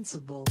invincible.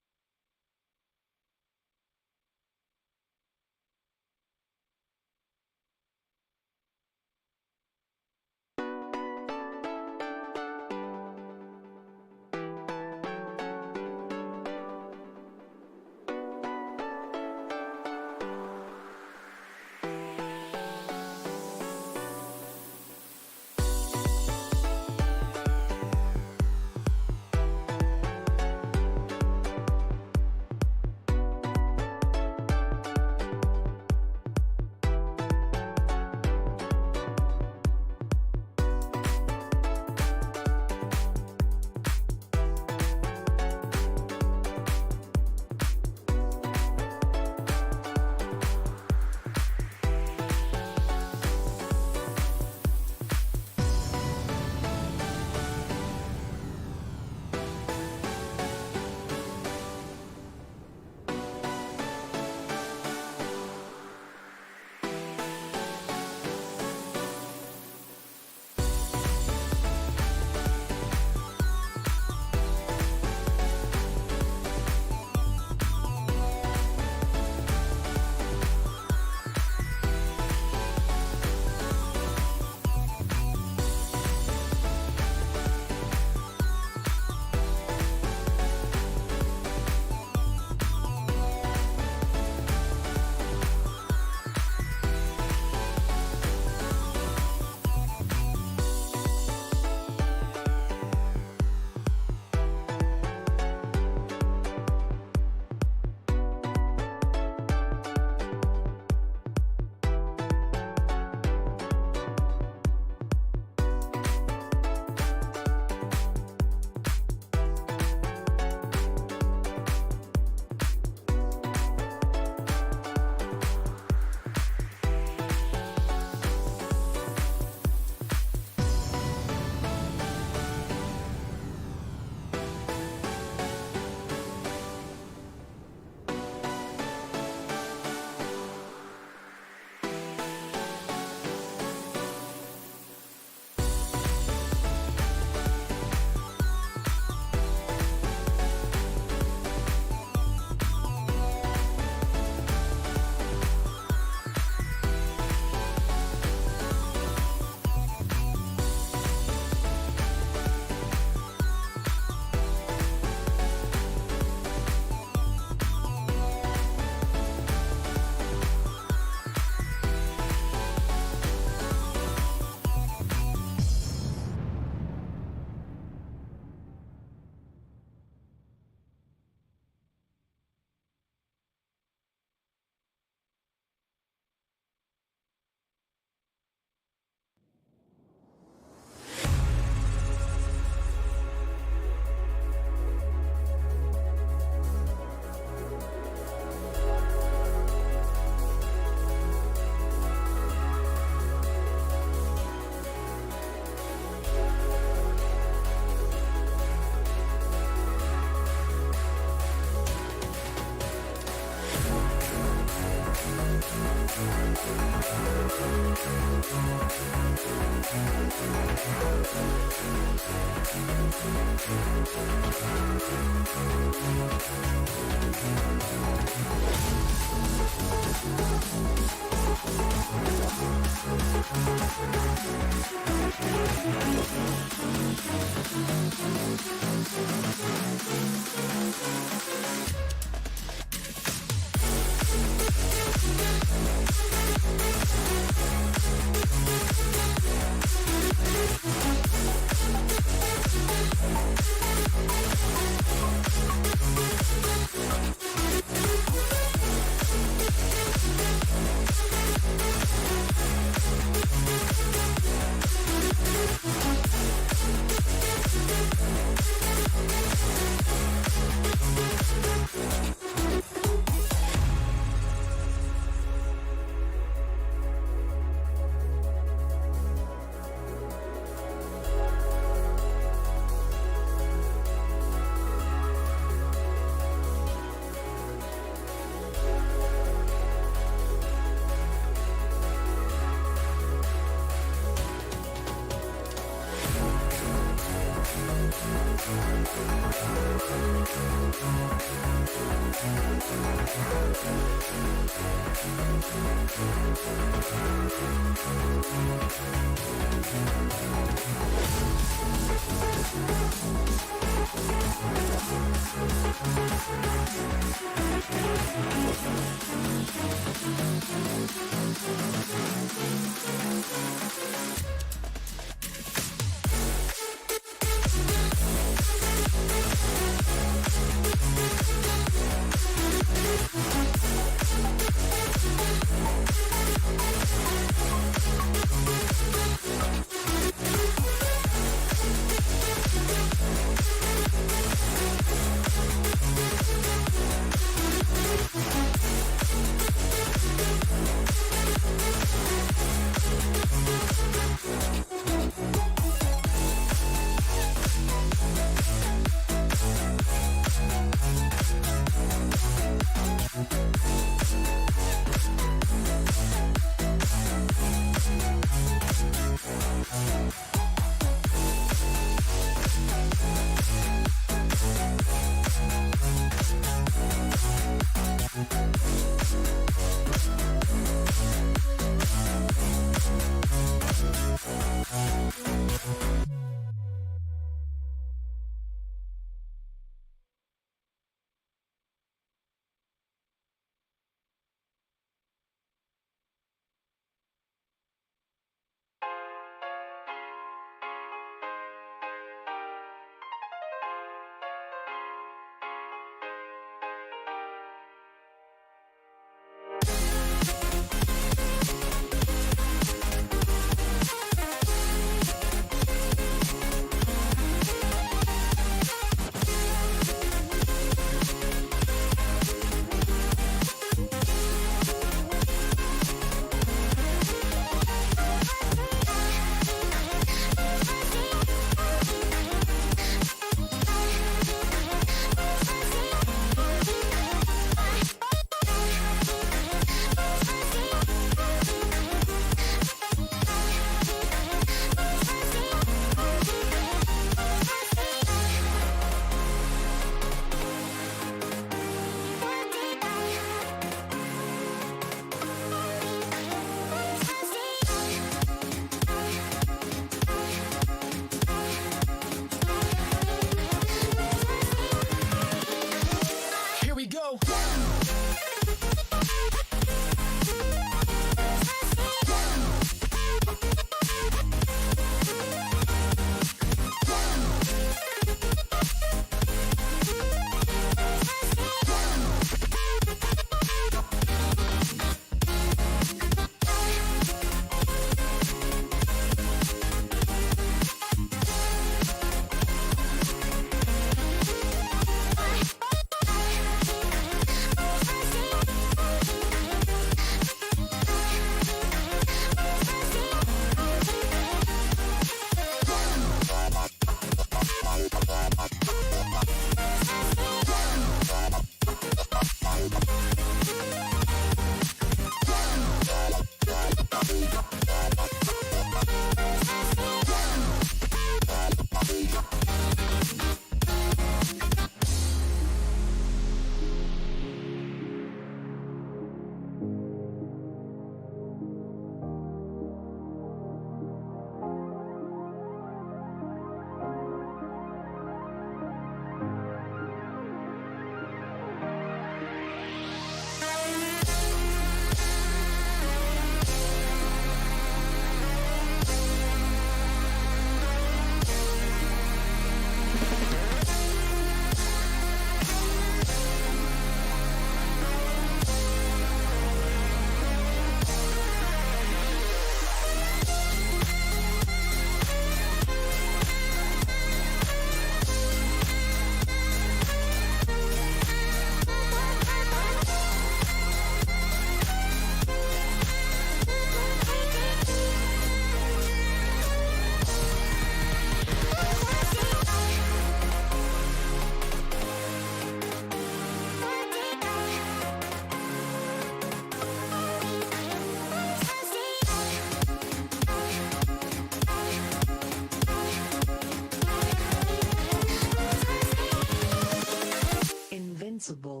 responsible.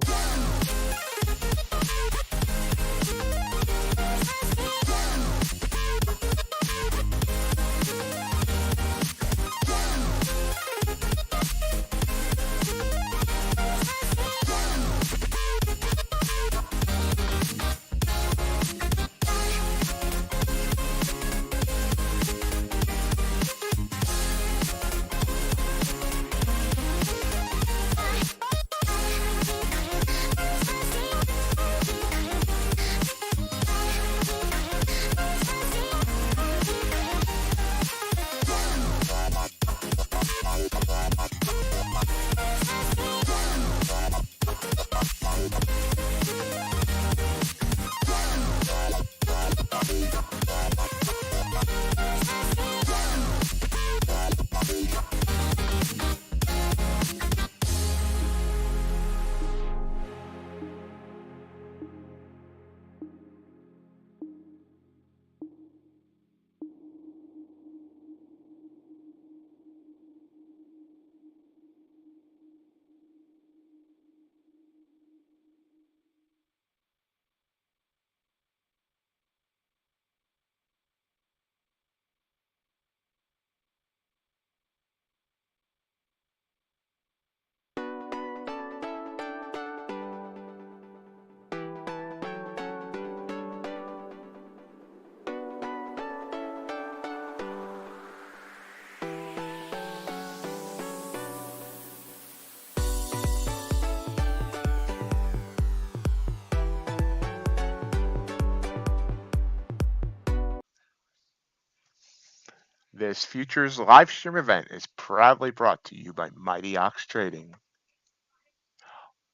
This futures live stream event is proudly brought to you by MightyOxTrading.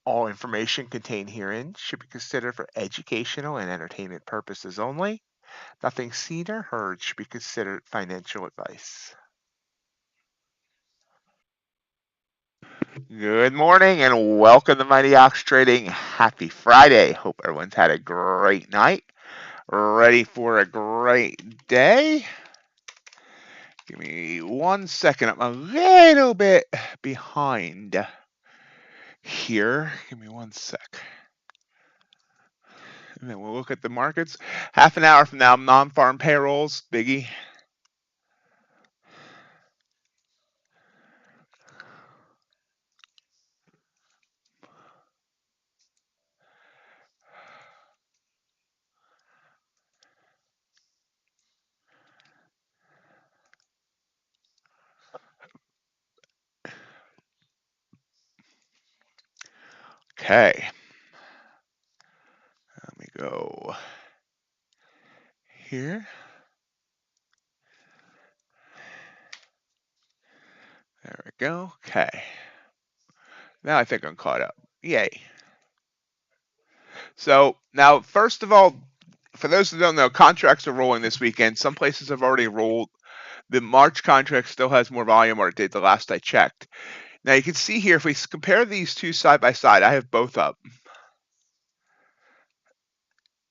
All information contained herein should be considered for educational and entertainment purposes only. Nothing seen or heard should be considered financial advice. Good morning and welcome to MightyOxTrading. Happy Friday. Hope everyone's had a great night. Ready for a great day. Give me 1 second. I'm a little bit behind here. Give me 1 sec. And then we'll look at the markets. Half an hour from now, non-farm payrolls, biggie. Okay. Let me go here. There we go. Okay. Now I think I'm caught up. Yay. So now, first of all, for those who don't know, contracts are rolling this weekend. Some places have already rolled. The March contract still has more volume, or it did the last I checked. Now you can see here, if we compare these two side by side, I have both up.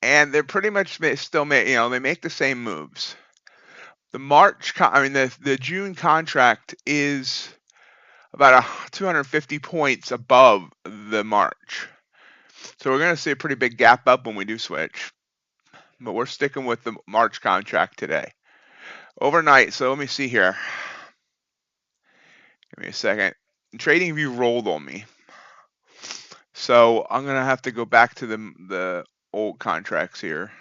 And they're pretty much still, they make the same moves. The the June contract is about 250 points above the March. So we're going to see a pretty big gap up when we do switch. But we're sticking with the March contract today. Overnight, so let me see here. Give me a second. TradingView rolled on me. So I'm going to have to go back to the old contracts here.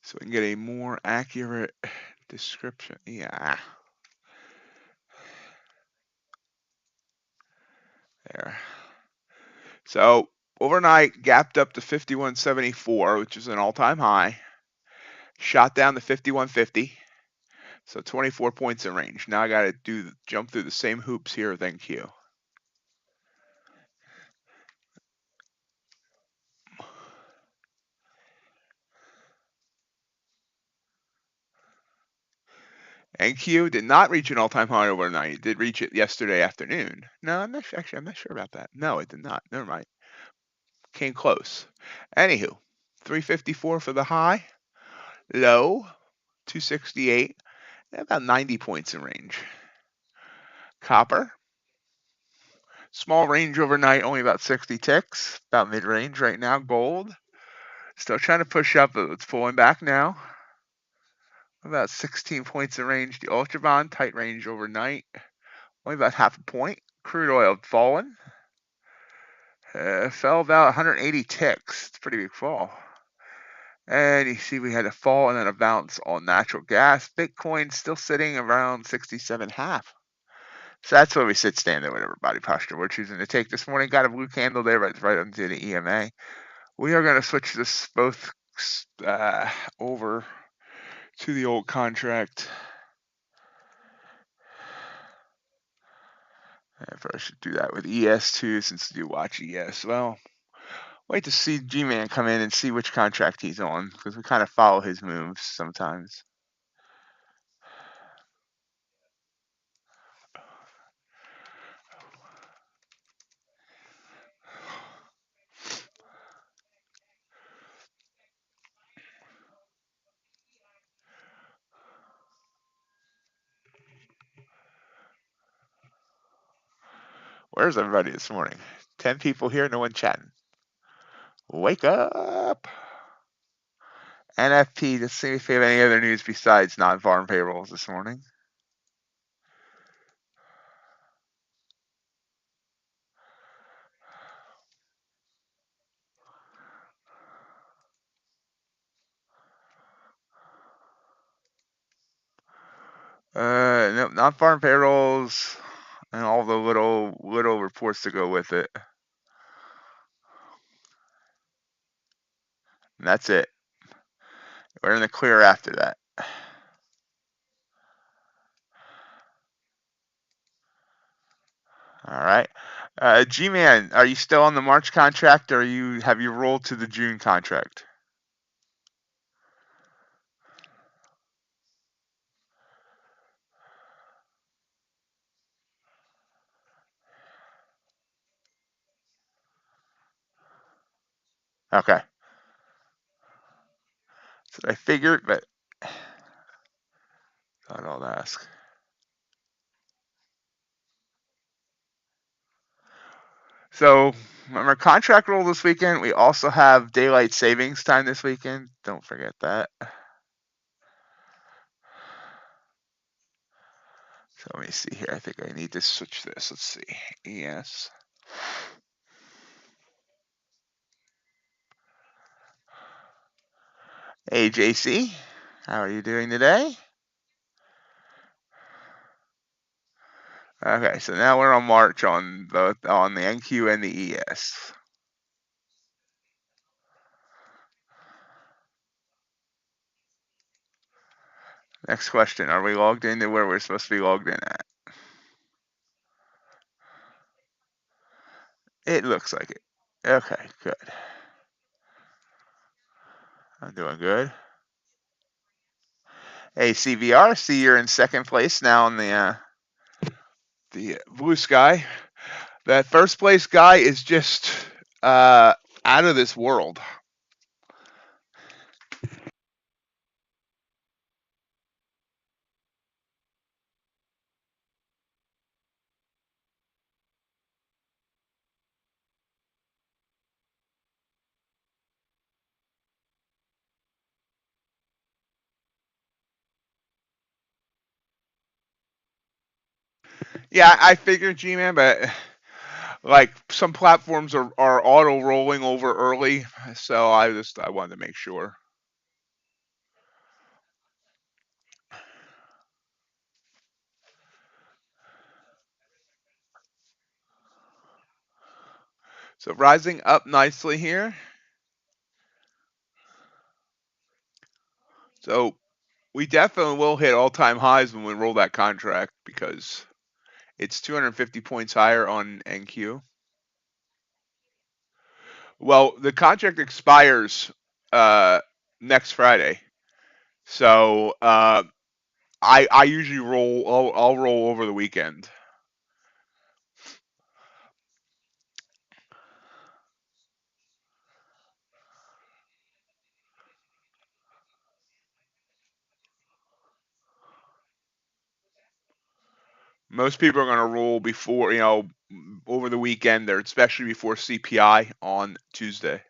So we can get a more accurate description. Yeah. There. So overnight gapped up to 51.74, which is an all-time high. Shot down to 51.50. So 24 points in range. Now I got to jump through the same hoops here with NQ. NQ did not reach an all-time high overnight. It did reach it yesterday afternoon. No, I'm not sure about that. No, it did not. Never mind. Came close. Anywho, 354 for the high. Low, 268. About 90 points in range. Copper, Small range overnight, only about 60 ticks, about mid-range right now. Gold, still trying to push up, but it's pulling back now. About 16 points of range. The Ultra Bond, tight range overnight, only about half a point. Crude oil fallen. Fell about 180 ticks. It's a pretty big fall. And you see we had a fall and then a bounce on natural gas. Bitcoin still sitting around 67.5. So that's where we sit standing, whatever body posture we're choosing to take this morning. Got a blue candle there right into the EMA. We are going to switch this both over to the old contract. I probably should do that with ES too, since you watch ES. Well, wait to see G-Man come in and see which contract he's on, because we kind of follow his moves sometimes. Where's everybody this morning? 10 people here, no one chatting. Wake up. NFP, let's see if we have any other news besides non-farm payrolls this morning. Nope, non-farm payrolls and all the little reports to go with it. And that's it. We're in the clear after that. All right. G-Man, are you still on the March contract, or have you rolled to the June contract? Okay. That's what I figured, but thought I'll ask. So, remember contract roll this weekend. We also have daylight savings time this weekend. Don't forget that. So let me see here. I think I need to switch this. Let's see. ES. Hey, JC. How are you doing today? Okay, so now we're on March on both on the NQ and the ES. Next question. Are we logged into where we're supposed to be logged in at? It looks like it. Okay, good. I'm doing good. Hey, CVR, see you're in second place now on the blue sky. That first place guy is just out of this world. Yeah, I figured, G-Man, but like some platforms are auto rolling over early, so I wanted to make sure. So rising up nicely here. So we definitely will hit all-time highs when we roll that contract, because it's 250 points higher on NQ. Well, the contract expires next Friday, so I usually roll. I'll roll over the weekend. Most people are going to roll before, over the weekend, or especially before CPI on Tuesday.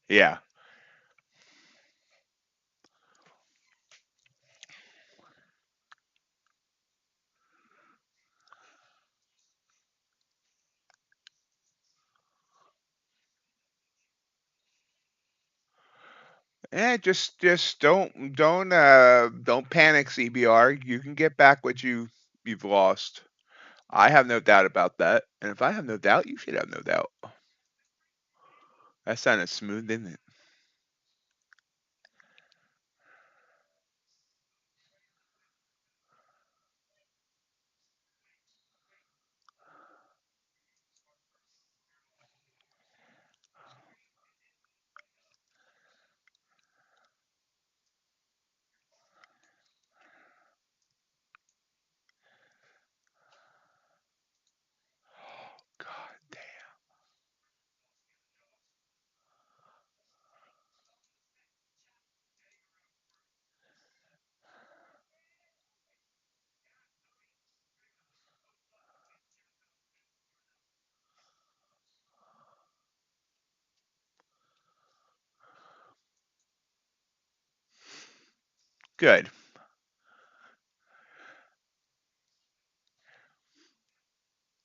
Yeah. Yeah, just don't panic, CBR. You can get back what you've lost. I have no doubt about that. And if I have no doubt, you should have no doubt. That sounded smooth, didn't it? God damn. Good.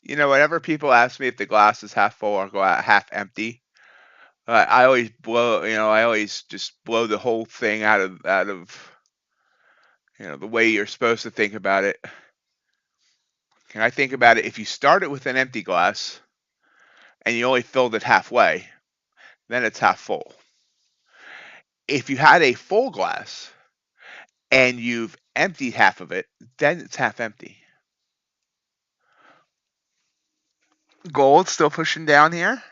Whenever people ask me if the glass is half full or half empty, I always I always just blow the whole thing out of the way you're supposed to think about it. And I think about it, if you start it with an empty glass and you only filled it halfway, then it's half full. If you had a full glass and you've emptied half of it, then it's half empty. Gold still pushing down here.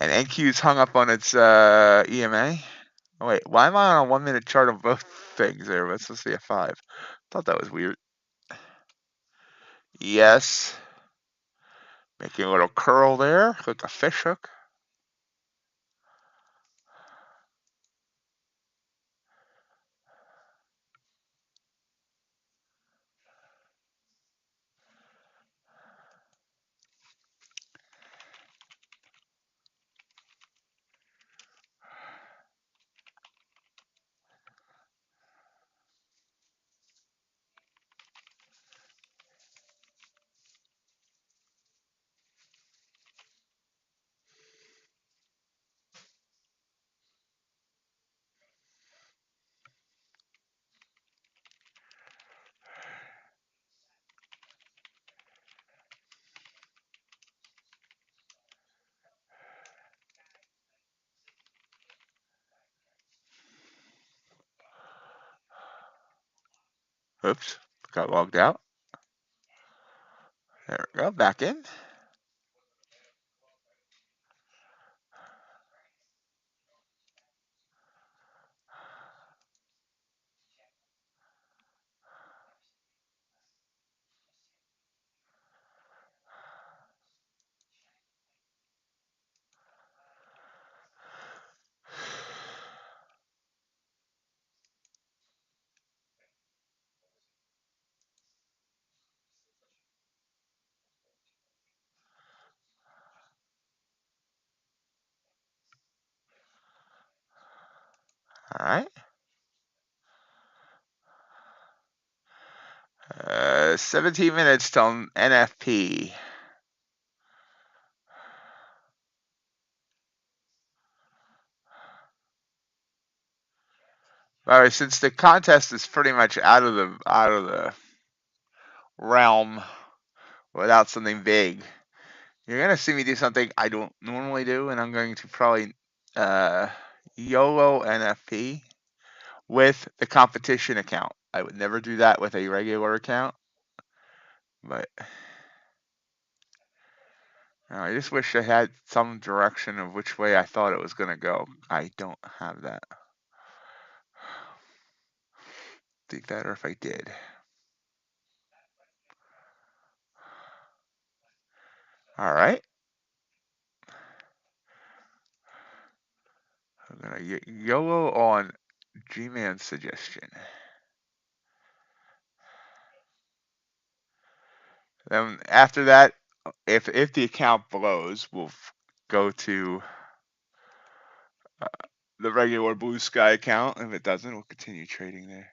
And NQ's hung up on its EMA. Oh, wait, why am I on a 1 minute chart of both things there? Let's just see a 5. Thought that was weird. Yes. Making a little curl there, like a fish hook. Oops, got logged out. There we go, back in. All right. 17 minutes till NFP. All right, since the contest is pretty much out of the realm without something big, you're gonna see me do something I don't normally do, and I'm going to probably uh, YOLO NFP with the competition account. I would never do that with a regular account, but I just wish I had some direction of which way I thought it was gonna go. I don't have that. think that, or if I did. All right. I'm gonna get YOLO on G-Man's suggestion. Then after that, if the account blows, we'll go to the regular Blue Sky account. If it doesn't, we'll continue trading there.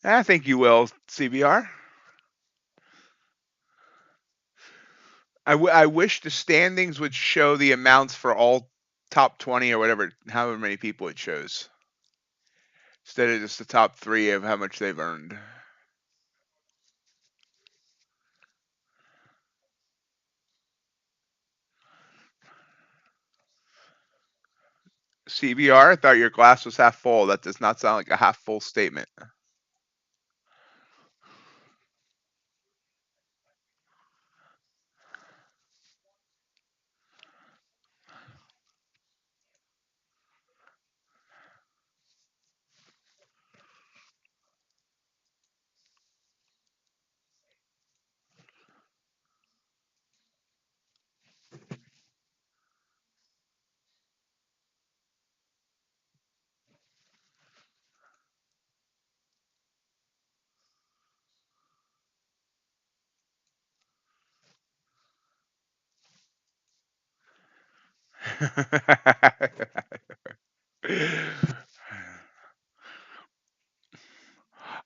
I think you will, CBR. I wish the standings would show the amounts for all top 20 or whatever, however many people it shows, instead of just the top 3 of how much they've earned. CBR, I thought your glass was half full. That does not sound like a half full statement.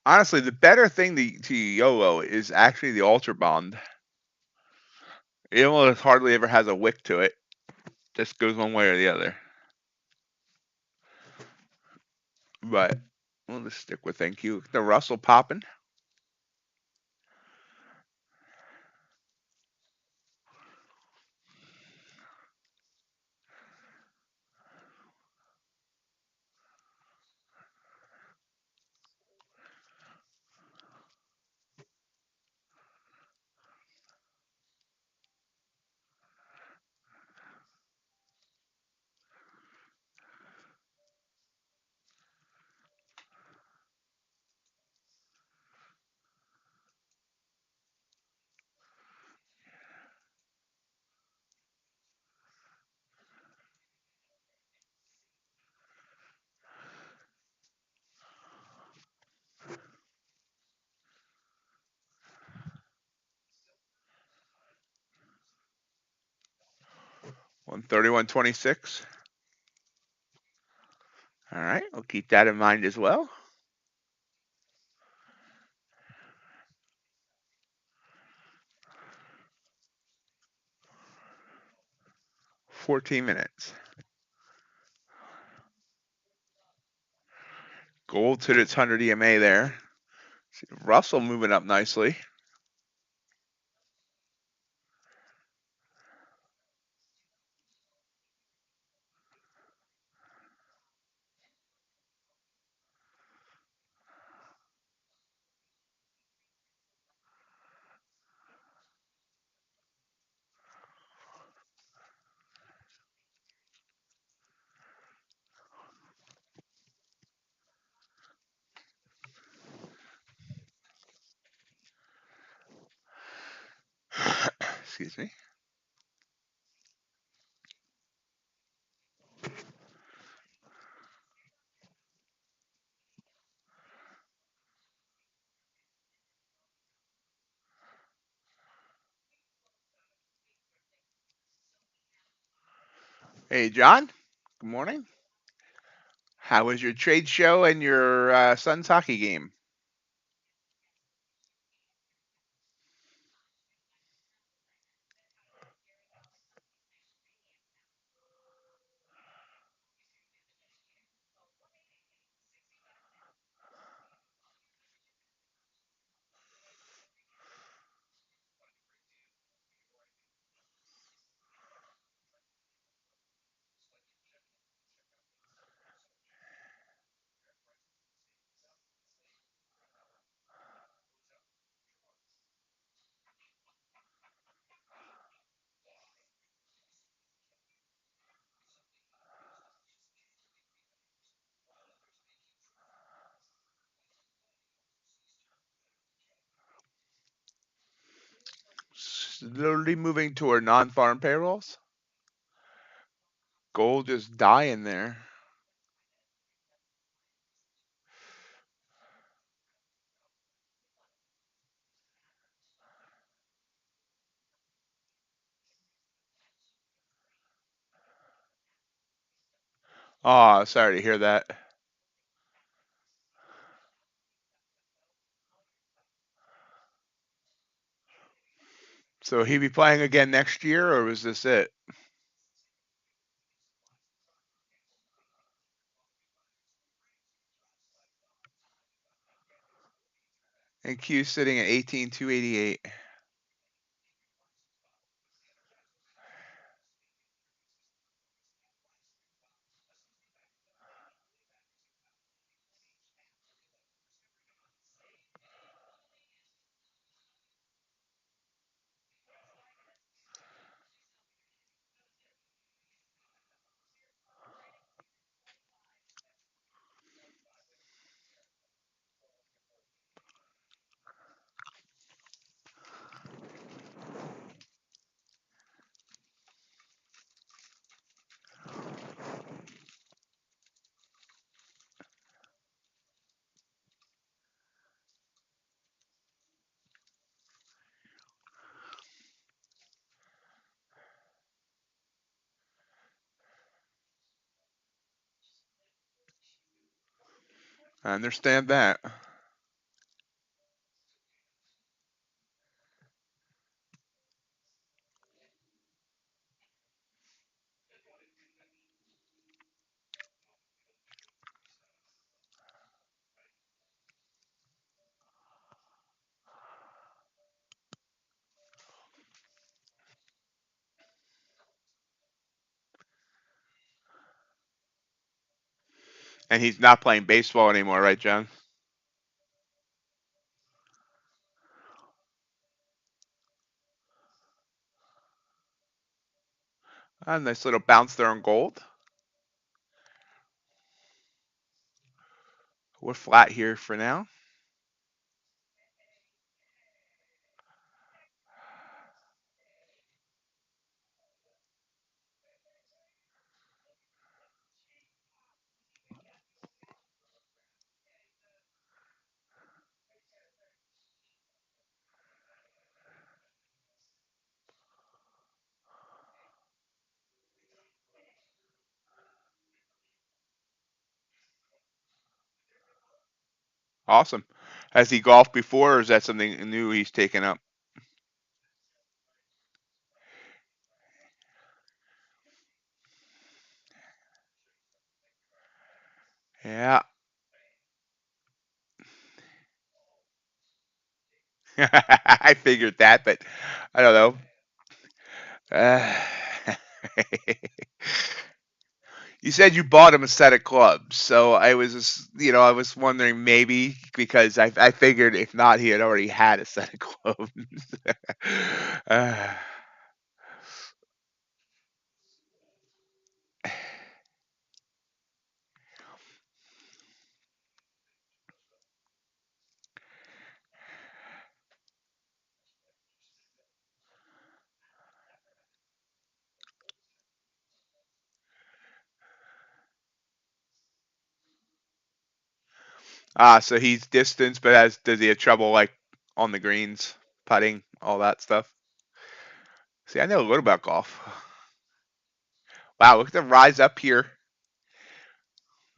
Honestly, the better thing to YOLO is actually the Ultra Bond. It almost hardly ever has a wick to it. Just goes one way or the other. But we'll just stick with thank you. The Russell popping. $131.26. All right, we'll keep that in mind as well. 14 minutes. Gold's hit its 100 EMA there. See Russell moving up nicely. Excuse me. Hey, John. Good morning. How was your trade show and your son's hockey game? slowly moving toward non-farm payrolls. Gold just dying there. Oh, sorry to hear that. So he be playing again next year, or was this it? And Q sitting at 18,288. I understand that. And he's not playing baseball anymore, right, John? A nice little bounce there on gold. We're flat here for now. Awesome. Has he golfed before, or is that something new he's taken up? Yeah. I figured that, but I don't know. Uh, you said you bought him a set of clubs, so I was just, I was wondering maybe because I figured if not, he had already had a set of clubs. uh, so he's distance, but does he have trouble like on the greens, putting, all that stuff? See, I know a little about golf. Wow, look at the rise up here.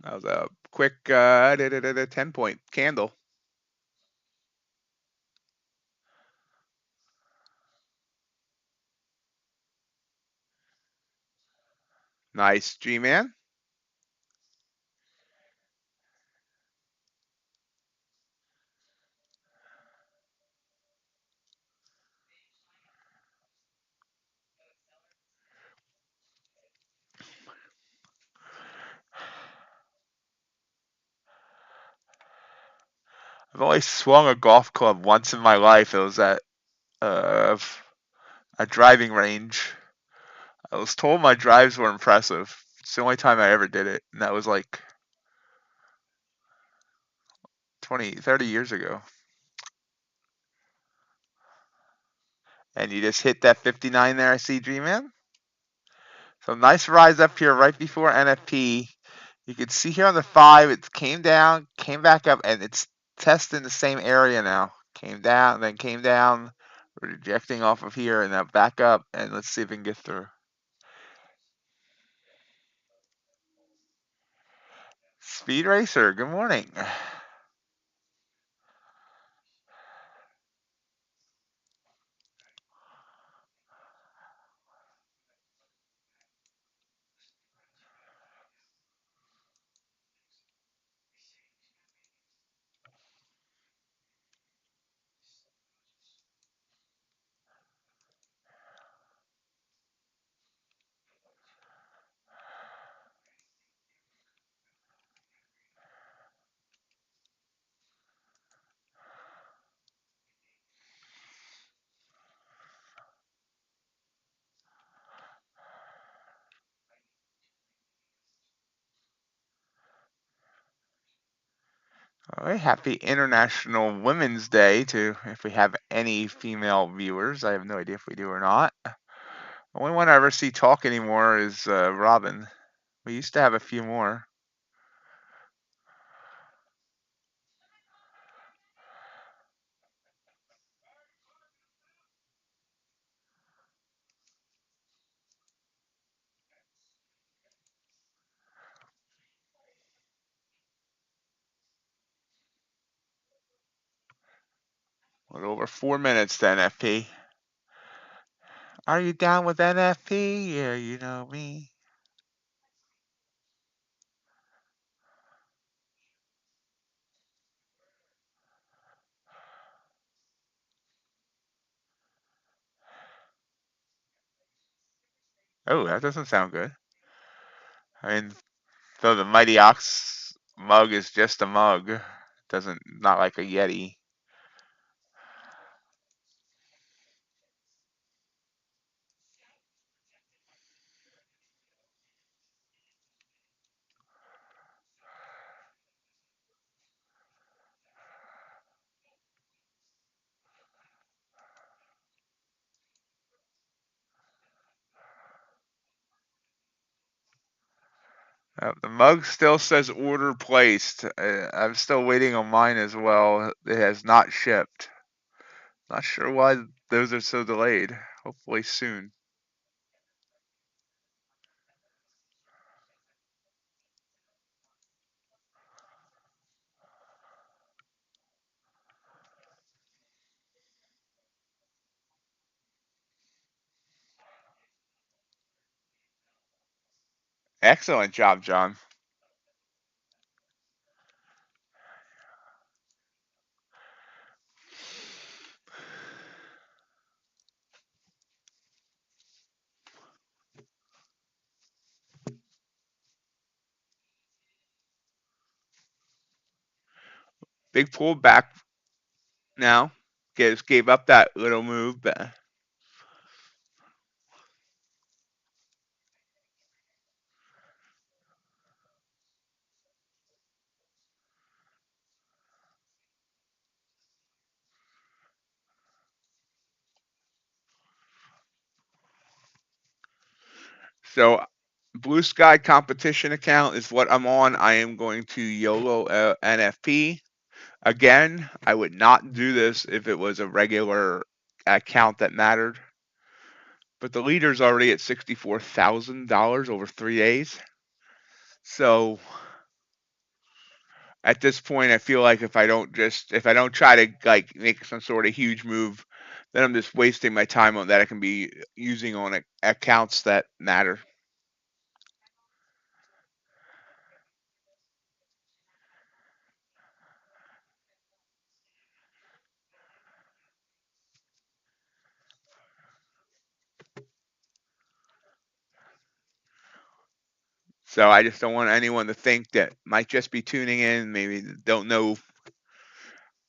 That was a quick 10-point candle. Nice, G-Man. I've only swung a golf club once in my life. It was at uh, a driving range. I was told my drives were impressive. It's the only time I ever did it, and that was like 20, 30 years ago. And you just hit that 59 there, I see, G-Man. So nice rise up here right before NFP. You can see here on the 5, it came down, came back up, and it's testing the same area now. Came down, then came down, rejecting off of here, and now back up, and let's see if we can get through. Speed Racer, good morning. All right, happy International Women's Day to if we have any female viewers. I have no idea if we do or not. The only one I ever see talk anymore is Robin. We used to have a few more. A little over 4 minutes to NFP. Are you down with NFP? Yeah, you know me. Oh, that doesn't sound good. I mean, though the Mighty Ox mug is just a mug, doesn't not like a Yeti. The mug still says order placed. I'm still waiting on mine as well. It has not shipped. Not sure why those are so delayed. Hopefully soon. Excellent job, John. Big pull back now. Gave up that little move, but so Blue Sky competition account is what I'm on. I am going to YOLO NFP. Again, I would not do this if it was a regular account that mattered. But the leader's already at $64,000 over 3 days. So at this point, I feel like if I don't try to like make some sort of huge move, then I'm just wasting my time on that I can be using on accounts that matter. So I just don't want anyone to think that might just be tuning in, maybe don't know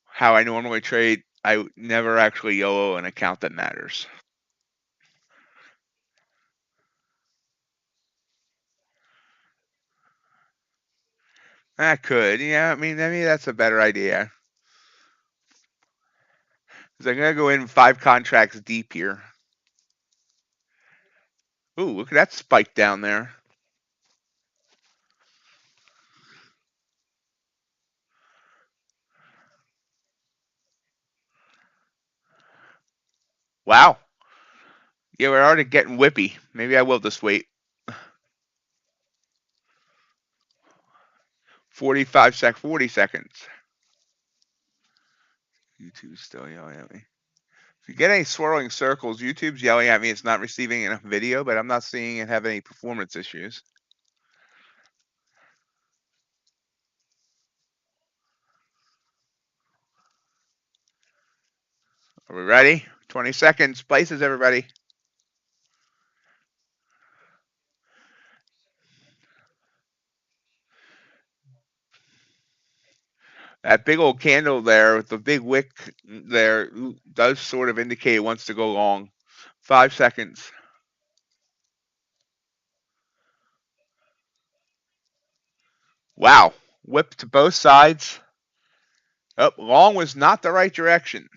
how I normally trade. I never actually YOLO an account that matters. I could, yeah. I mean, maybe that's a better idea. I'm gonna go in 5 contracts deep here. Ooh, look at that spike down there. Wow. Yeah, we're already getting whippy. Maybe I will just wait. 40 seconds. YouTube's still yelling at me. If you get any swirling circles, YouTube's yelling at me it's not receiving enough video, but I'm not seeing it have any performance issues. Are we ready? 20 seconds. Places, everybody. That big old candle there with the big wick there does sort of indicate it wants to go long. 5 seconds. Wow. Whip to both sides. Oh, long was not the right direction.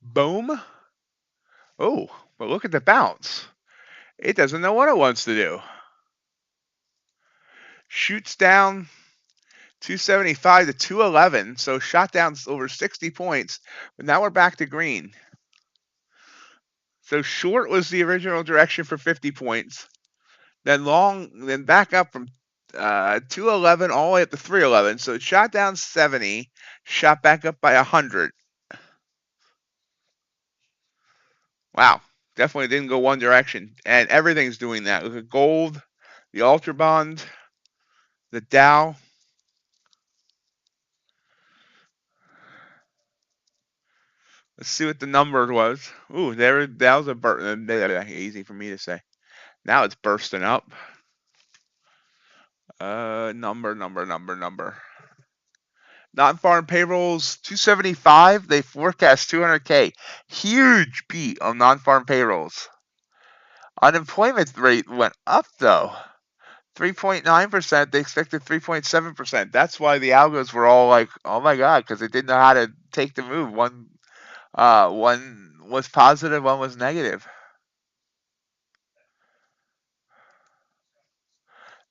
Boom. Oh, but look at the bounce. It doesn't know what it wants to do. Shoots down 275 to 211, so shot down over 60 points, but now we're back to green. So short was the original direction for 50 points. Then long, then back up from 211 all the way up to 311. So it shot down 70, shot back up by 100. Wow, definitely didn't go one direction. And everything's doing that. Look at gold, the Ultra Bond, the Dow. Let's see what the number was. Ooh, that was a easy for me to say. Now it's bursting up. Number. Non-farm payrolls 275. They forecast 200K. Huge beat on non-farm payrolls. Unemployment rate went up though. 3.9%. They expected 3.7%. That's why the algos were all like, "Oh my god," because they didn't know how to take the move. One was positive, one was negative.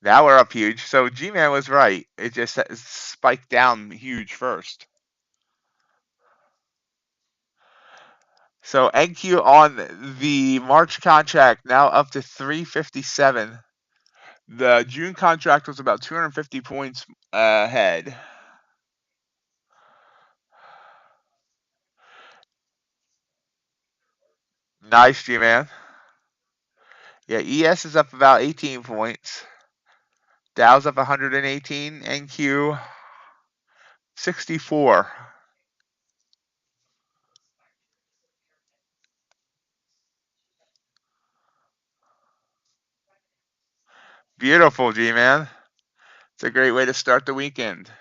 Now we're up huge. So G-Man was right. It just spiked down huge first. So NQ on the March contract now up to 357. The June contract was about 250 points ahead. Nice, G-Man. Yeah, ES is up about 18 points. Dow's up 118. NQ 64. Beautiful, G-Man. It's a great way to start the weekend.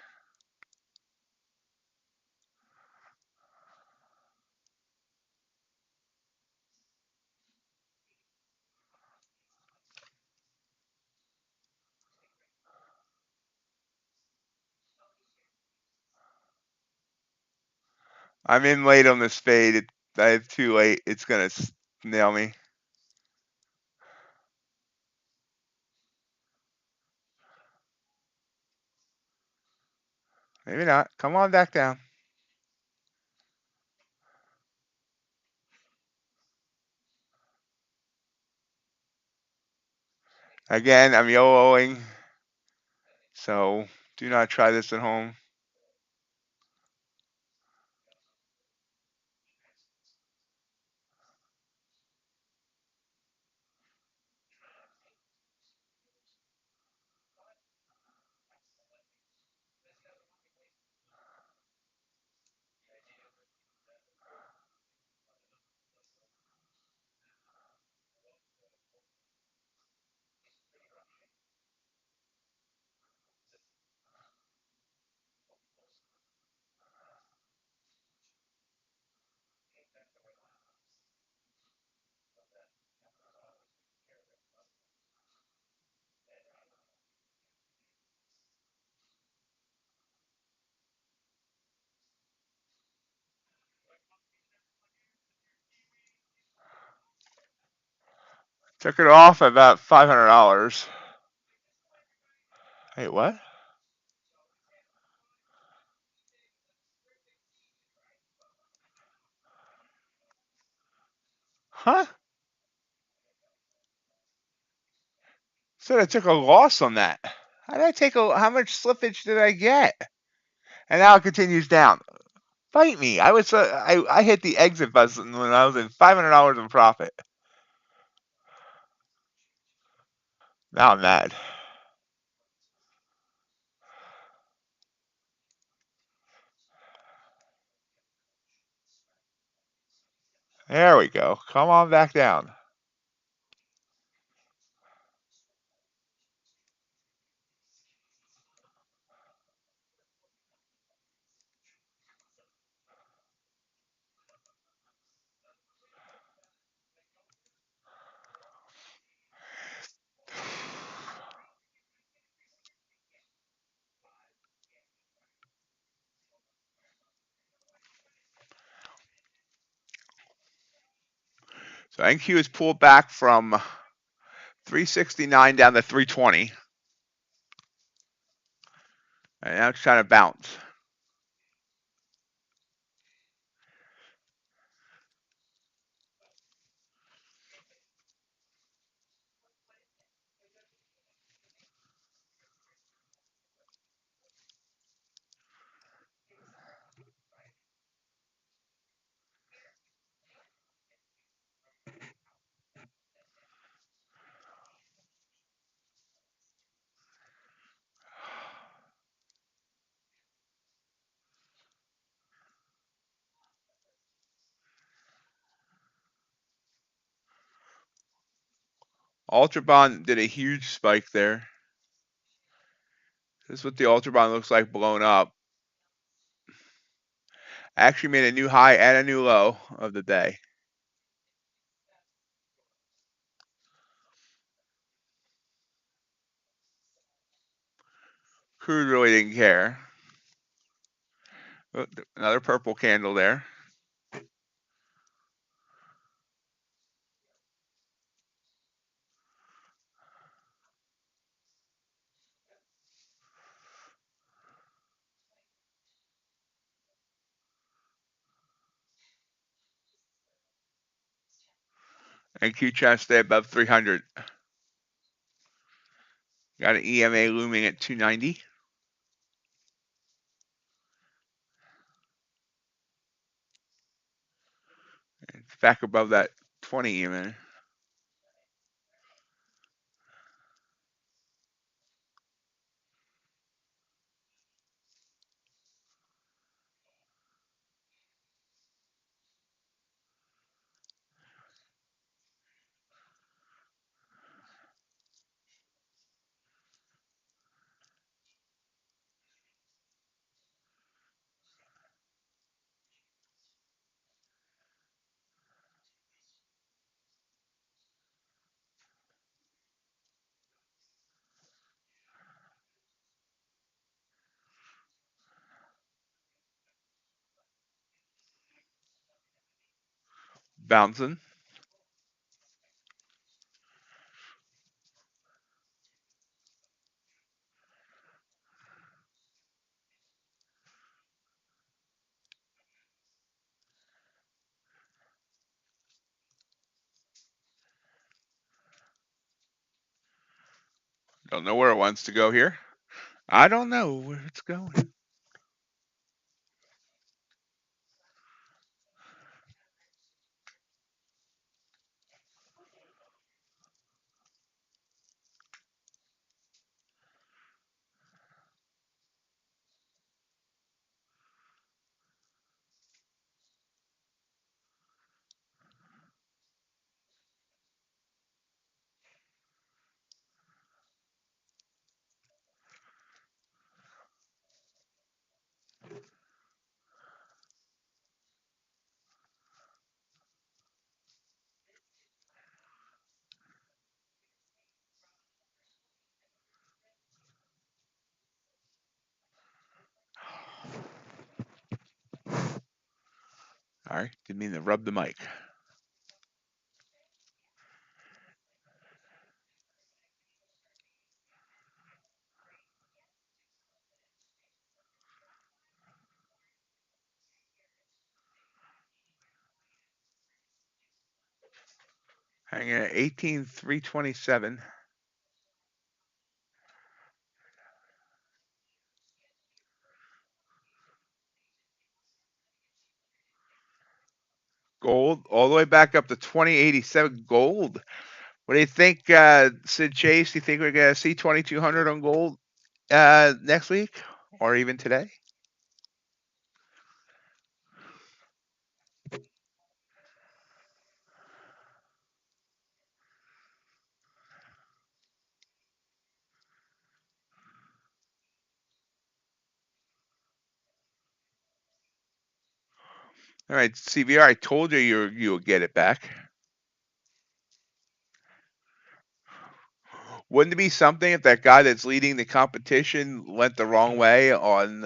I'm in late on this fade. I'm too late. It's going to nail me. Maybe not. Come on back down. Again, I'm YOLOing. So do not try this at home. Took it off at about $500. Wait, what? Huh? Said I took a loss on that. How did I take a? How much slippage did I get? And now it continues down. Fight me! I hit the exit button when I was in $500 in profit. Now I'm mad. There we go. Come on back down. So NQ is pulled back from 369 down to 320. And now it's trying to bounce. Ultra Bond did a huge spike there. This is what the Ultra Bond looks like blown up. Actually made a new high and a new low of the day. Crude really didn't care. Another purple candle there. NQ trying to stay above 300. Got an EMA looming at 290. It's back above that 20 EMA. Bouncing. Don't know where it wants to go here. I don't know where it's going. All right, didn't mean to rub the mic. Hanging at 18,327. Gold all the way back up to 2087. Gold. What do you think, Sid Chase? Do you think we're gonna see 2,200 on gold next week or even today? All right, CVR. I told you you would get it back. Wouldn't it be something if that guy that's leading the competition went the wrong way on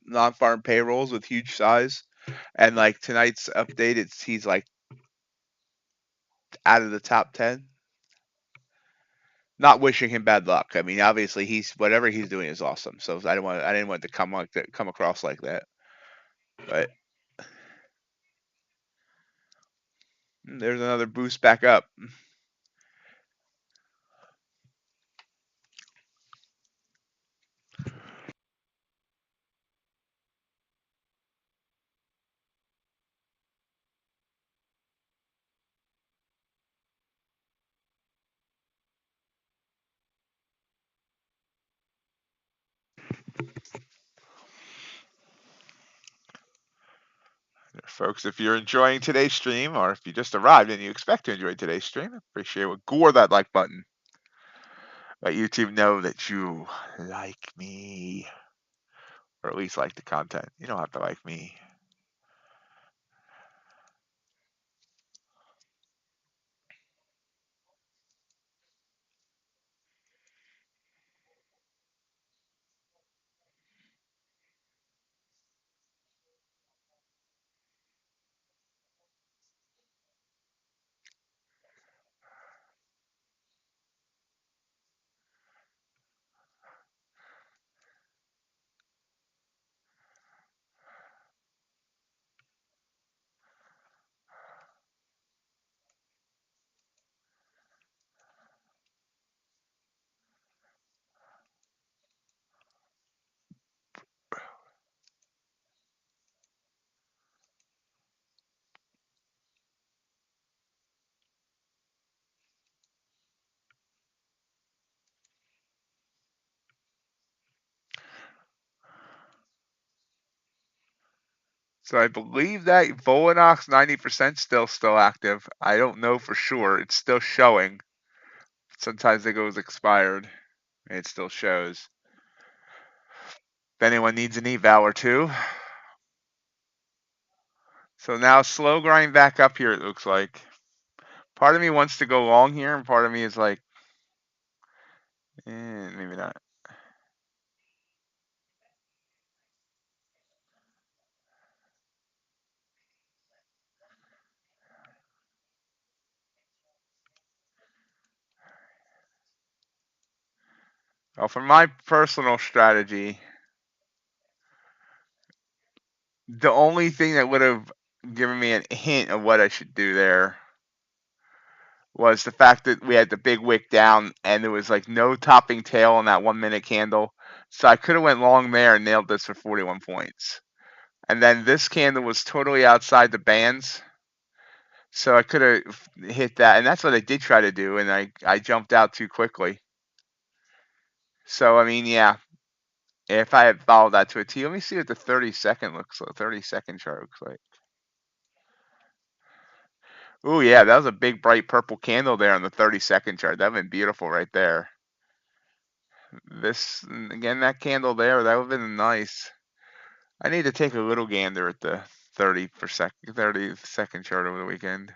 non-farm payrolls with huge size, and like tonight's update, he's like out of the top 10? Not wishing him bad luck. I mean, obviously he's whatever he's doing is awesome. So I didn't want to come across like that. But there's another boost back up. Folks, if you're enjoying today's stream, or if you just arrived and you expect to enjoy today's stream, appreciate it. Gore that like button. Let YouTube know that you like me, or at least like the content. You don't have to like me. So I believe that Bulenox 90% still active. I don't know for sure. It's still showing. Sometimes it goes expired. It still shows. If anyone needs an eval or two. So now slow grind back up here, it looks like. Part of me wants to go long here, and part of me is like, maybe not. Well, for my personal strategy, the only thing that would have given me a hint of what I should do there was the fact that we had the big wick down and there was like no topping tail on that 1 minute candle. So I could have went long there and nailed this for 41 points. And then this candle was totally outside the bands. So I could have hit that. And that's what I did try to do. And I jumped out too quickly. So, I mean, yeah, if I had followed that to a T, let me see what the 30-second looks like. 30-second chart looks like. Oh, yeah, that was a big bright purple candle there on the 30-second chart. That would have been beautiful right there. This, again, that candle there, that would have been nice. I need to take a little gander at the 30-second chart over the weekend.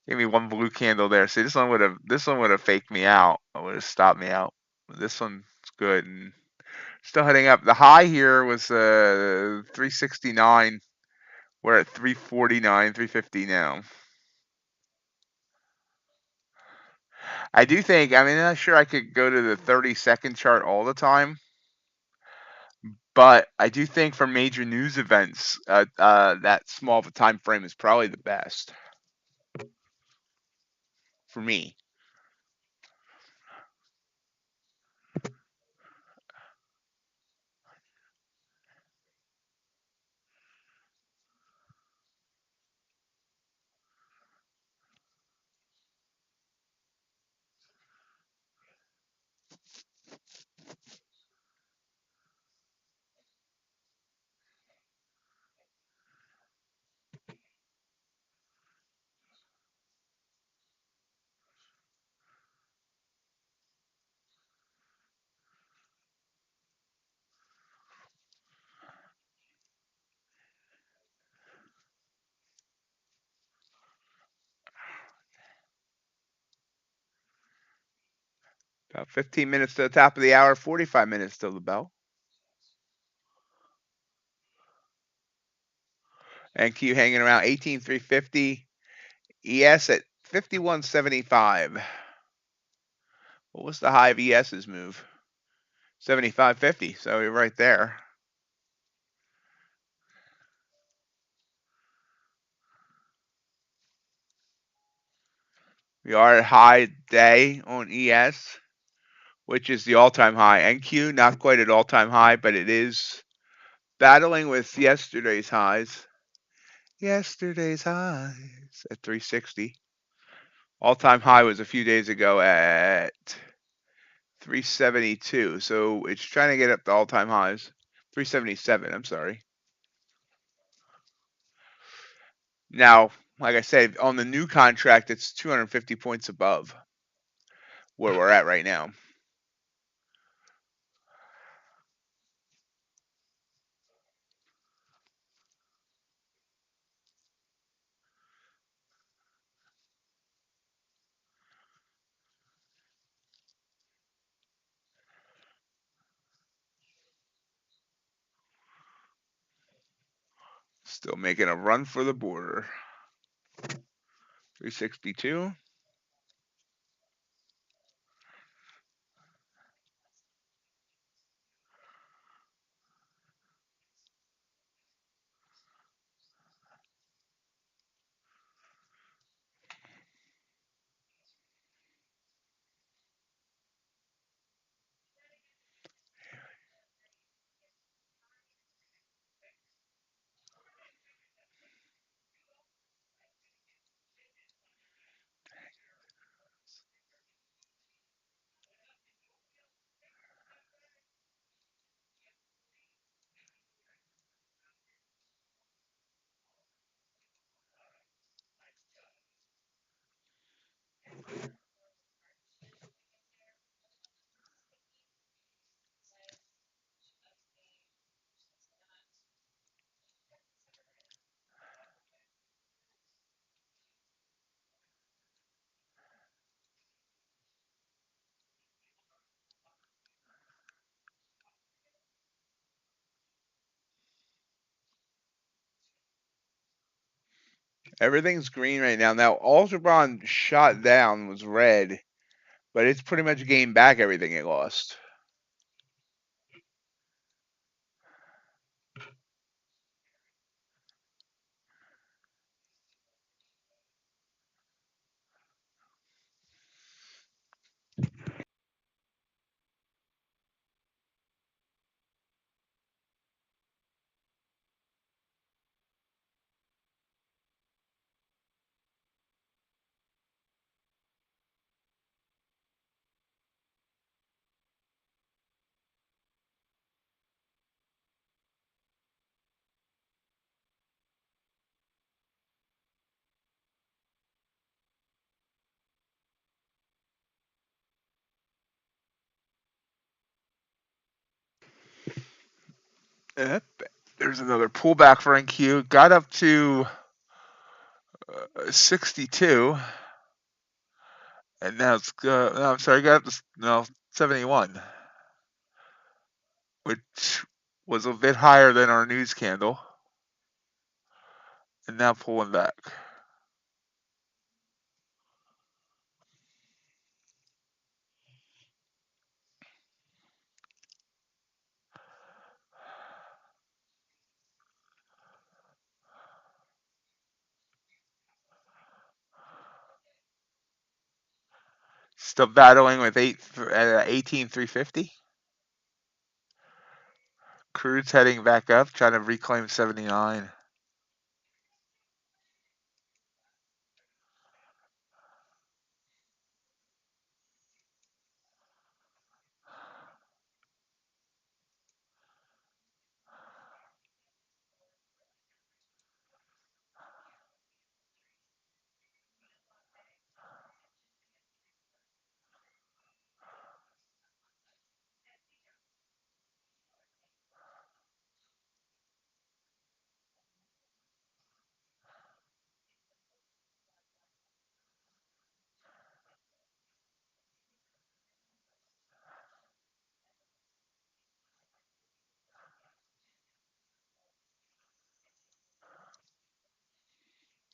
Give me one blue candle there. See, this one would have faked me out. It would have stopped me out. This one's good and still heading up. The high here was 369. We're at 349, 350 now. I do think, I mean, I'm not sure I could go to the 30-second chart all the time, but I do think for major news events, that small of a time frame is probably the best. for me. About 15 minutes to the top of the hour, 45 minutes till the bell. NQ hanging around 18,350. ES at 51.75. What was the high of ES's move? 75.50. So we're right there. We are at high day on ES, which is the all-time high. NQ, not quite at all-time high, but it is battling with yesterday's highs. Yesterday's highs at 360. All-time high was a few days ago at 372. So it's trying to get up to all-time highs. 377, I'm sorry. Now, like I said, on the new contract, it's 250 points above where we're at right now. Still making a run for the border. 362. Everything's green right now. Now, Ultron shot down was red, but it's pretty much gained back everything it lost. Yep. There's another pullback for NQ. Got up to 62, and now it's no, I'm sorry, got up to 71, which was a bit higher than our news candle, and now pulling back. Still battling with 18,350. Crude's heading back up, trying to reclaim 79.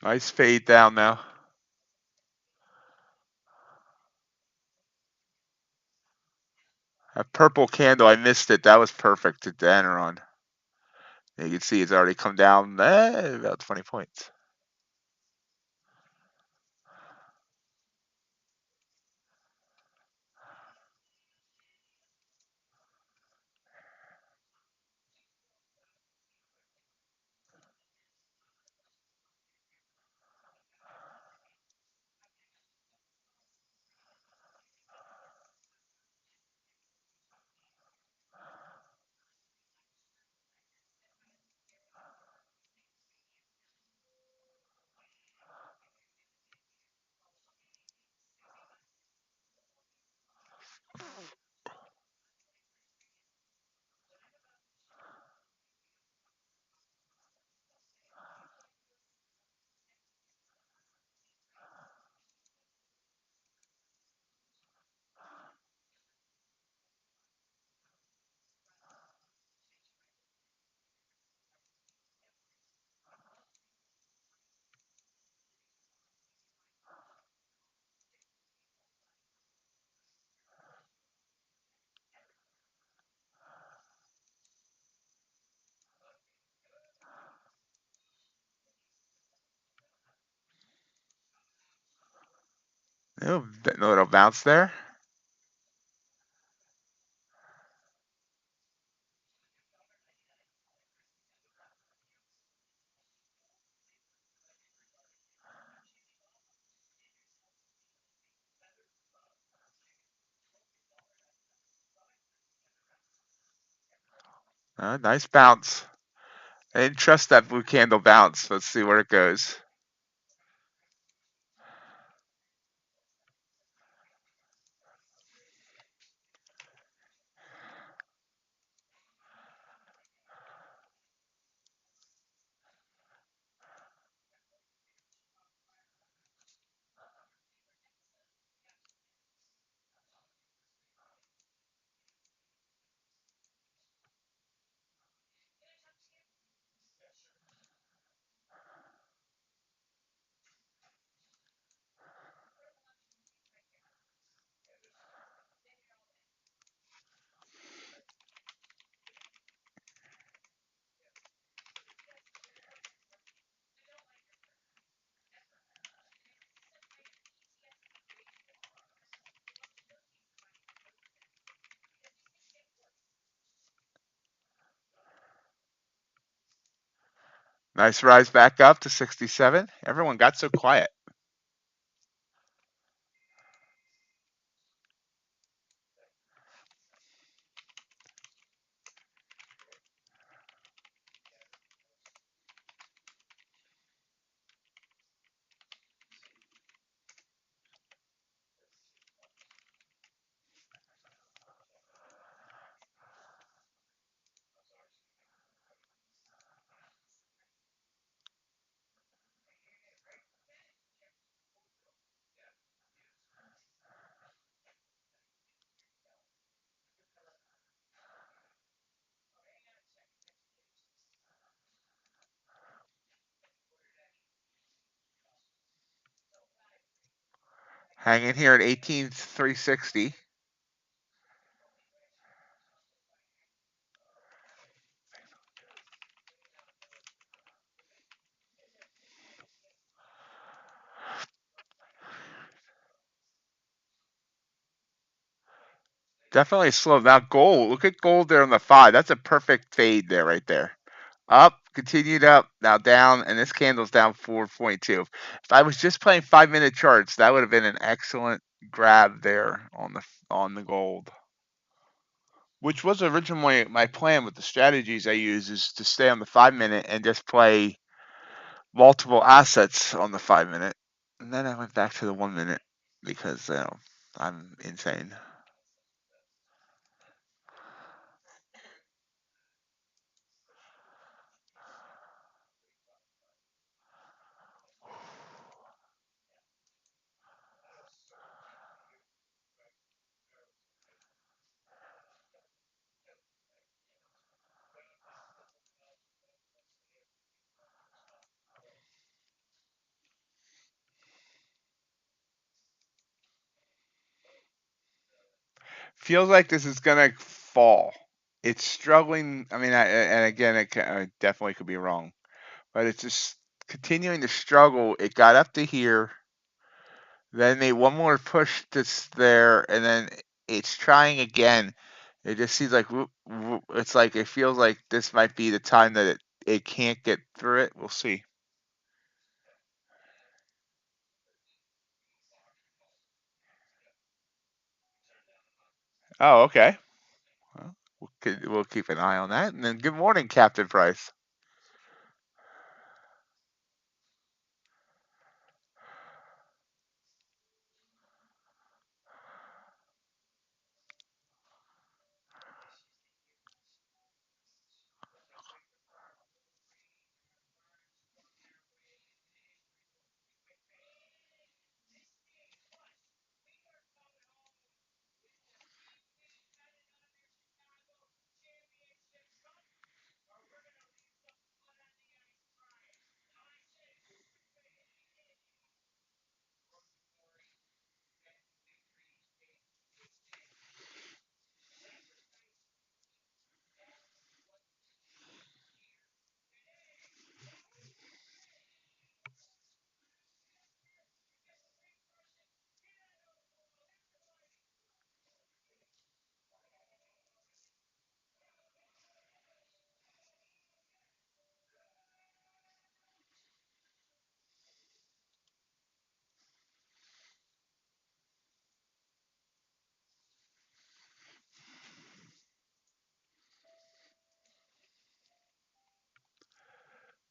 Nice fade down now. A purple candle, I missed it. That was perfect to enter on. You can see it's already come down about 20 points. No little bounce there. Nice bounce. I didn't trust that blue candle bounce. Let's see where it goes. Nice rise back up to 67. Everyone got so quiet. Hanging here at 18,360. definitely slow. Now gold, look at gold there on the 5. That's a perfect fade there, right there. Up, continued up, now down, and this candle's down 4.2. If I was just playing 5-minute charts, that would have been an excellent grab there on the gold. Which was originally my plan with the strategies I use, is to stay on the 5-minute and just play multiple assets on the 5-minute. And then I went back to the 1-minute because I'm insane. Feels like this is gonna fall. It's struggling. I mean, and again, I definitely could be wrong, but it's just continuing to struggle. It got up to here, then made one more push that's there, and then it's trying again. It just seems like it's like it feels like this might be the time that it can't get through it. We'll see. Oh, okay. Well, we'll keep an eye on that. And then good morning, Captain Price.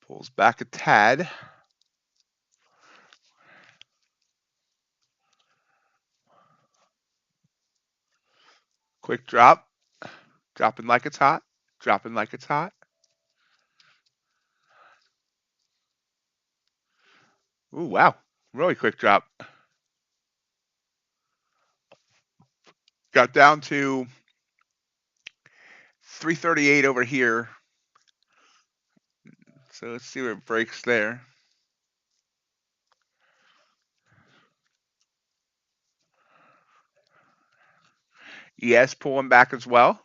Pulls back a tad. Quick drop. Dropping like it's hot. Dropping like it's hot. Ooh, wow. Really quick drop. Got down to 338 over here. So let's see where it breaks there. Yes, pulling back as well.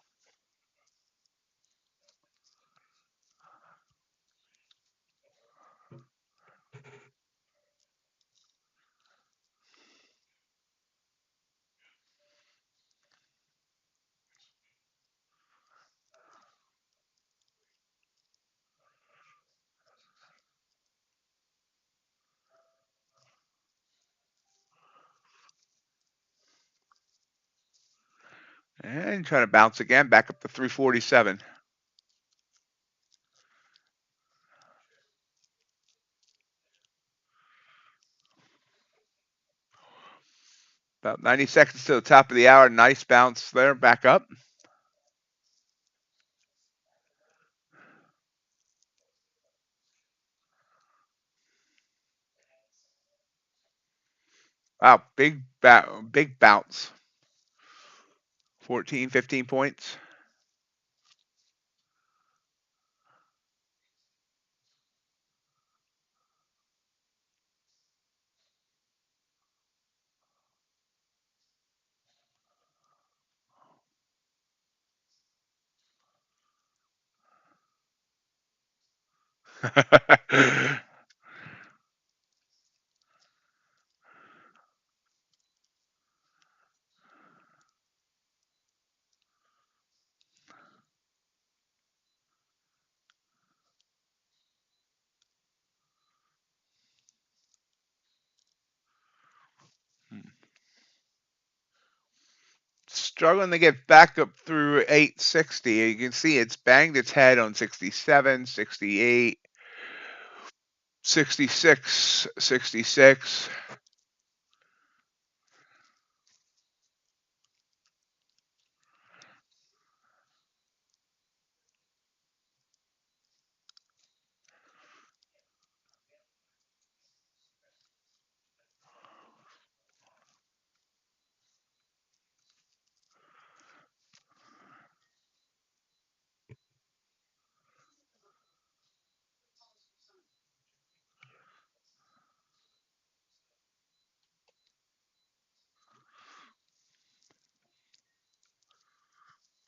And trying to bounce again, back up to 347. About 90 seconds to the top of the hour. Nice bounce there, back up. Wow, big bounce. 14, 15 points. struggling to get back up through 860. You can see it's banged its head on 67, 68, 66, 66.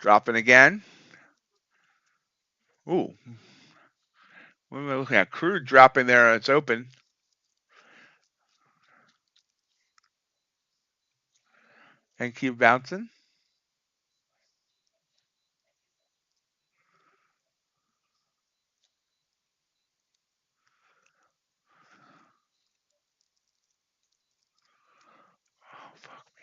Dropping again. Ooh, what am I looking at? Crude dropping there. It's open. And keep bouncing. Oh, fuck me.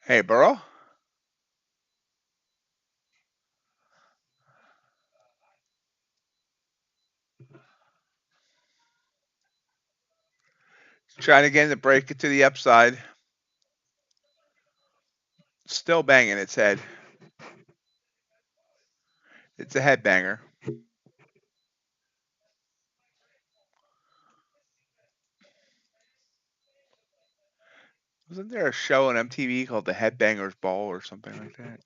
Hey, Burrow. Trying again to break it to the upside. Still banging its head. It's a headbanger. Wasn't there a show on MTV called The Headbangers Ball or something like that?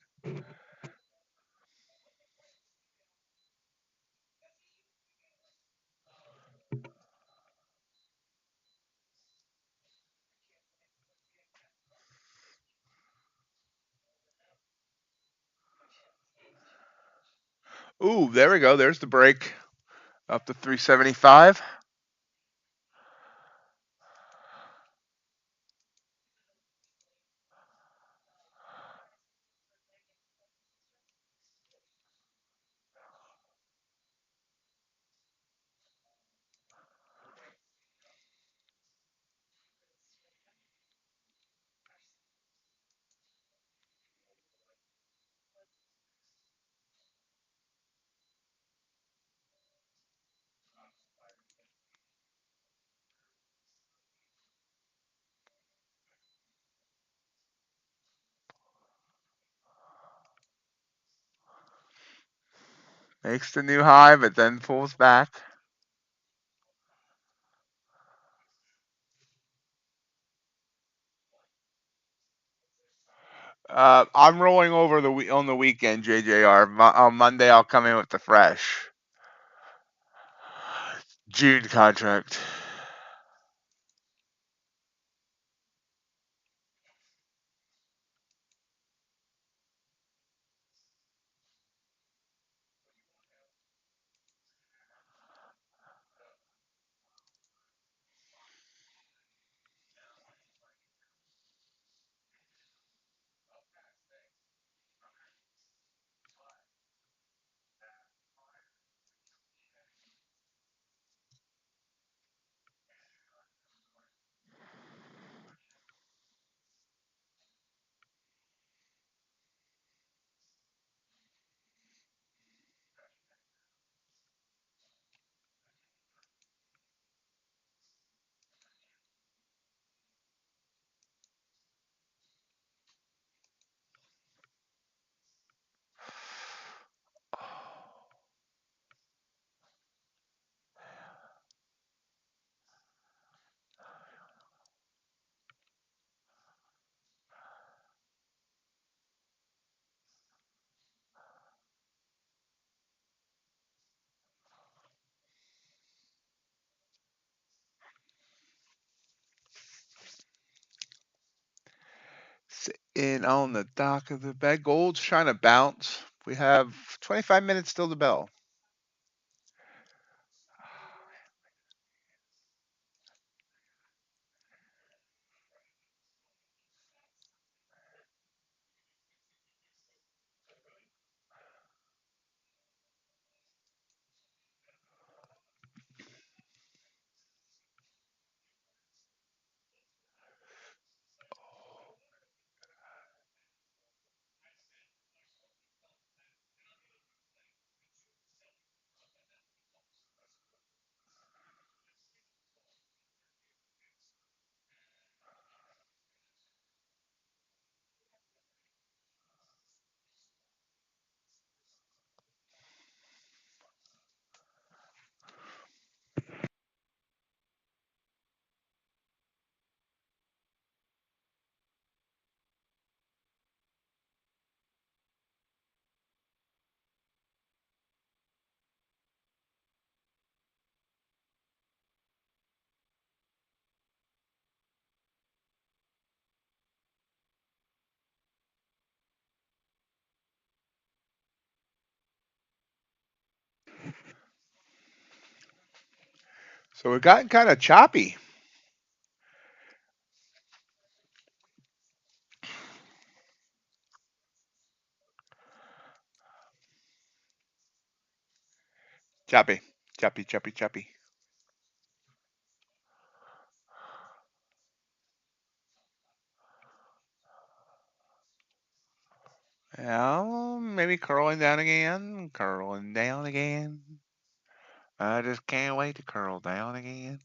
Ooh, there we go. There's the break. Up to 375. Makes the new high, but then pulls back. I'm rolling over on the weekend, JJR. On Monday, I'll come in with the fresh June contract. in on the dock of the bed. Gold's trying to bounce. We have 25 minutes till the bell. So we're gotten kind of choppy. Choppy, choppy, choppy, choppy. Well, maybe curling down again, curling down again. I just can't wait to curl down again.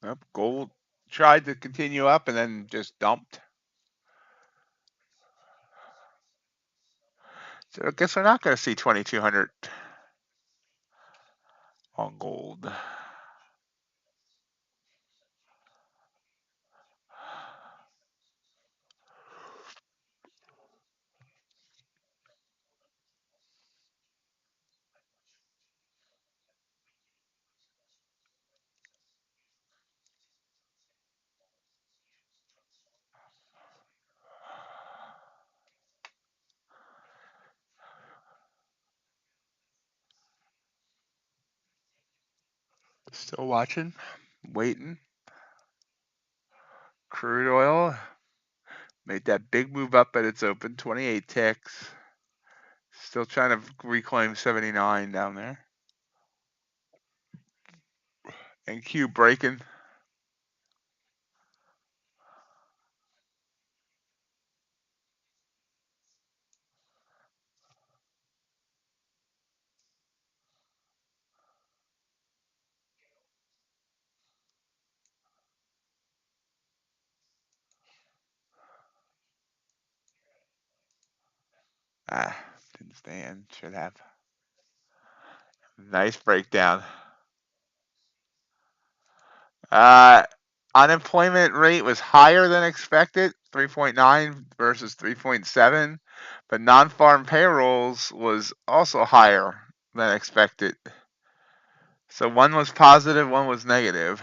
Yep, gold tried to continue up and then just dumped. So I guess we're not going to see 2,200 on gold. Still watching, waiting. Crude oil made that big move up at its open, 28 ticks. Still trying to reclaim 79 down there. And Q breaking. Ah, didn't stand. Should have. Nice breakdown. Uh, Unemployment rate was higher than expected, 3.9 versus 3.7, but non-farm payrolls was also higher than expected. So one was positive, one was negative.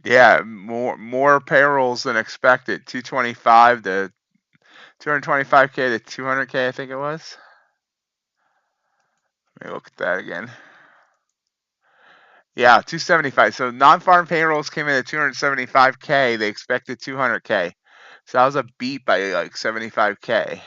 Yeah, more payrolls than expected. 225 to 225K to 200K, I think it was. Let me look at that again. Yeah, 275. So non-farm payrolls came in at 275K. They expected 200K. So that was a beat by like 75K.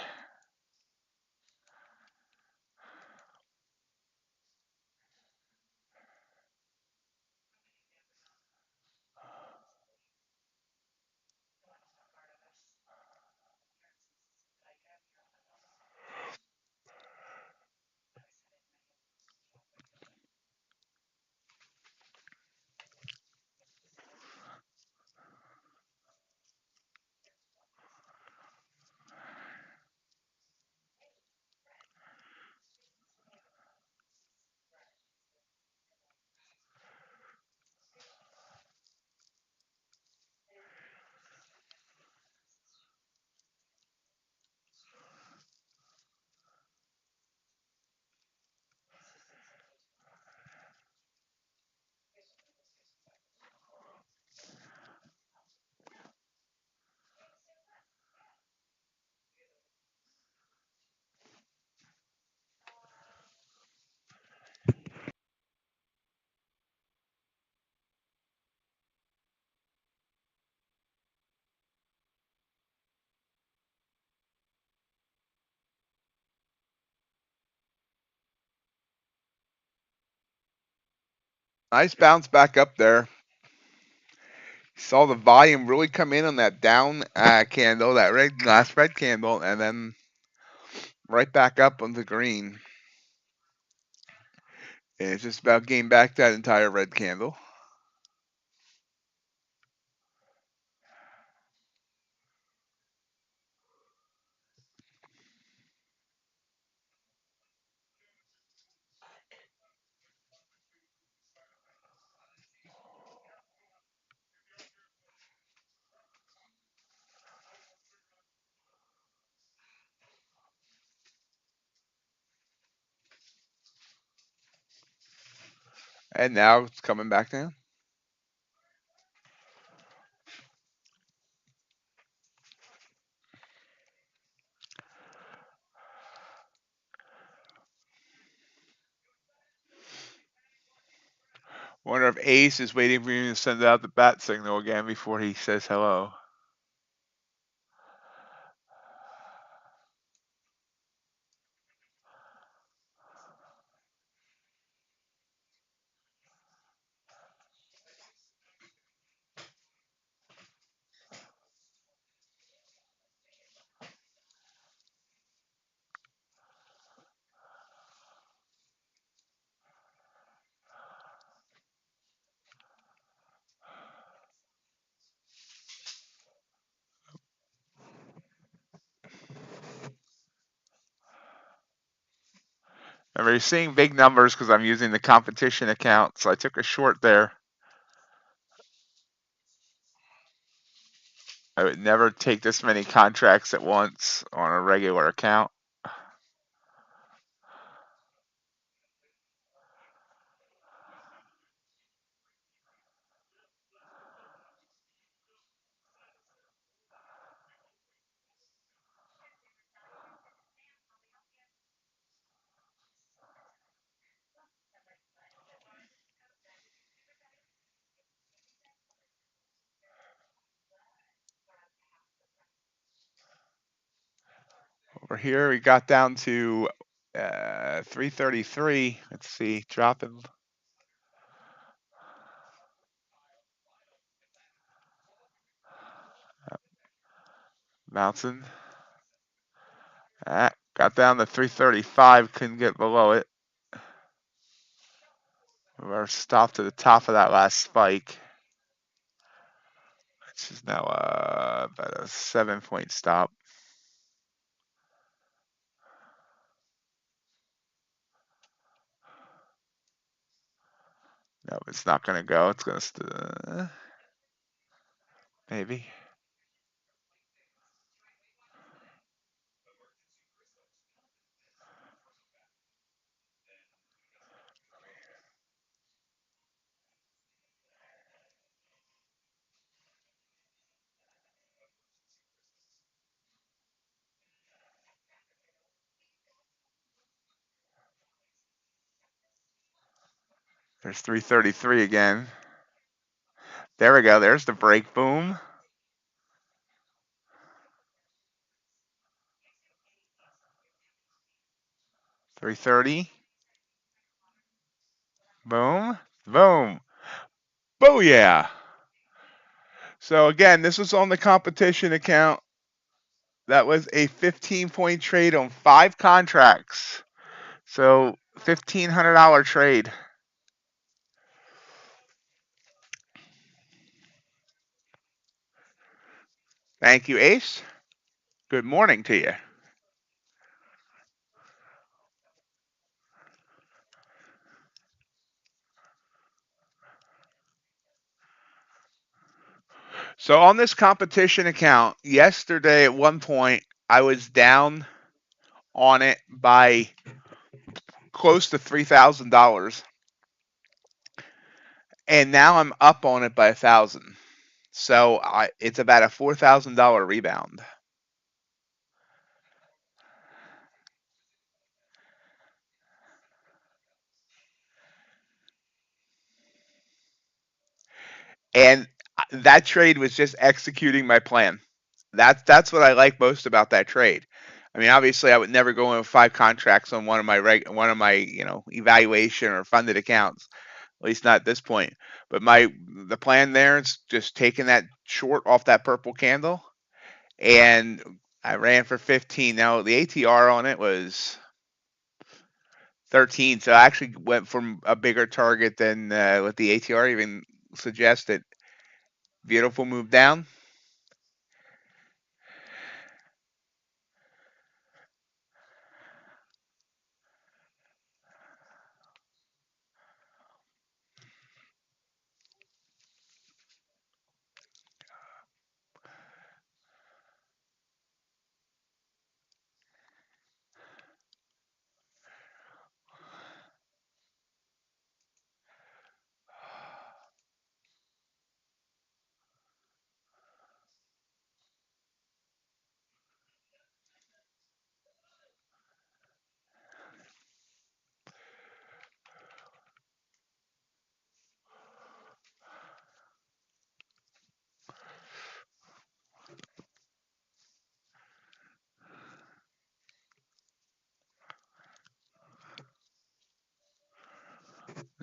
Nice bounce back up there. Saw the volume really come in on that down candle, that last red candle, and then right back up on the green. And it's just about getting back that entire red candle. And now it's coming back down. Wonder if Ace is waiting for you to send out the bat signal again before he says hello. Remember, you're seeing big numbers because I'm using the competition account, so I took a short there. I would never take this many contracts at once on a regular account. Over here, we got down to 333. Let's see, dropping. Bouncing. Got down to 335, couldn't get below it. We're stopped to the top of that last spike. Which is now about a 7-point stop. No, it's not going to go. It's going to maybe. There's 333 again. There we go. There's the break. Boom. $330. Boom. Boom. Booyah. So again, this was on the competition account. That was a 15-point trade on 5 contracts. So $1,500 trade. Thank you, Ace. Good morning to you. So on this competition account, yesterday at one point, I was down on it by close to $3,000. And now I'm up on it by 1,000. So it's about a $4,000 rebound. And that trade was just executing my plan. That's what I like most about that trade. I mean, obviously, I would never go in with 5 contracts on one of my evaluation or funded accounts. At least not at this point. But the plan there is just taking that short off that purple candle, and I ran for 15. Now the ATR on it was 13, so I actually went from a bigger target than what the ATR even suggested. Beautiful move down.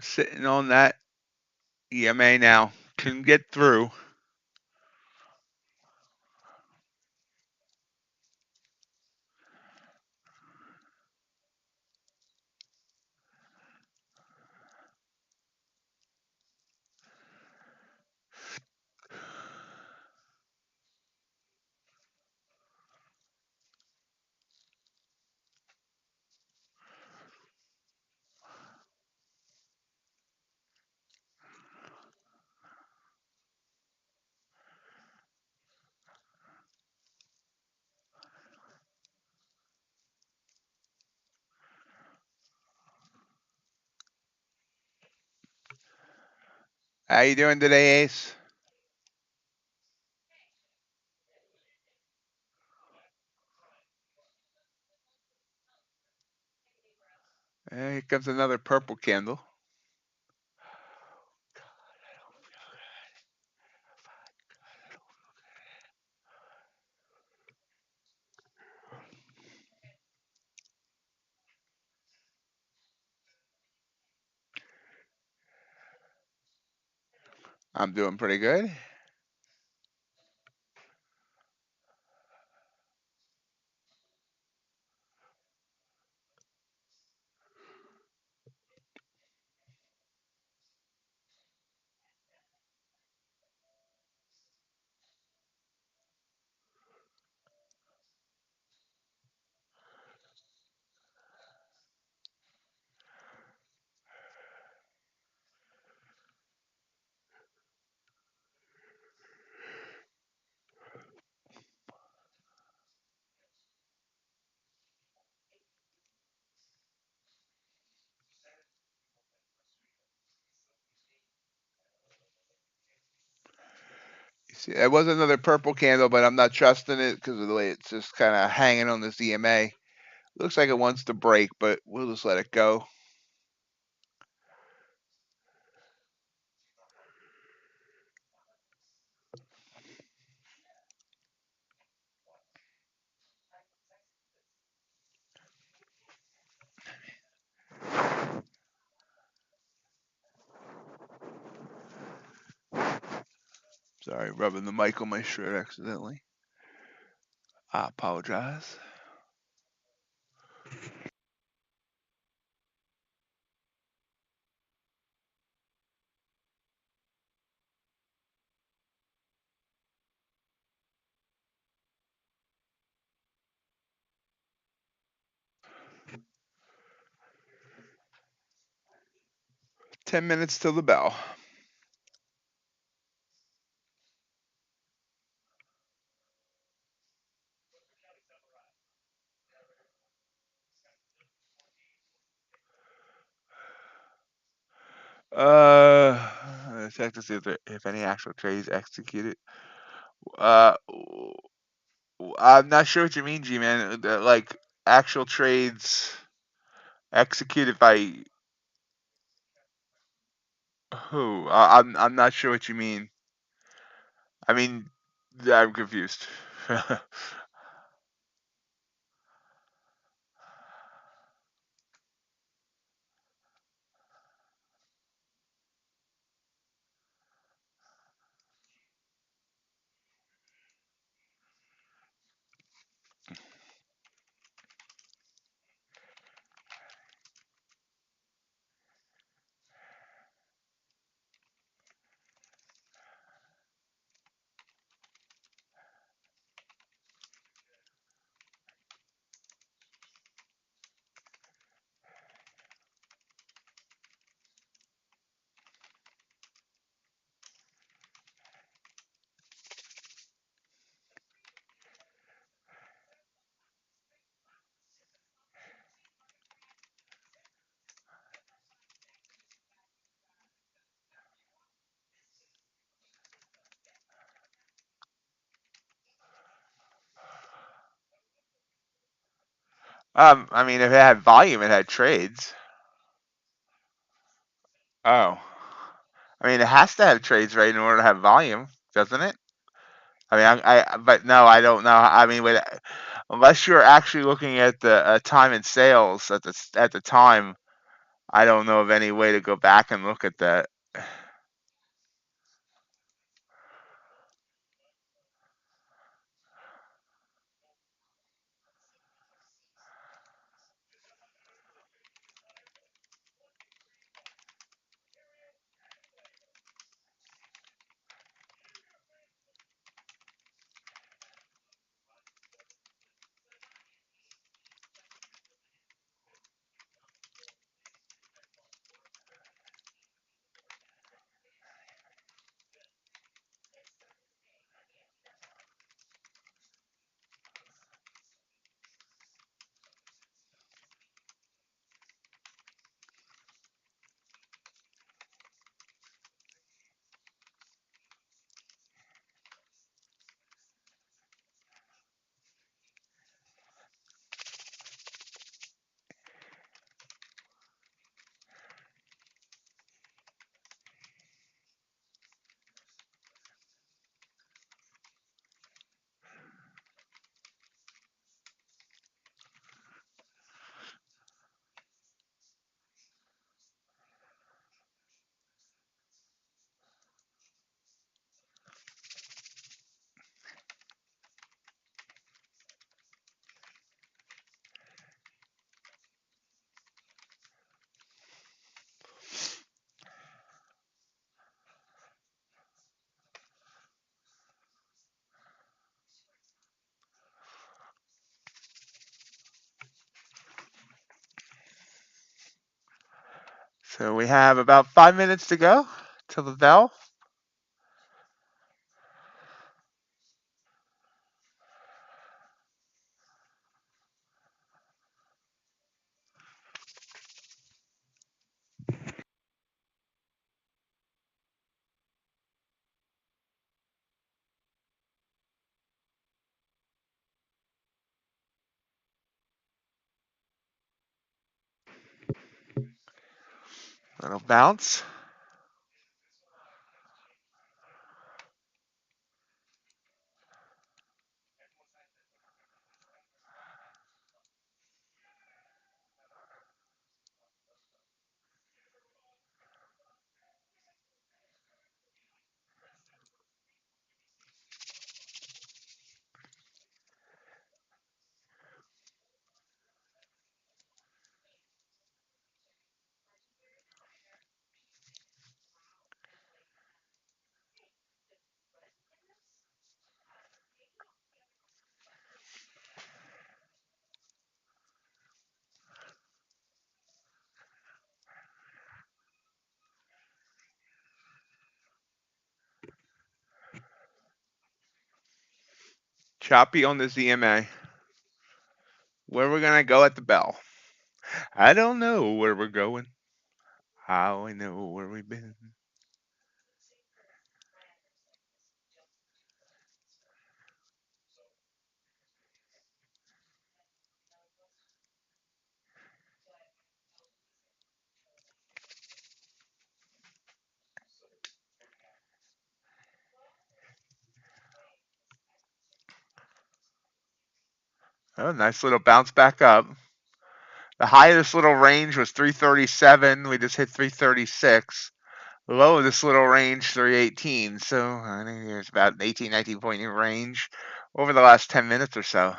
Sitting on that EMA now. Can get through. How you doing today, Ace? Here comes another purple candle. I'm doing pretty good. See, it was another purple candle, but I'm not trusting it because of the way it's just kind of hanging on this EMA. Looks like it wants to break, but we'll just let it go. Sorry, rubbing the mic on my shirt accidentally. I apologize. $10 till the bell. Check to see if any actual trades executed. Uh, I'm not sure what you mean, G-Man. Like actual trades executed by who? I'm not sure what you mean. I mean, I'm confused. I mean, if it had volume, it had trades. Oh, I mean, it has to have trades, right, in order to have volume, doesn't it? I mean, but no, I don't know. I mean, unless you're actually looking at the time and sales at the time, I don't know of any way to go back and look at that. So we have about 5 minutes to go till the bell. Little bounce. Choppy on the ZMA. Where we're gonna go at the bell? I don't know where we're going. How I know where we've been. Oh, nice little bounce back up. The high of this little range was 337. We just hit 336. The low of this little range, 318. So I think there's about an 18, 19 point range over the last 10 minutes or so.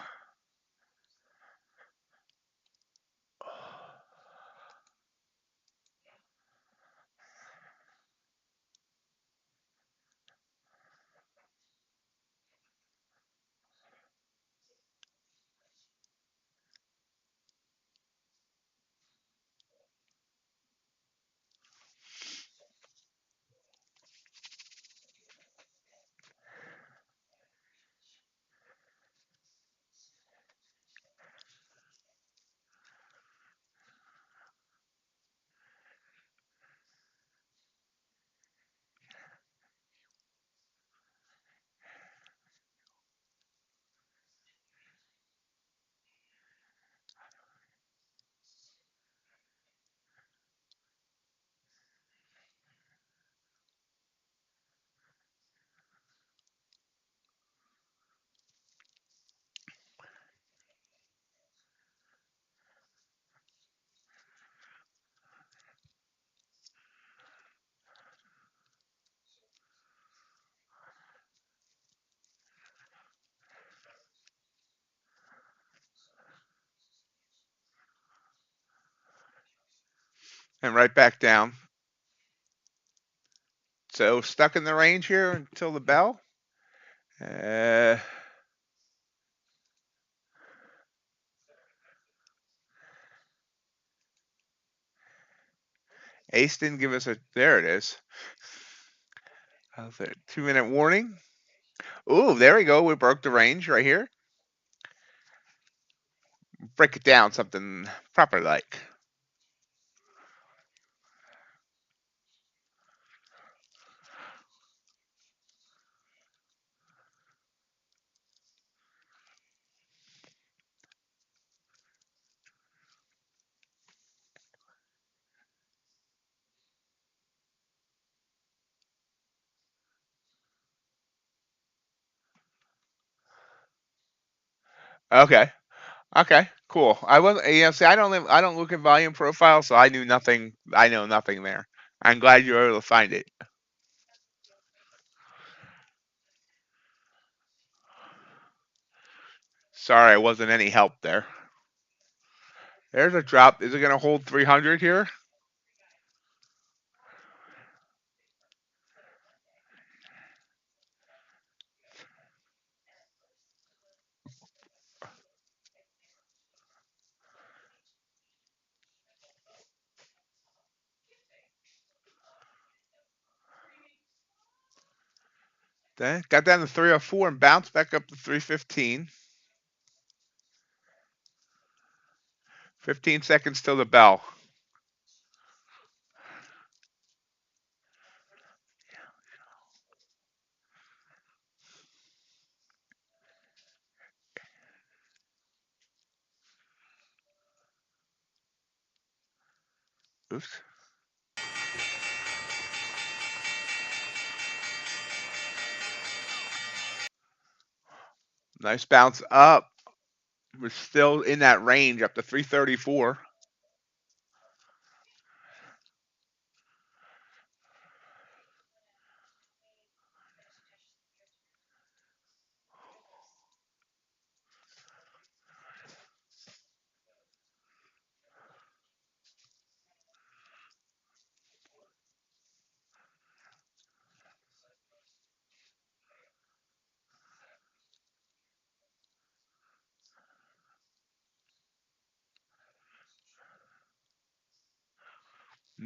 And right back down. So stuck in the range here until the bell. Ace didn't give us a. There it is. 2-minute warning. Ooh, there we go. We broke the range right here. Break it down something proper like. Okay. Okay. Cool. I was. See, I don't look at volume profile, so I knew nothing. I know nothing there. I'm glad you were able to find it. Sorry, I wasn't any help there. There's a drop. Is it going to hold 300 here? Then got down to 304 and bounced back up to 315. 15 seconds till the bell. Oops. Nice bounce up. We're still in that range up to 334.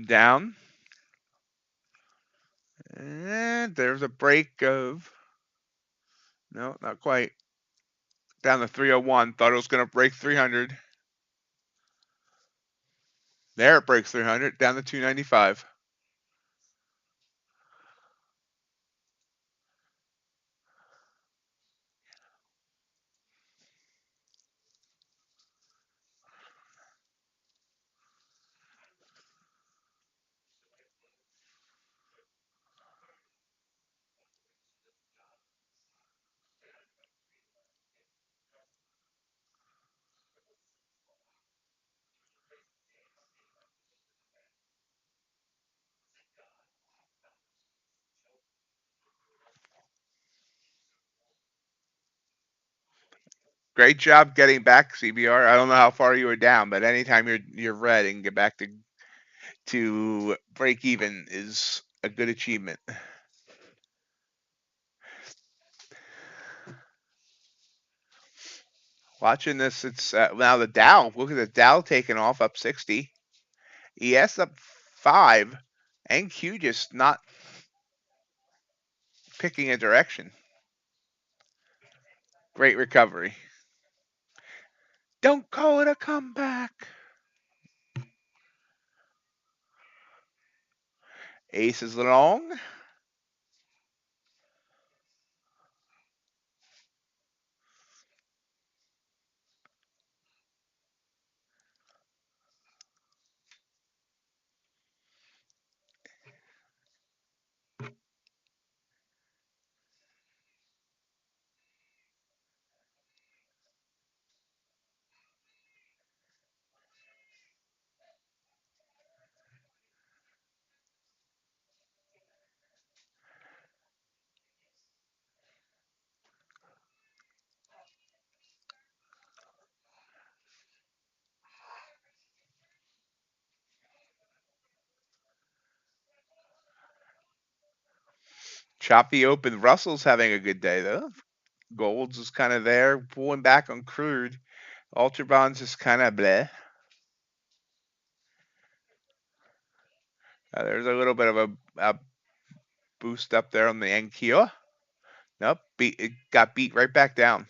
Down. And there's a break of. No, not quite. Down to 301. Thought it was going to break 300. There it breaks 300. Down to 295. Great job getting back, CBR. I don't know how far you were down, but anytime you're red and get back to break even is a good achievement. Watching this, it's now the Dow. Look at the Dow taking off up 60. ES up 5. NQ just not picking a direction. Great recovery. Don't call it a comeback. Ace is long. Choppy open. Russell's having a good day though. Gold's is kind of there, pulling back on crude. Ultra bonds is kind of bleh. There's a little bit of a boost up there on the NQ. Nope, it got beat right back down.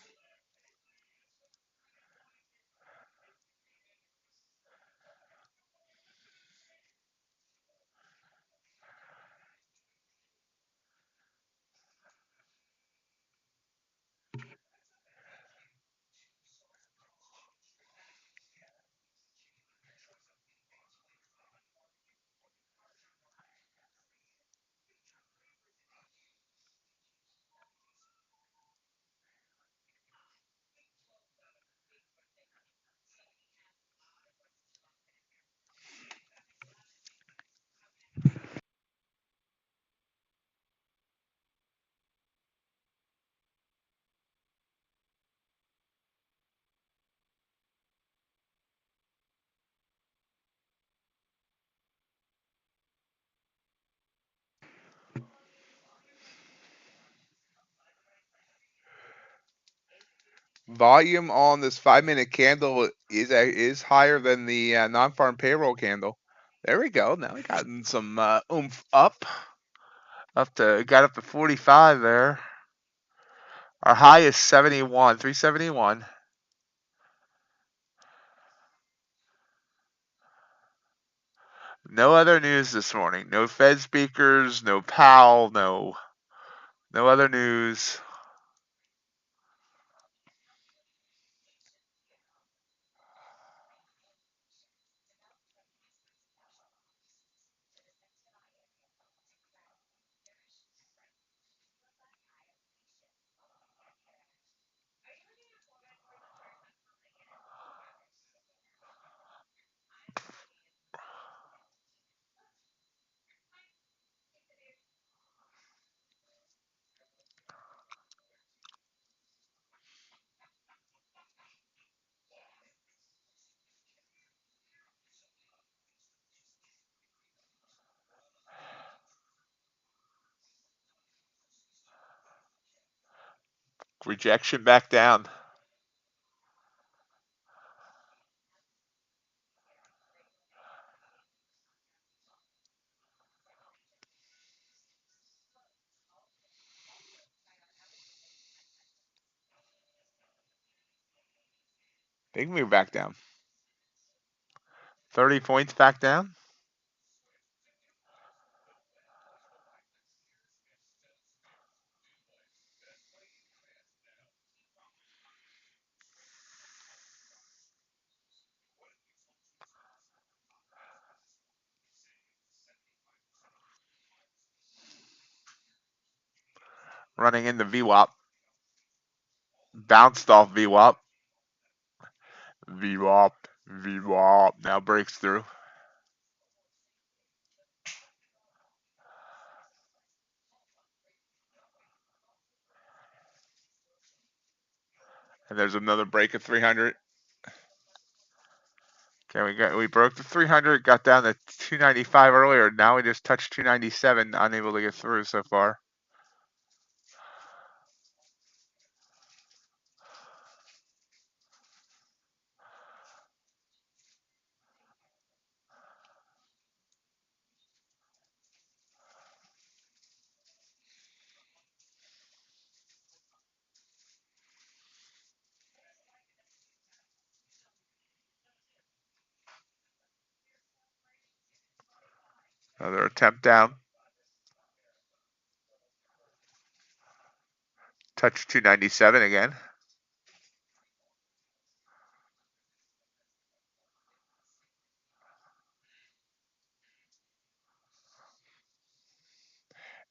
Volume on this 5-minute candle is higher than the non-farm payroll candle. There we go. Now we gotten some oomph up got up to 45 there. Our high is 71, 371. No other news this morning. No Fed speakers, no Powell, no other news. Rejection back down. Big move back down. 30 points back down. Running into VWAP. Bounced off VWAP. VWAP. VWAP. Now breaks through. And there's another break of 300. Okay, we broke the 300, got down to 295 earlier. Now we just touched 297, unable to get through so far. Another attempt down. Touch 297 again.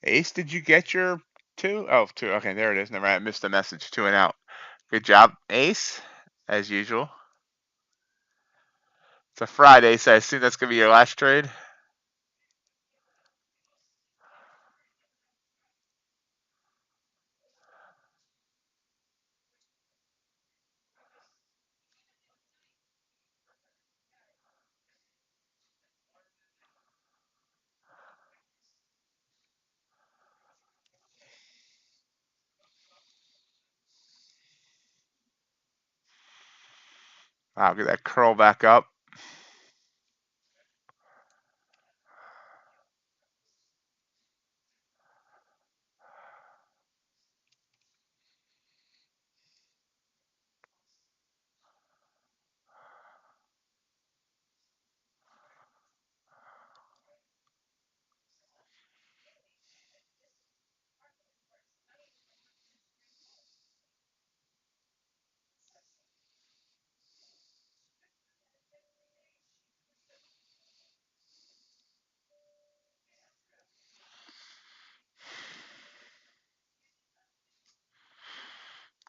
Ace, did you get your two? Oh, two. Okay, there it is. Never mind. I missed the message. 2 and out. Good job, Ace, as usual. It's a Friday, so I assume that's going to be your last trade. Wow, get that curl back up.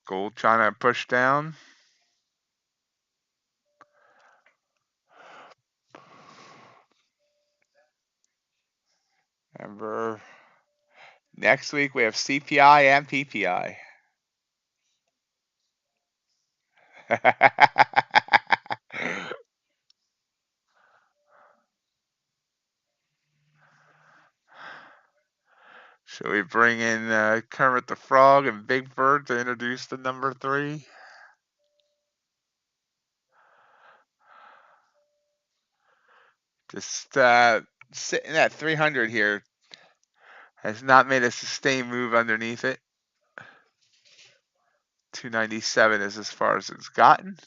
Gold trying to push down. Remember, next week we have CPI and PPI. Should we bring in Kermit the Frog and Big Bird to introduce the number 3? Just sitting at 300 here. Has not made a sustained move underneath it. 297 is as far as it's gotten.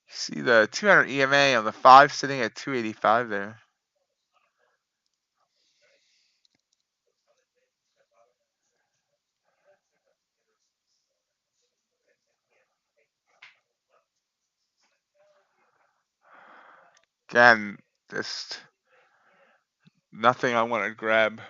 See the 200 EMA on the 5 sitting at 285 there. Again, just nothing I want to grab.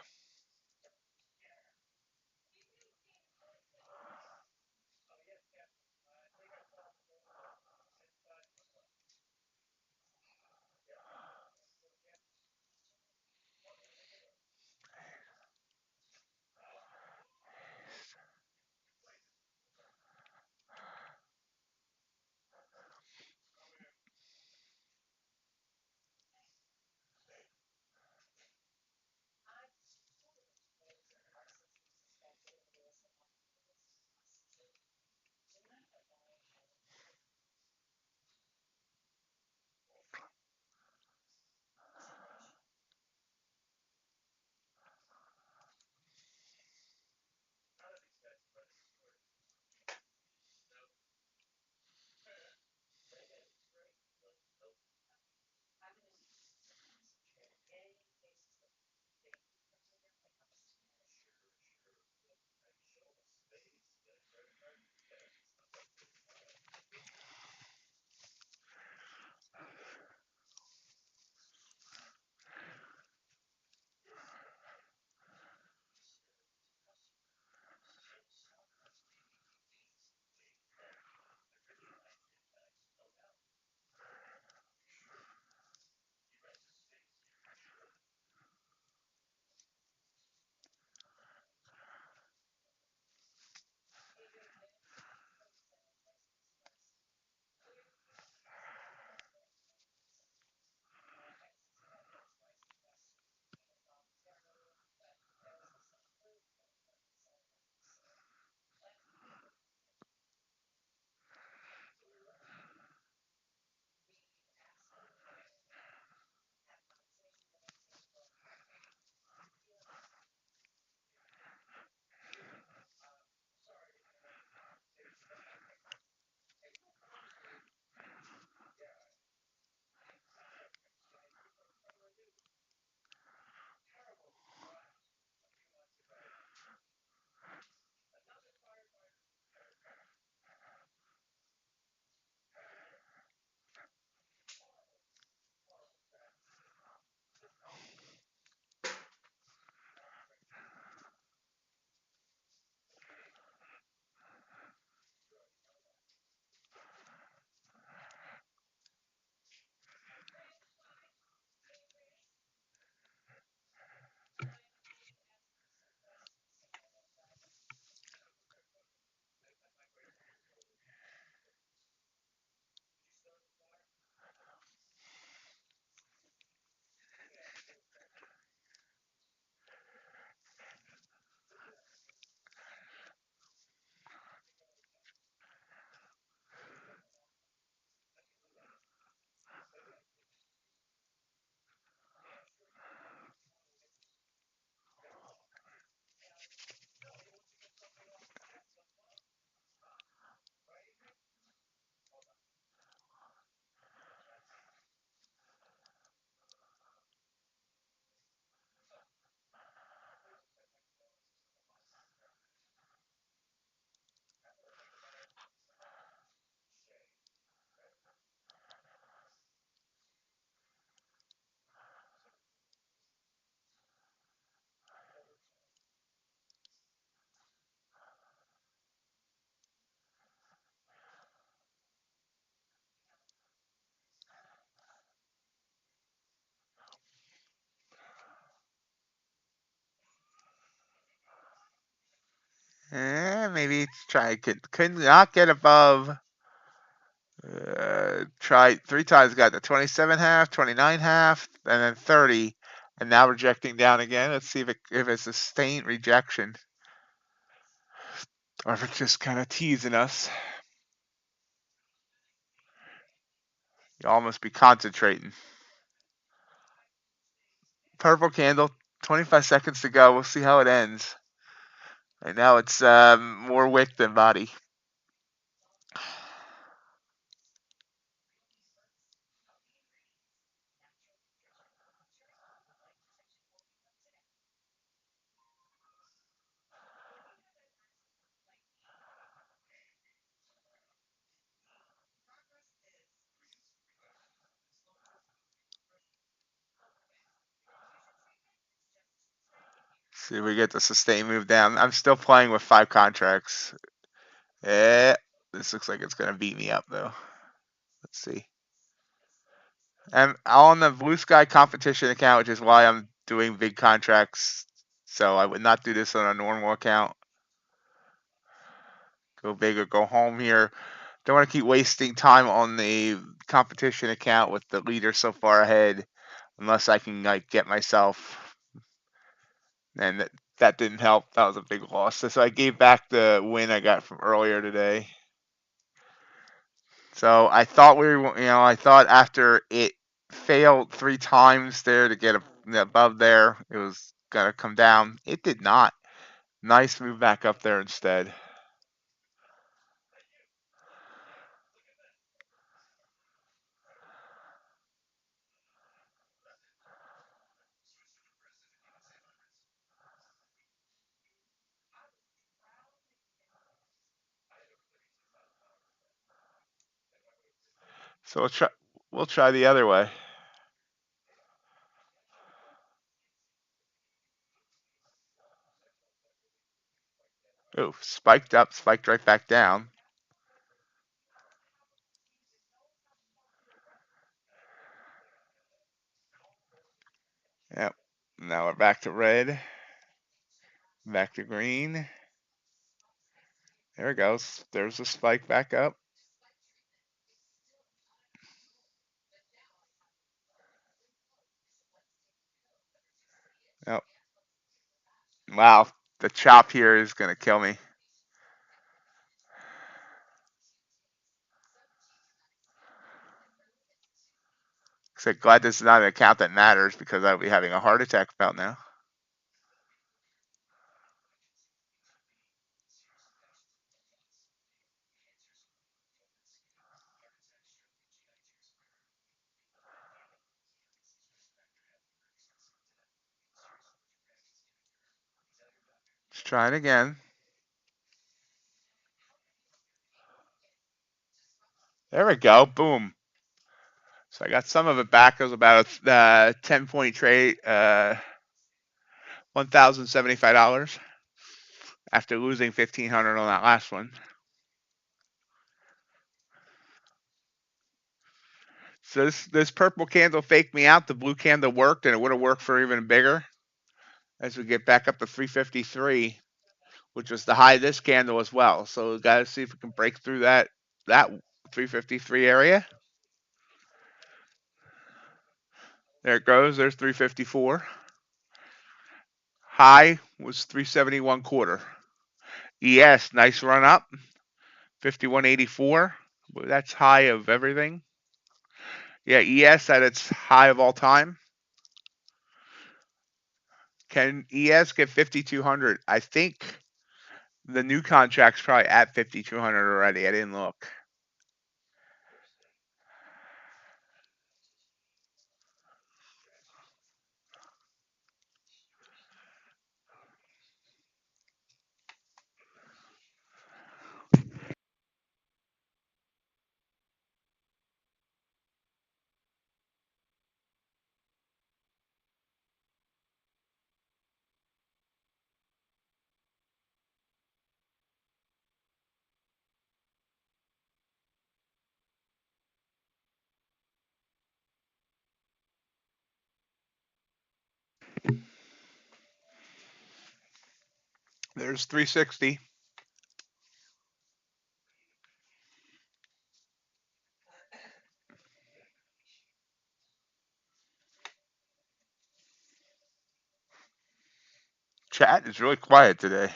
Maybe try, could not get above, try 3 times, got the 27.5, 29.5, and then 30, and now rejecting down again. Let's see if it's a sustained rejection, or if it's just kind of teasing us. You almost be concentrating. Purple candle, 25 seconds to go. We'll see how it ends. Right now it's more wick than body. See if we get the sustained move down. I'm still playing with 5 contracts. This looks like it's going to beat me up though. Let's see. I'm on the blue sky competition account, which is why I'm doing big contracts. So I would not do this on a normal account. Go big or go home here. Don't want to keep wasting time on the competition account with the leader so far ahead, unless I can like get myself. And that didn't help. That was a big loss. So I gave back the win I got from earlier today. So I thought I thought after it failed 3 times there to get above there, it was gonna come down. It did not. Nice move back up there instead. So we'll try the other way. Oh, spiked up, spiked right back down. Yep. Now we're back to red. Back to green. There it goes. There's a spike back up. Yep. Wow. The chop here is gonna kill me. So glad this is not an account that matters because I'll be having a heart attack about now. Let's try it again. There we go. Boom. So I got some of it back. It was about a 10-point trade, $1,075 after losing $1,500 on that last one. So this purple candle faked me out. The blue candle worked, and it would have worked for even bigger. As we get back up to 353, which was the high of this candle as well. So we got to see if we can break through that 353 area. There it goes. There's 354. High was 371.25. ES, nice run up. 51.84. That's high of everything. Yeah, ES at its high of all time. Can ES get 5,200? I think the new contract's probably at 5,200 already. I didn't look. There's 360. Chat is really quiet today.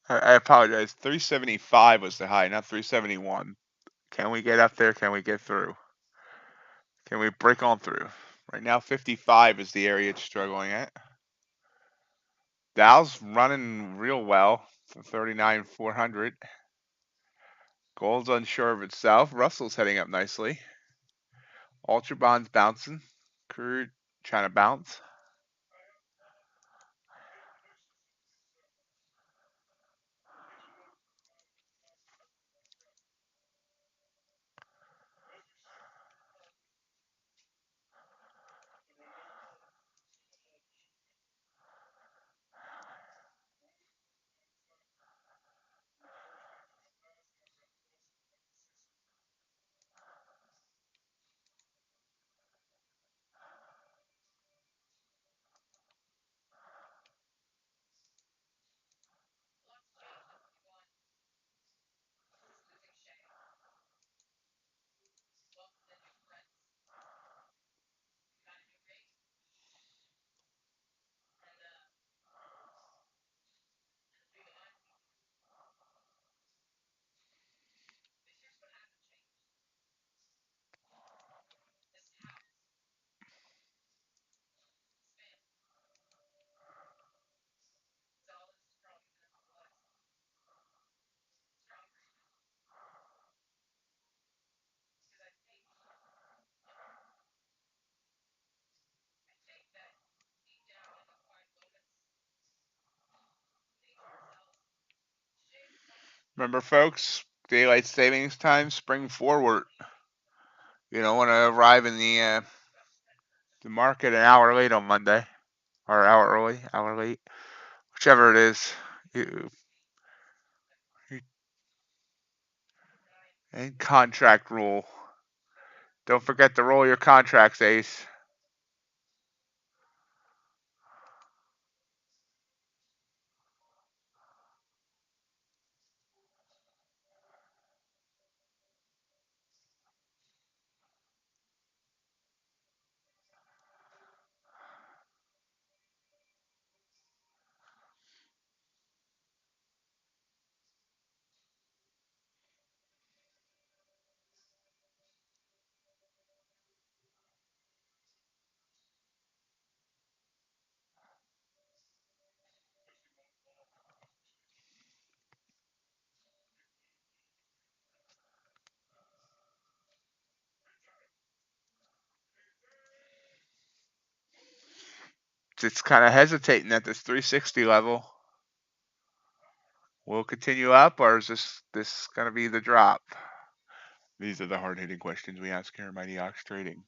I apologize. 375 was the high, not 371. Can we get up there? Can we get through? Can we break on through? Right now, 55 is the area it's struggling at. Dow's running real well for 39,400. Gold's unsure of itself. Russell's heading up nicely. Ultra Bond's bouncing. Crude trying to bounce. Remember, folks, daylight savings time, spring forward. You don't want to arrive in the market an hour late on Monday, or hour early, hour late, whichever it is. You, and contract rule. Don't forget to roll your contracts, Ace. It's kind of hesitating at this 360 level. Will it continue up, or is this going to be the drop? These are the hard-hitting questions we ask here at MightyOxTrading.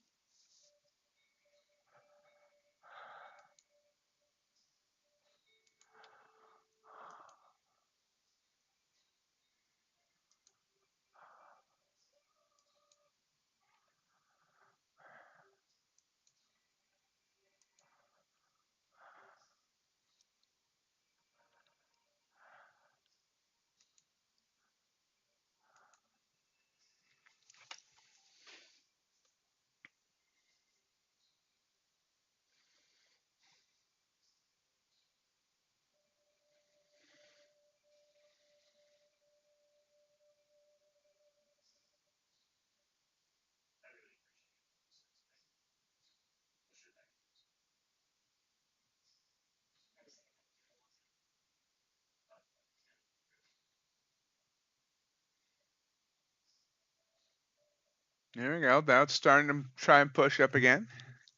There we go. Now it's starting to try and push up again.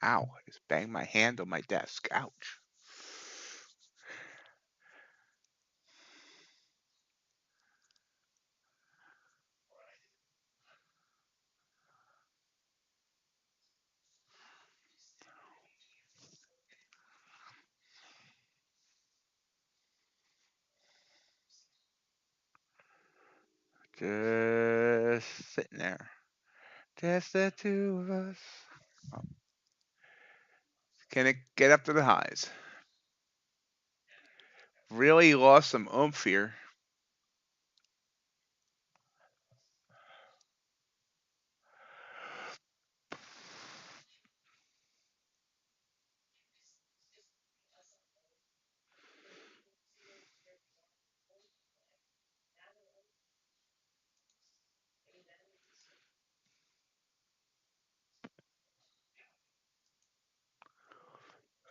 Ow, I just banged my hand on my desk. Ouch. Just sitting there. Just the two of us. Can it get up to the highs? Really lost some oomph here.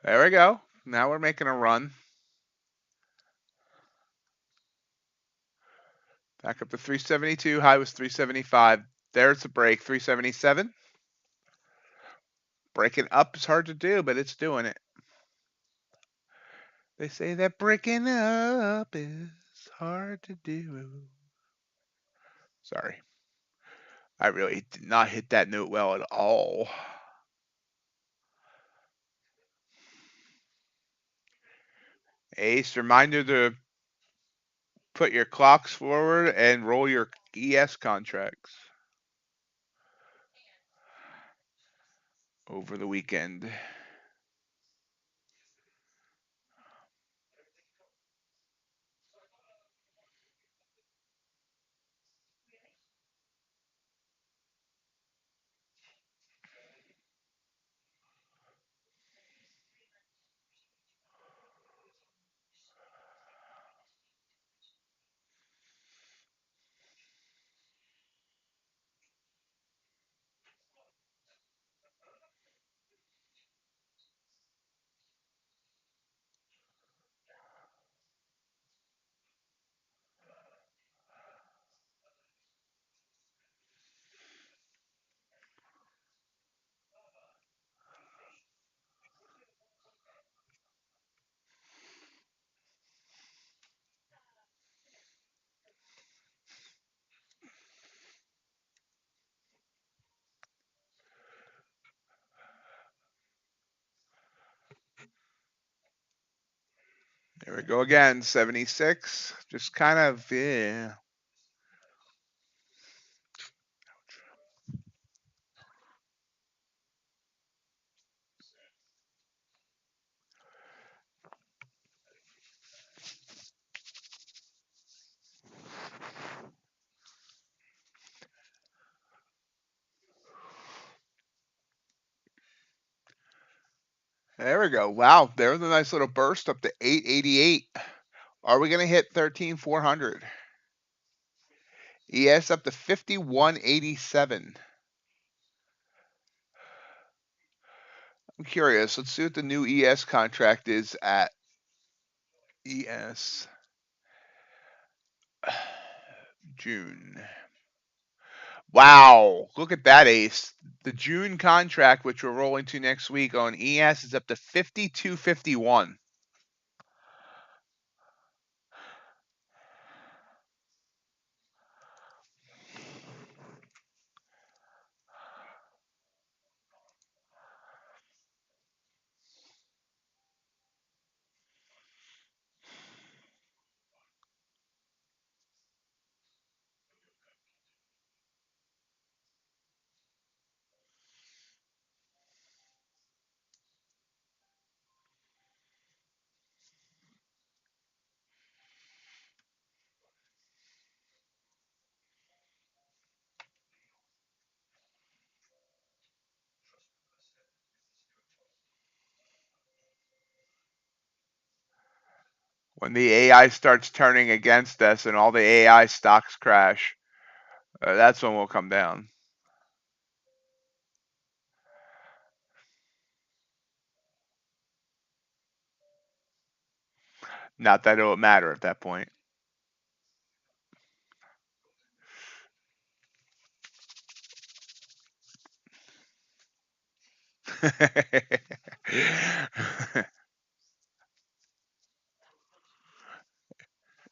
There we go. Now we're making a run. Back up to 372. High was 375. There's the break. 377. Breaking up is hard to do, but it's doing it. They say that breaking up is hard to do. Sorry. I really did not hit that note well at all. Ace, reminder to put your clocks forward and roll your ES contracts over the weekend. There we go again, 76. Just kind of, yeah. There we go. Wow, there was a nice little burst up to 888. Are we going to hit 13,400? ES up to 5187. I'm curious. Let's see what the new ES contract is at. ES June. Wow, look at that, Ace. The June contract, which we're rolling to next week on ES, is up to 5251. When the AI starts turning against us and all the AI stocks crash, that's when we'll come down. Not that it will matter at that point.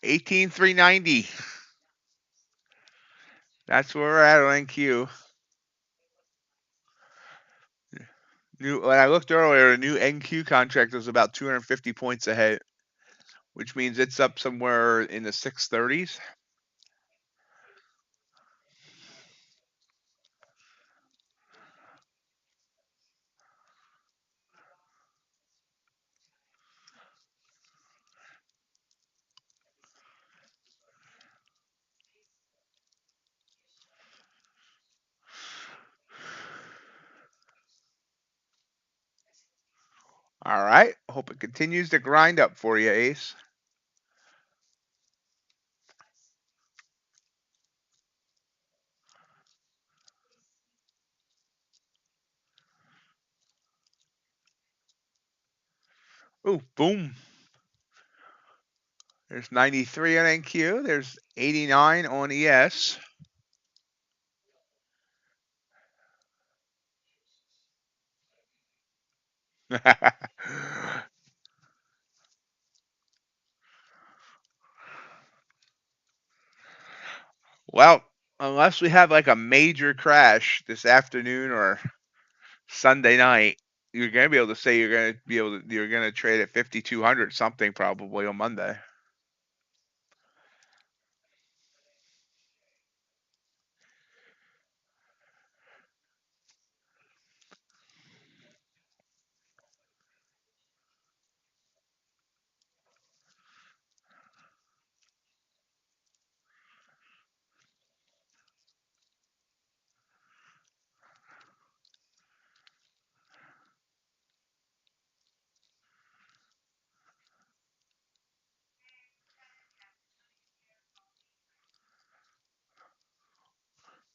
$18,390. That's where we're at on NQ. When I looked earlier, a new NQ contract is about 250 points ahead, which means it's up somewhere in the 630s. All right. Hope it continues to grind up for you, Ace. Ooh, boom. There's 93 on NQ. There's 89 on ES. Well, unless we have like a major crash this afternoon or Sunday night, you're gonna be able to say you're gonna trade at 5,200 something probably on Monday.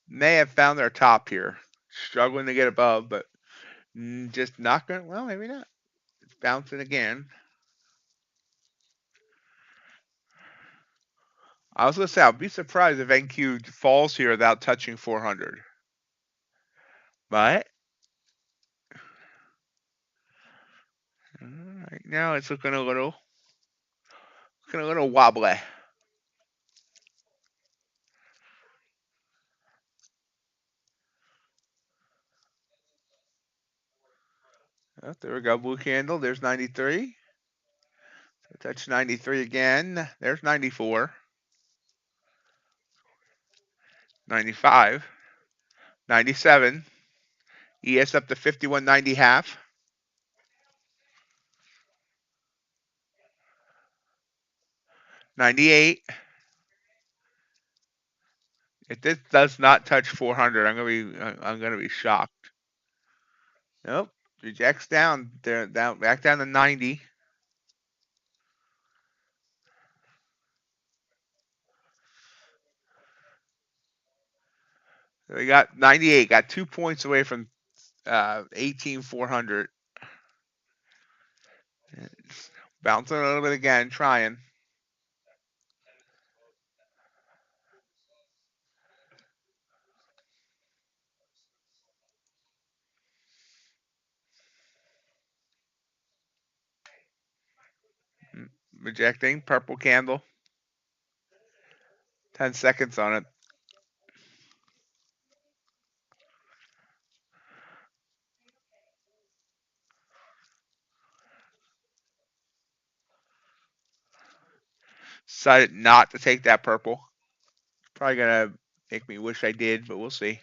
May have found their top here, struggling to get above, but just not going. Well, maybe not. It's bouncing again. I was gonna say I'll be surprised if NQ falls here without touching 400. But right now it's looking a little wobbly. Oh, there we go, blue candle. There's 93. Touch 93 again. There's 94. 95. 97. ES up to 51.90 half. 98. If this does not touch 400, I'm gonna be shocked. Nope. Rejects down. They're down back down to 90. So we got 98. Got 2 points away from 18,400. Bouncing a little bit again, trying. Rejecting. Purple candle. 10 seconds on it. Decided not to take that purple. Probably gonna make me wish I did, but we'll see.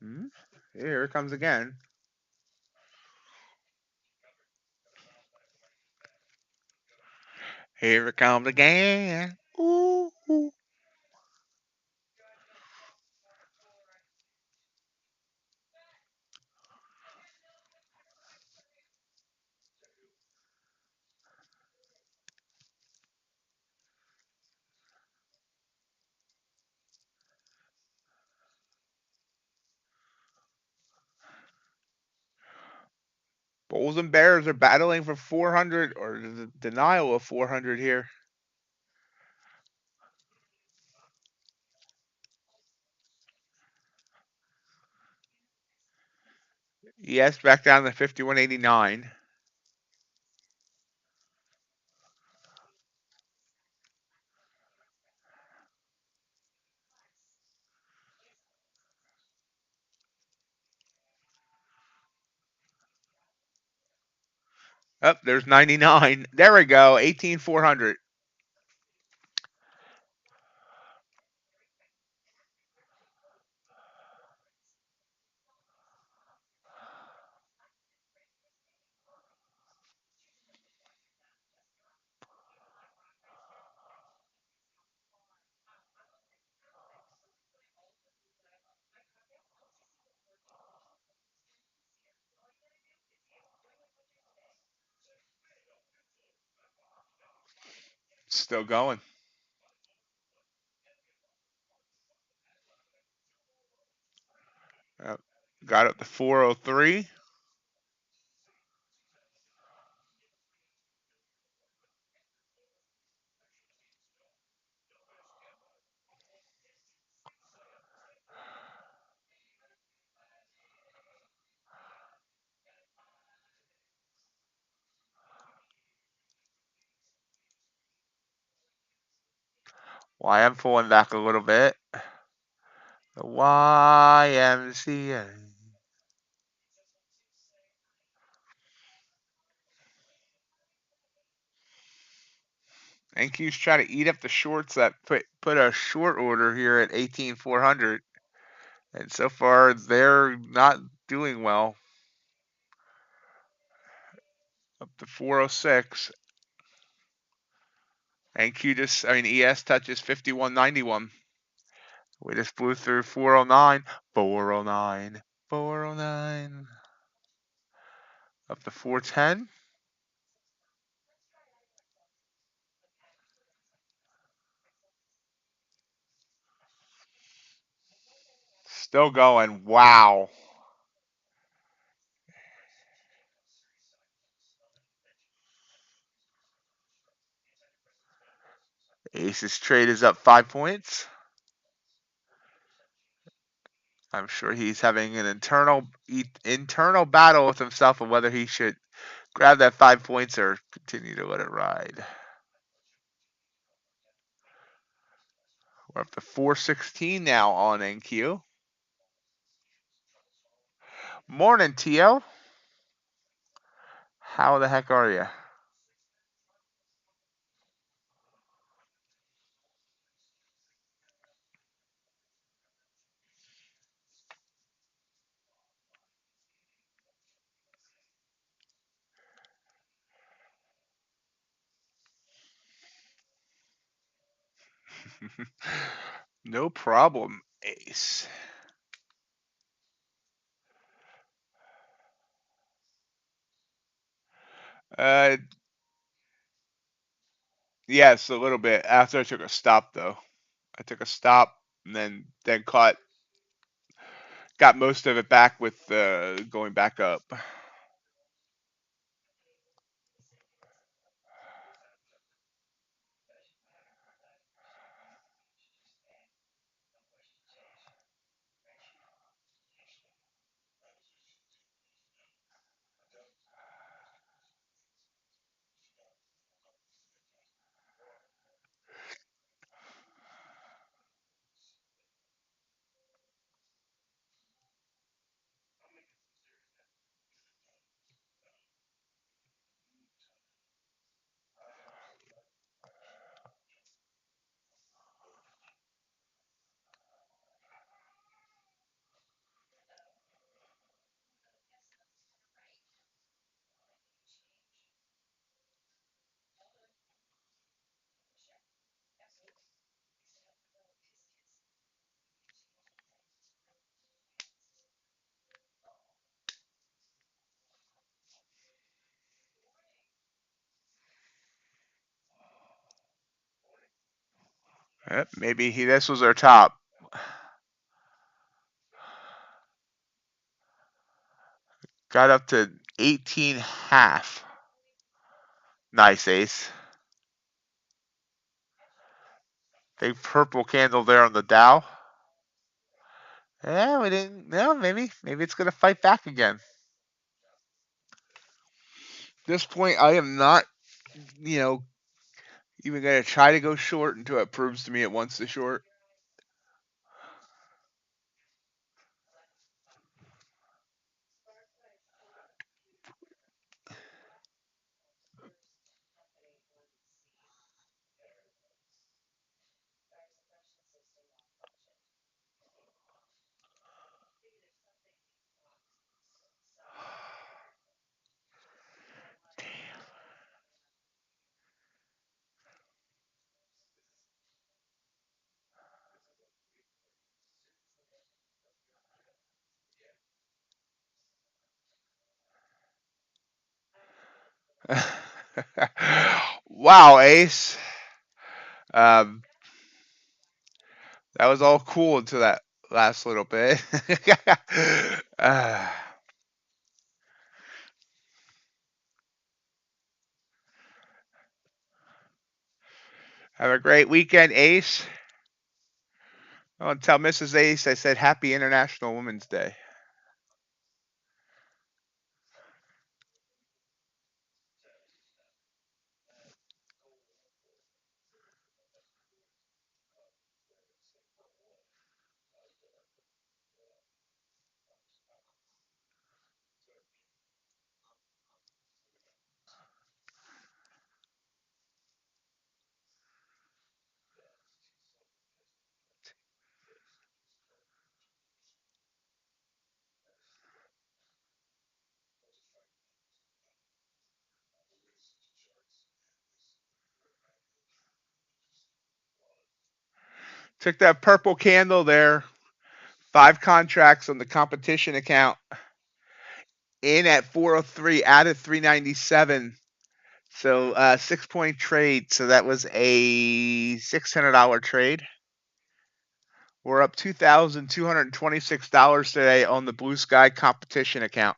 Hmm? Here it comes again. Here it comes again. Ooh, ooh. Bulls and Bears are battling for 400 or the denial of 400 here. Yes, back down to 51.89. Oh, there's 99. There we go. 18,400. Still going. Yep. Got up to 403. Well, I am pulling back a little bit. The YMCA. NQ's trying to eat up the shorts that put a short order here at 18,400. And so far, they're not doing well. Up to 406. NQ just, I mean, ES touches 5191. We just blew through 409. 409. 409. Up to 410. Still going. Wow. Ace's trade is up 5 points. I'm sure he's having an internal battle with himself of whether he should grab that 5 points or continue to let it ride. We're up to 416 now on NQ. Morning, Tio. How the heck are you? No problem, Ace. Uh, yes, a little bit. After I took a stop, though, I took a stop and then got most of it back with going back up. Yep, maybe this was our top. Got up to 18 half. Nice, Ace. Big purple candle there on the Dow. Yeah, we didn't. No, maybe it's gonna fight back again. At this point, I am not, you know, even gonna try to go short until it proves to me it wants to short. Wow, Ace. Um, that was all cool until that last little bit. uh, have a great weekend, Ace. I want to tell Mrs. Ace I said Happy International Women's Day. Took that purple candle there, 5 contracts on the competition account, in at 403, out at 397. So 6 point trade. So that was a $600 trade. We're up $2,226 today on the Blue Sky competition account.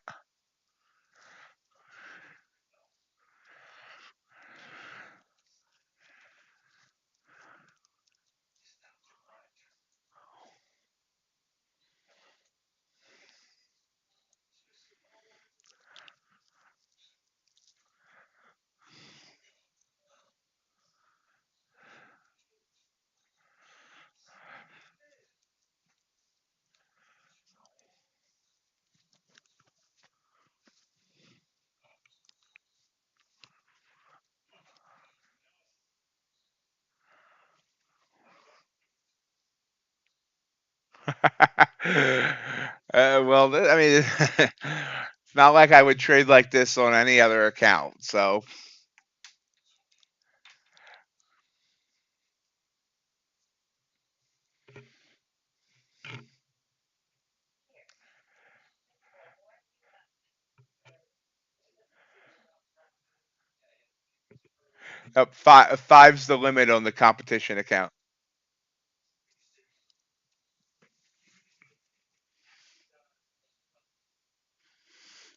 Well, I mean, it's not like I would trade like this on any other account. So five's the limit on the competition account.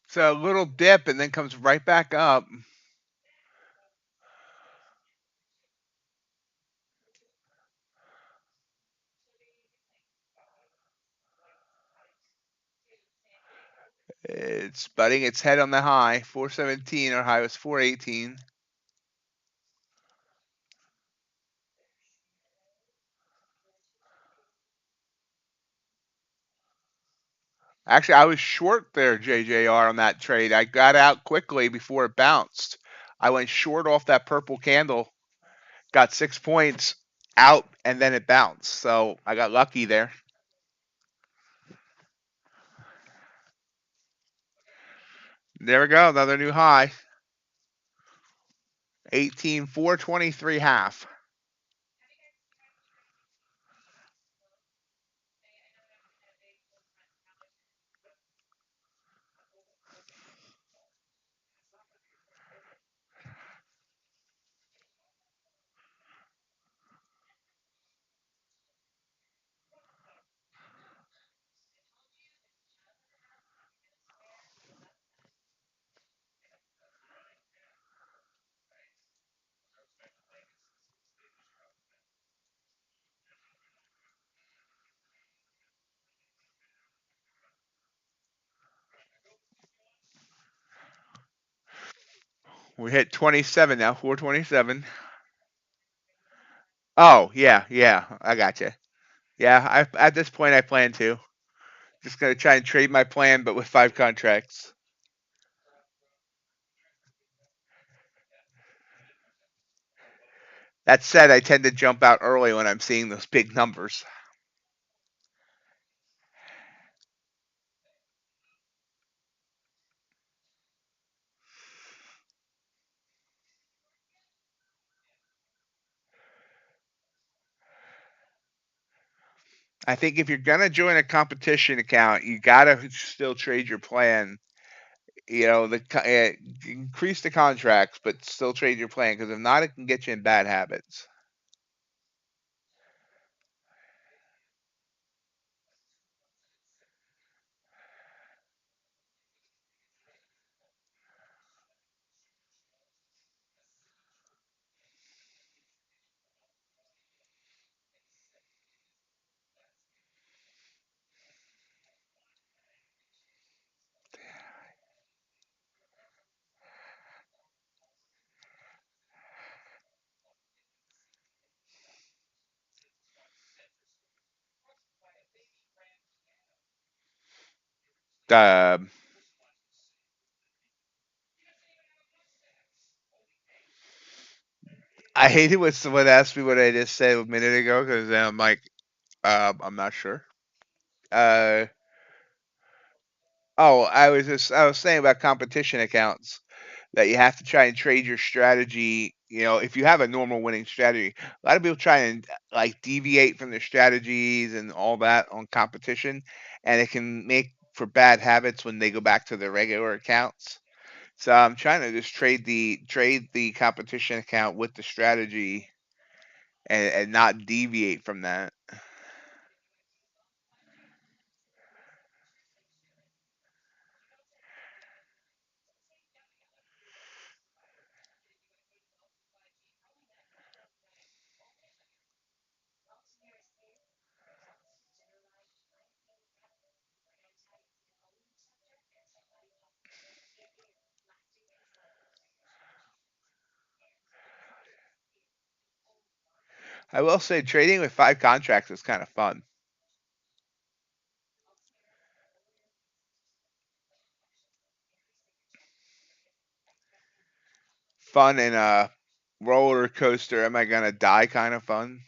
So a little dip and then comes right back up. It's butting its head on the high, 417. Our high was 418. Actually, I was short there, JJR, on that trade. I got out quickly before it bounced. I went short off that purple candle, got 6 points out, and then it bounced. So I got lucky there. There we go, another new high. 18,423 half. We hit 27 now, 427. Oh, yeah, I got you. Yeah, at this point I plan to. Just gonna try and trade my plan, but with 5 contracts. That said, I tend to jump out early when I'm seeing those big numbers. I think if you're gonna join a competition account, you gotta still trade your plan. increase the contracts, but still trade your plan, because if not, it can get you in bad habits. Uh, I hated when someone asked me what I just said a minute ago, because I'm like, I'm not sure. Uh, I was saying about competition accounts, that you have to try and trade your strategy. If you have a normal winning strategy, a lot of people try and like deviate from their strategies and all that on competition, and it can make for bad habits when they go back to their regular accounts. So I'm trying to just trade the competition account with the strategy, and not deviate from that. I will say trading with 5 contracts is kind of fun. Fun and a roller coaster. Am I gonna die? Kind of fun.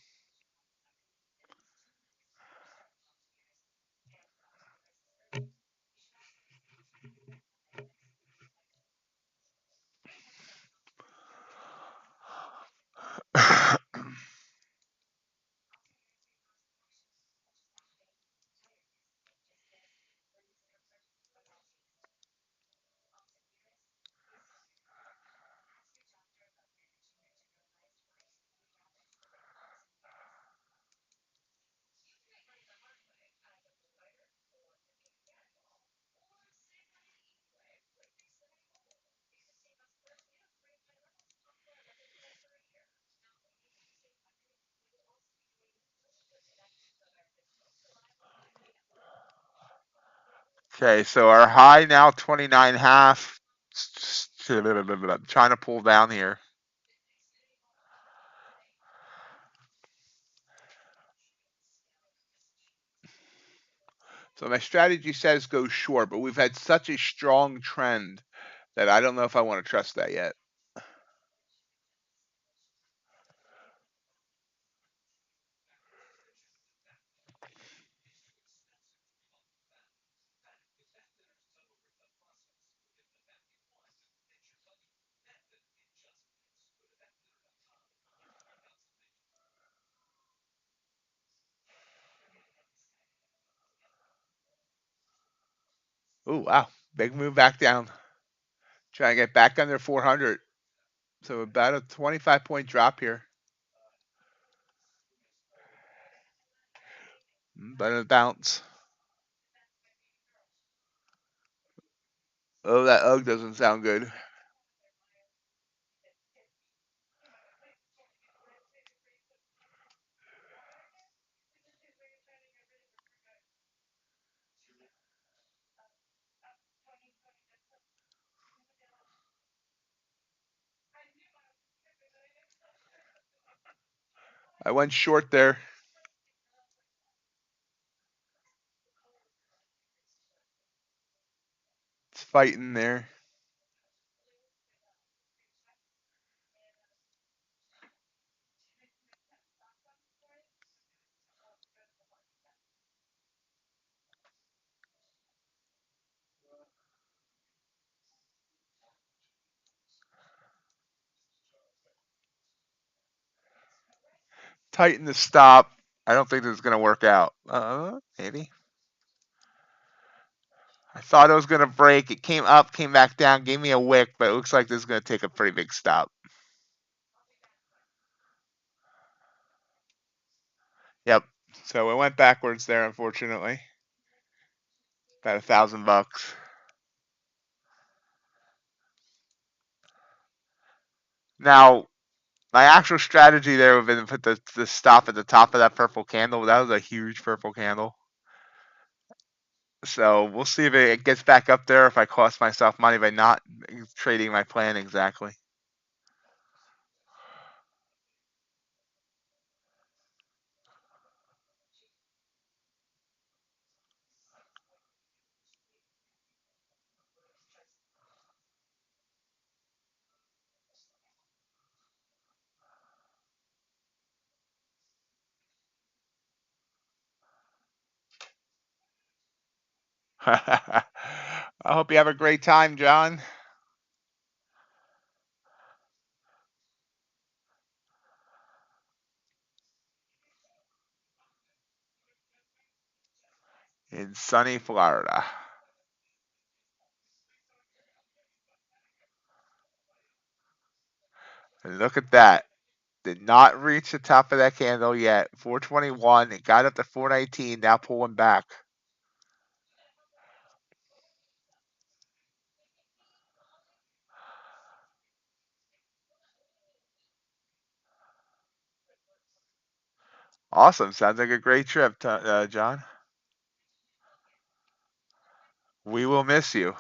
Okay, so our high now 29 half. Trying to pull down here. So my strategy says go short, but we've had such a strong trend that I don't know if I want to trust that yet. Ooh, wow. Big move back down. Trying to get back under 400. So about a 25-point drop here. But a bounce. Oh, that ugh doesn't sound good. I went short there. It's fighting there. Tighten the stop. I don't think this is going to work out. Maybe. I thought it was going to break. It came up, came back down, gave me a wick, but it looks like this is going to take a pretty big stop. Yep. So it went backwards there, unfortunately. About $1,000. Now, my actual strategy there would have been to put the stop at the top of that purple candle. That was a huge purple candle. So we'll see if it gets back up there, if I cost myself money by not trading my plan exactly. I hope you have a great time, John. In sunny Florida. And look at that. Did not reach the top of that candle yet. 421. It got up to 419. Now pulling back. Awesome. Sounds like a great trip, John. We will miss you.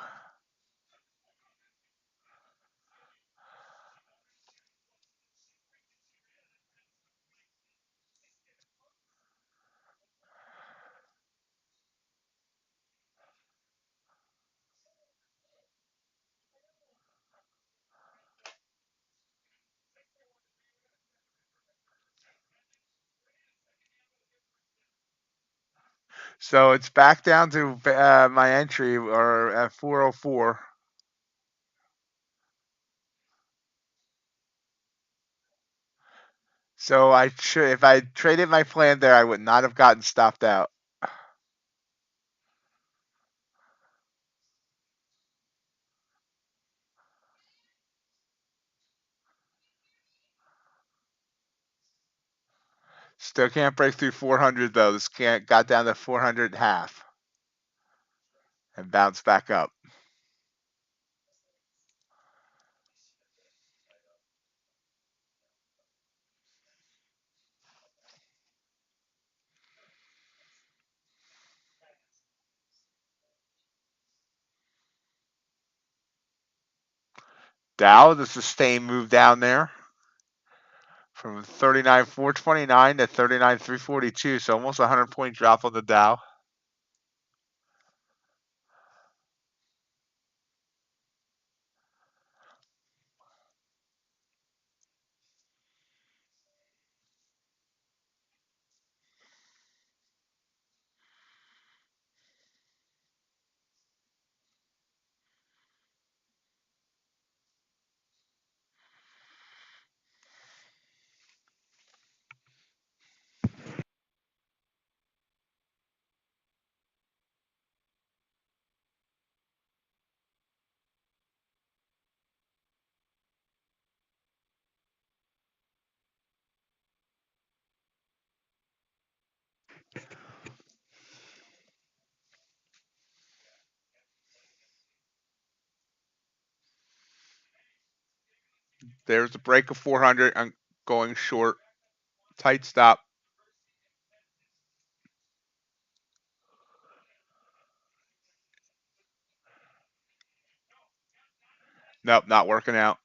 So it's back down to my entry or at 404. So I should, if I traded my plan there, I would not have gotten stopped out. Still can't break through 400 though. This can't got down to 400 half and bounced back up. Dow, the sustained move down there from 39,429 to 39,342. So almost a 100-point drop on the Dow. There's the break of 400. I'm going short. Tight stop. Nope, not working out.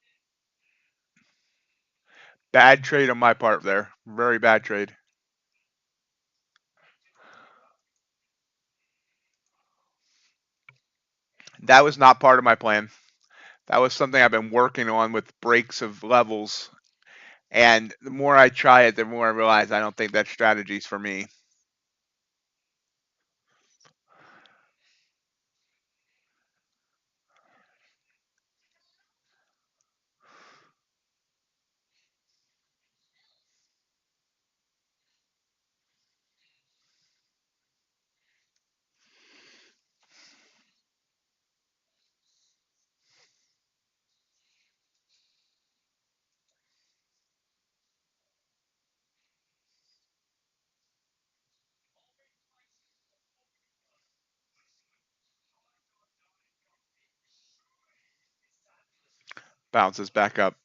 Bad trade on my part there. Very bad trade. That was not part of my plan. That was something I've been working on with breaks of levels. And the more I try it, the more I realize I don't think that strategy's for me. bounces back up.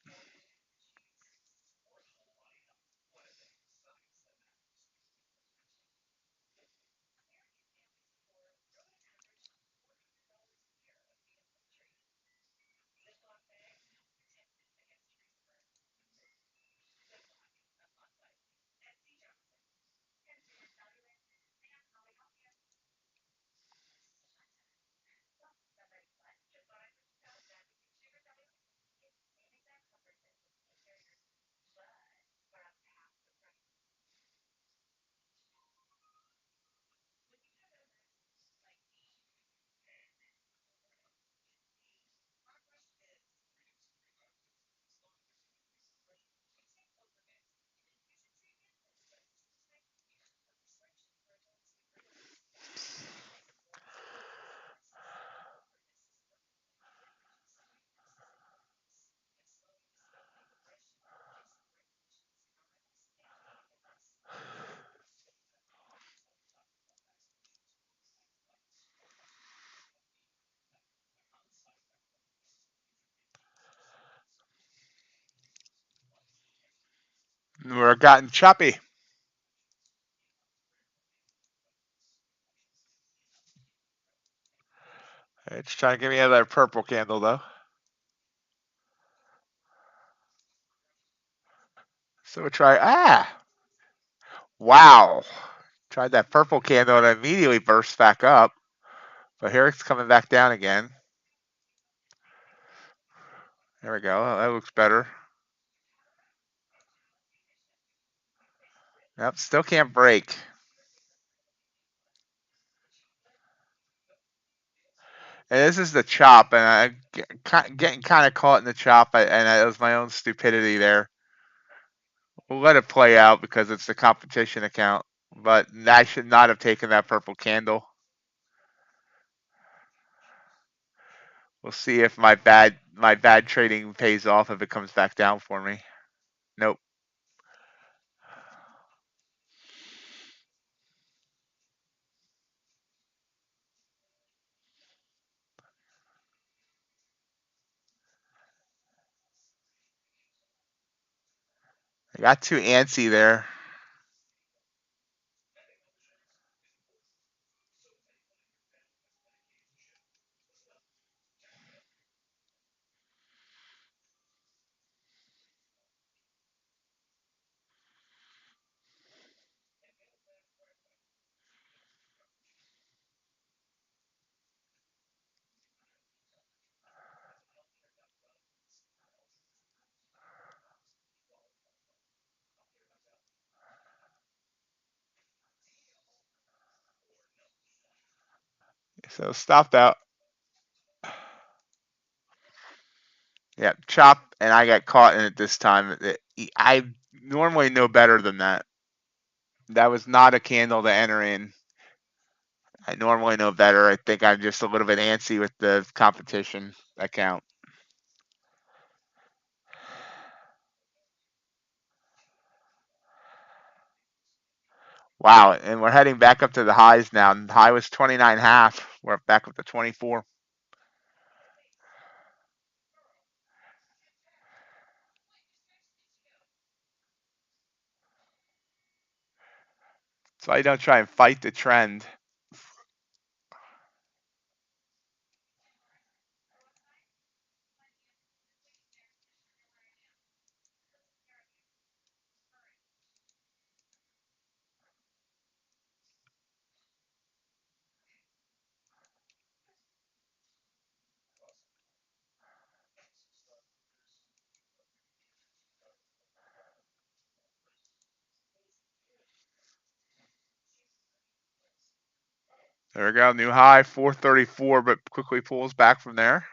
We're gotten choppy. It's trying to give me another purple candle though. So we'll try, wow. Tried that purple candle and immediately burst back up. But here it's coming back down again. There we go. That looks better. Yep, still can't break. And this is the chop, and I'm getting kind of caught in the chop, and it was my own stupidity there. We'll let it play out because it's the competition account, but I should not have taken that purple candle. We'll see if my bad trading pays off if it comes back down for me. Nope. I got too antsy there. So stopped out. Yeah, chop, and I got caught in it this time. I normally know better than that. That was not a candle to enter in. I normally know better. I think I'm just a little bit antsy with the competition account. Wow, and we're heading back up to the highs now. The high was 29.5. We're back up to 24. So I don't try and fight the trend. There we go, new high, 434, but quickly pulls back from there.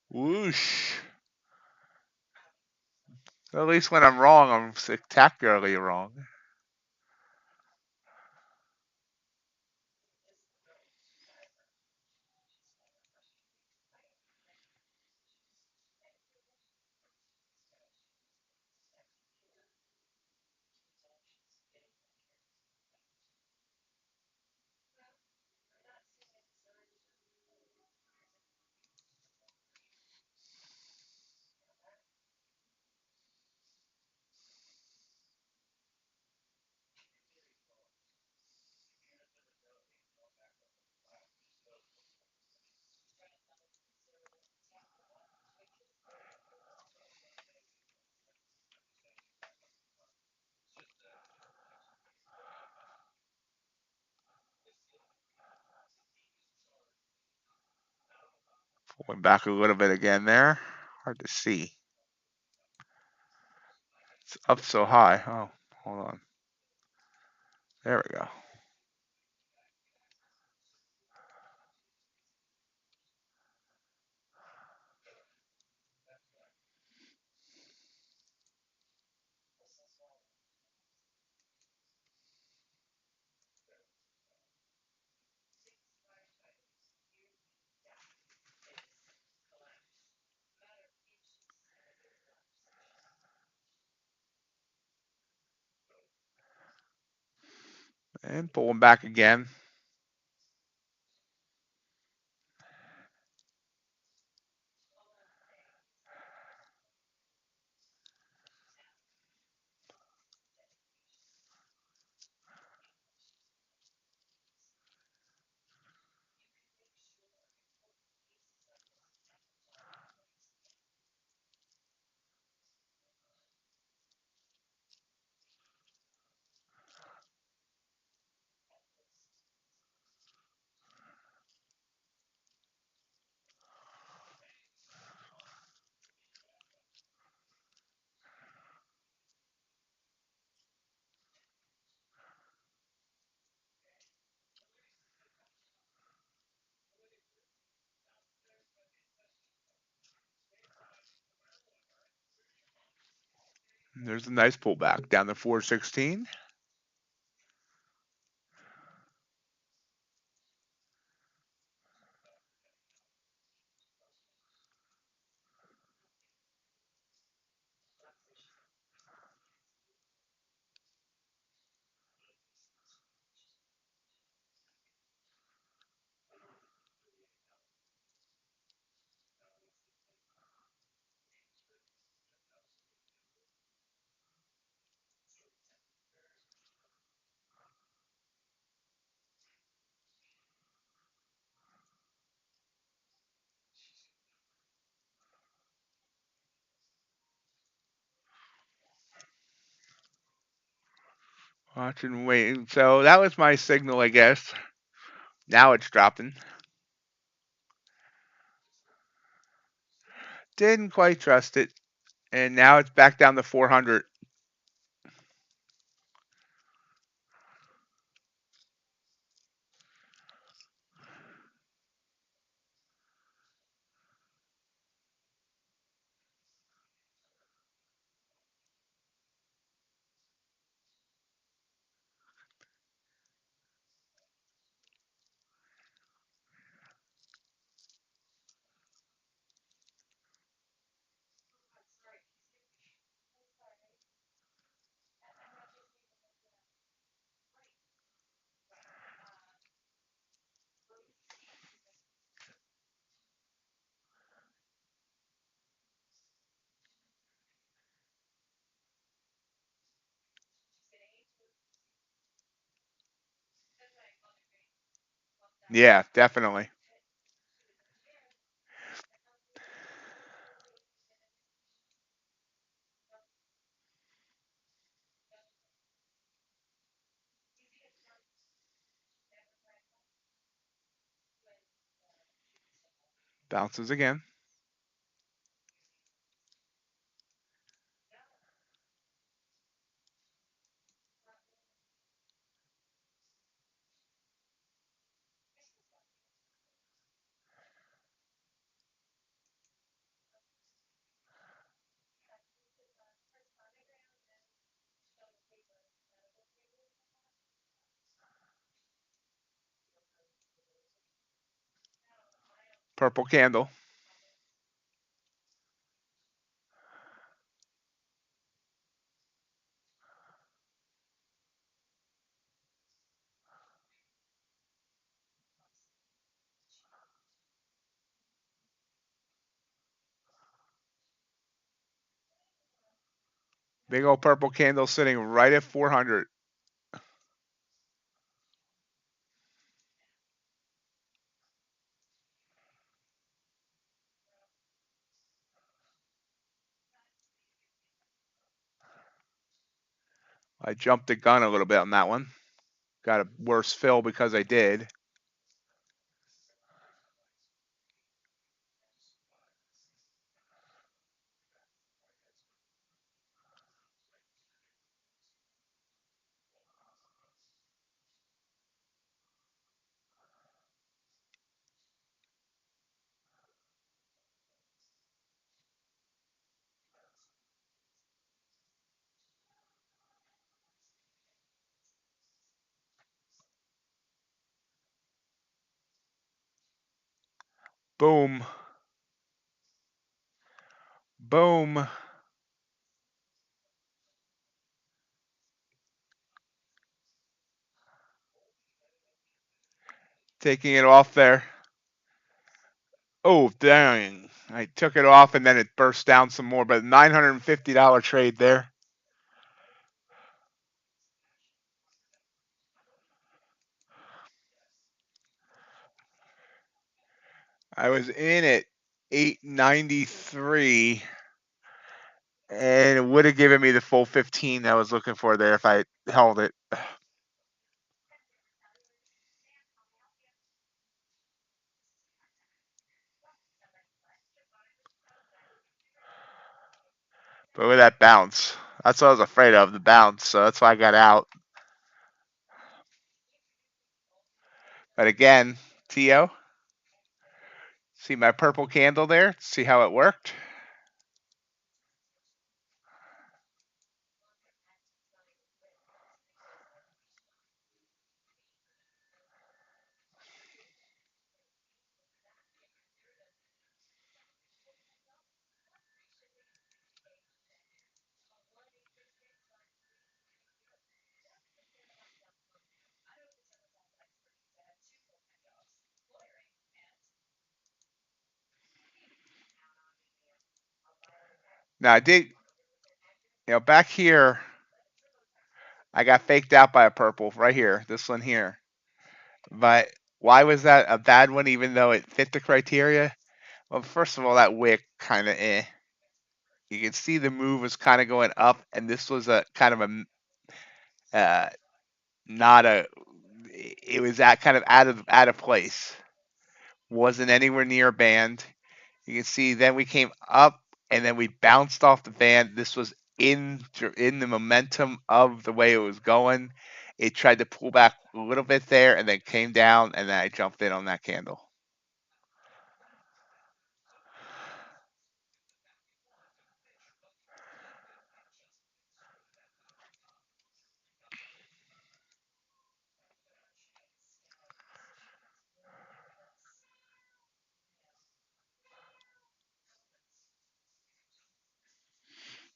Whoosh. At least when I'm wrong, I'm spectacularly wrong. Pulling back a little bit again there. Hard to see. It's up so high. Oh, hold on. There we go. And pulling back again. There's a nice pullback down to 416. Watching and waiting. So that was my signal, I guess. Now it's dropping. Didn't quite trust it. And now it's back down to 400. Yeah, definitely. Bounces again. Purple candle. Big old purple candle sitting right at 400. I jumped the gun a little bit on that one. Got a worse fill because I did. Boom. Boom. Taking it off there. Oh, dang. I took it off and then it burst down some more, but $950 trade there. I was in at 893 and it would have given me the full 15 I was looking for there if I held it. But with that bounce, that's what I was afraid of, the bounce. So that's why I got out. But again, TO, see my purple candle there? See how it worked? Now I did, back here, I got faked out by a purple right here, this one here. But why was that a bad one even though it fit the criteria? Well, first of all, that wick kind of You can see the move was kind of going up, and this was a kind of uh, not a. It was that kind of out of place. Wasn't anywhere near a band. You can see then we came up, and then we bounced off the band. This was in the momentum of the way it was going. It tried to pull back a little bit there, and then came down, and then I jumped in on that candle.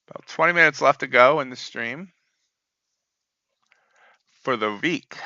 About 20 minutes left to go in the stream for the week.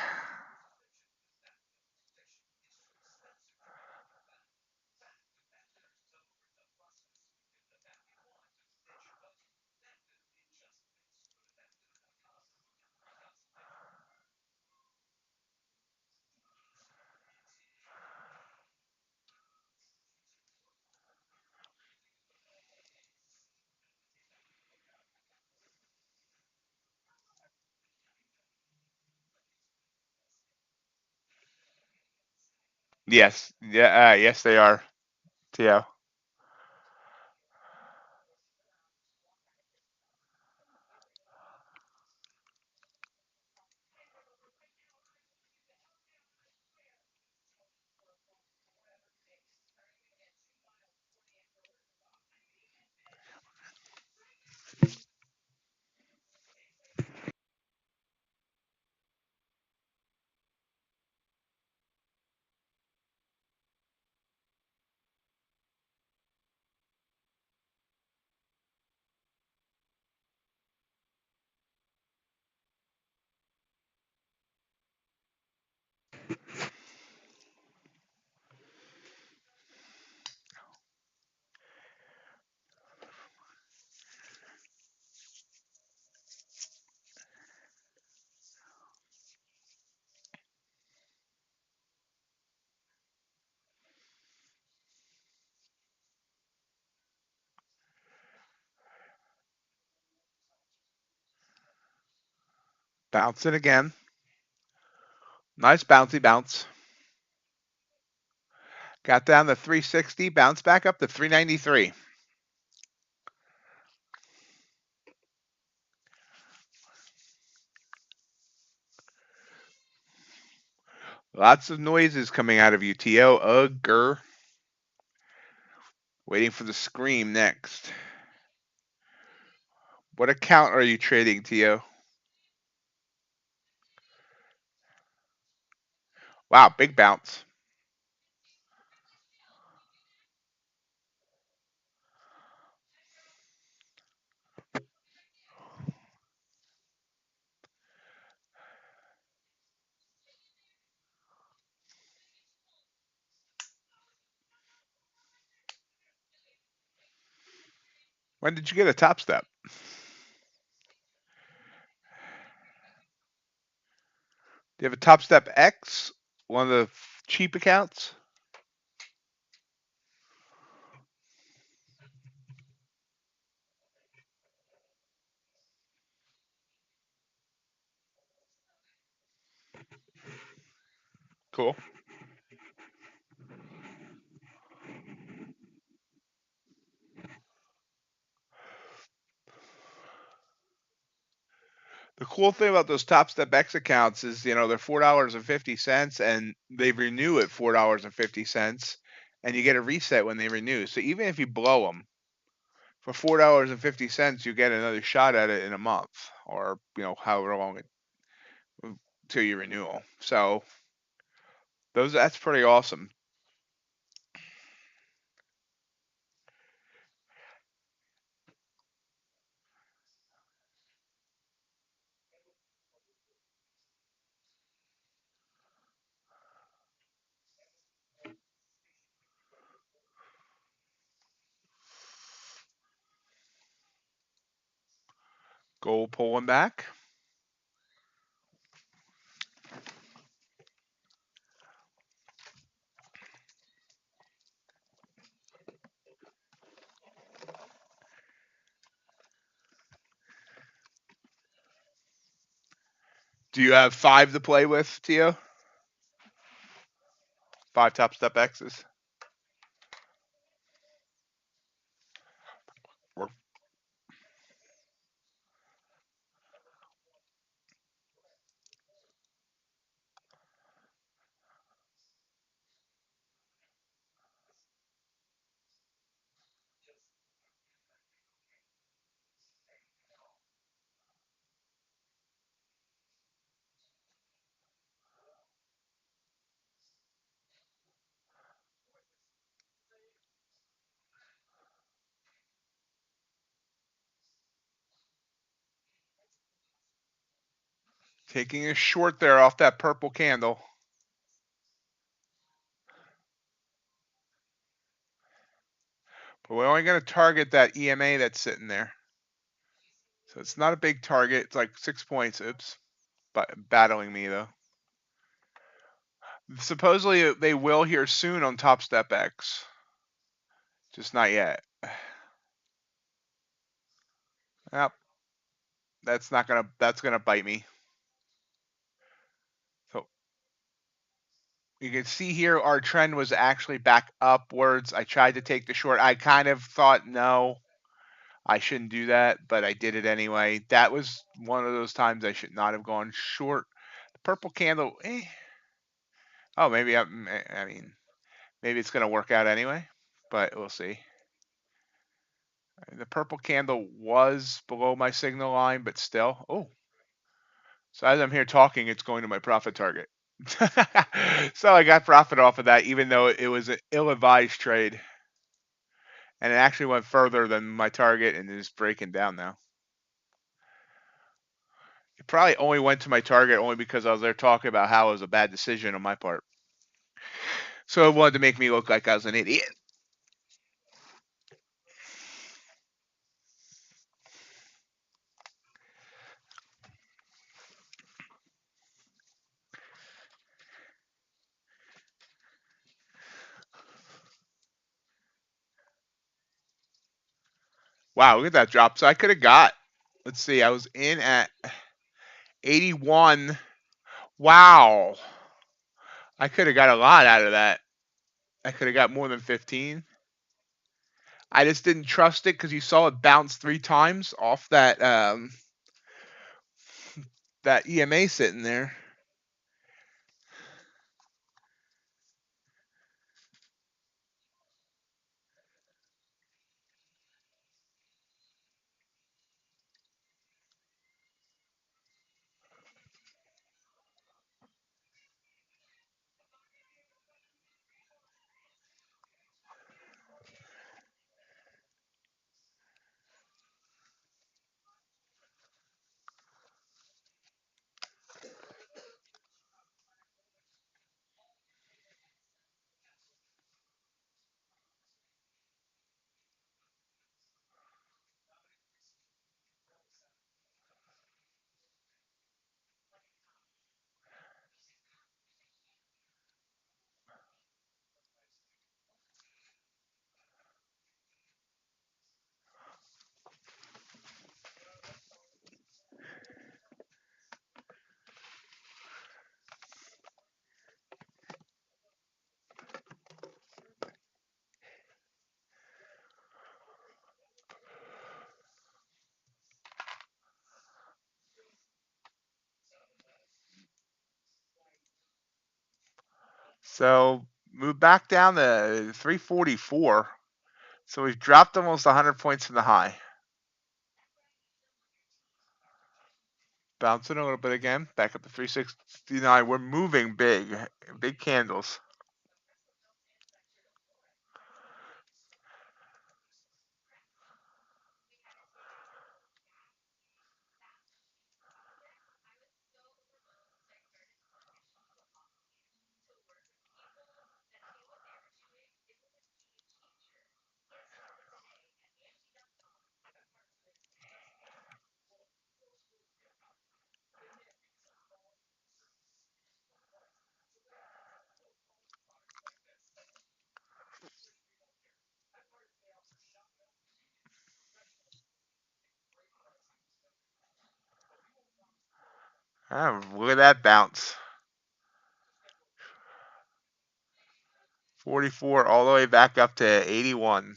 Yes, yeah, yes, they are. Theo. Bounce it again. Nice bouncy bounce. Got down to 360, bounced back up to 393. Lots of noises coming out of you, T.O. Ugh. Waiting for the scream next. What account are you trading, T.O.? Wow, big bounce. When did you get a Topstep? Do you have a Topstep X? One of the cheap accounts? Cool. The cool thing about those Topstep X accounts is, they're $4.50 and they renew at $4.50 and you get a reset when they renew. So even if you blow them for $4.50, you get another shot at it in a month or, however long it till your renewal. So that's pretty awesome. Gold pulling back. Do you have 5 to play with, Tio? 5 Topstep X's? We're taking a short there off that purple candle. But we're only going to target that EMA that's sitting there. So it's not a big target. It's like 6 points. Oops. But battling me, though. Supposedly they will here soon on Topstep X. Just not yet. Yep. That's gonna bite me. So you can see here our trend was actually back upwards. I tried to take the short. I kind of thought, no, I shouldn't do that, but I did it anyway. That was one of those times I should not have gone short. The purple candle, Oh, maybe I mean, maybe it's gonna work out anyway, but we'll see. The purple candle was below my signal line, but still. Oh, so as I'm here talking, it's going to my profit target. So I got profit off of that, even though it was an ill-advised trade. And it actually went further than my target and is breaking down now. It probably only went to my target only because I was there talking about how it was a bad decision on my part. So it wanted to make me look like I was an idiot. Wow, look at that drop. So I could have got, let's see, I was in at 81. Wow. I could have got a lot out of that. I could have got more than 15. I just didn't trust it because you saw it bounce 3 times off that EMA sitting there. So move back down to 344. So we've dropped almost 100 points from the high. Bouncing a little bit again, back up to 369. We're moving big candles. Oh, look at that bounce. 44 all the way back up to 81.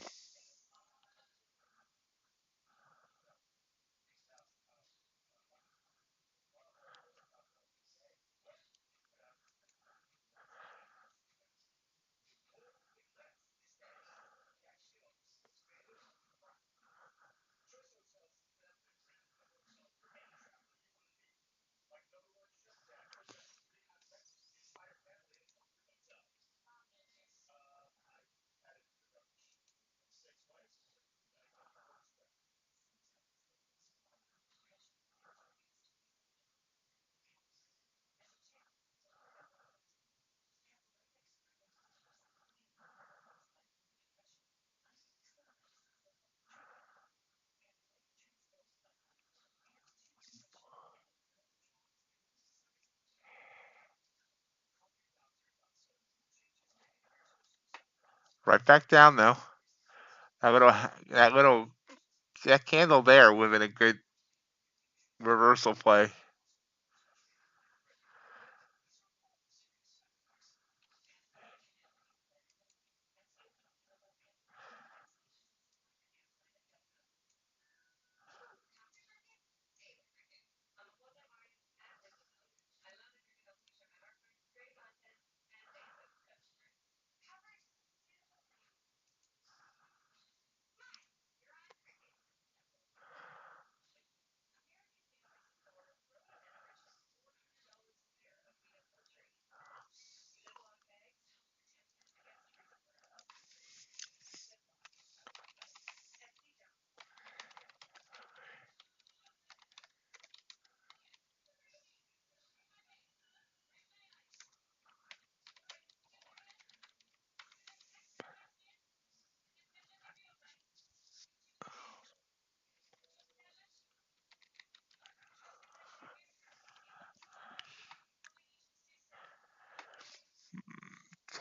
Right back down though. That candle there would have been a good reversal play.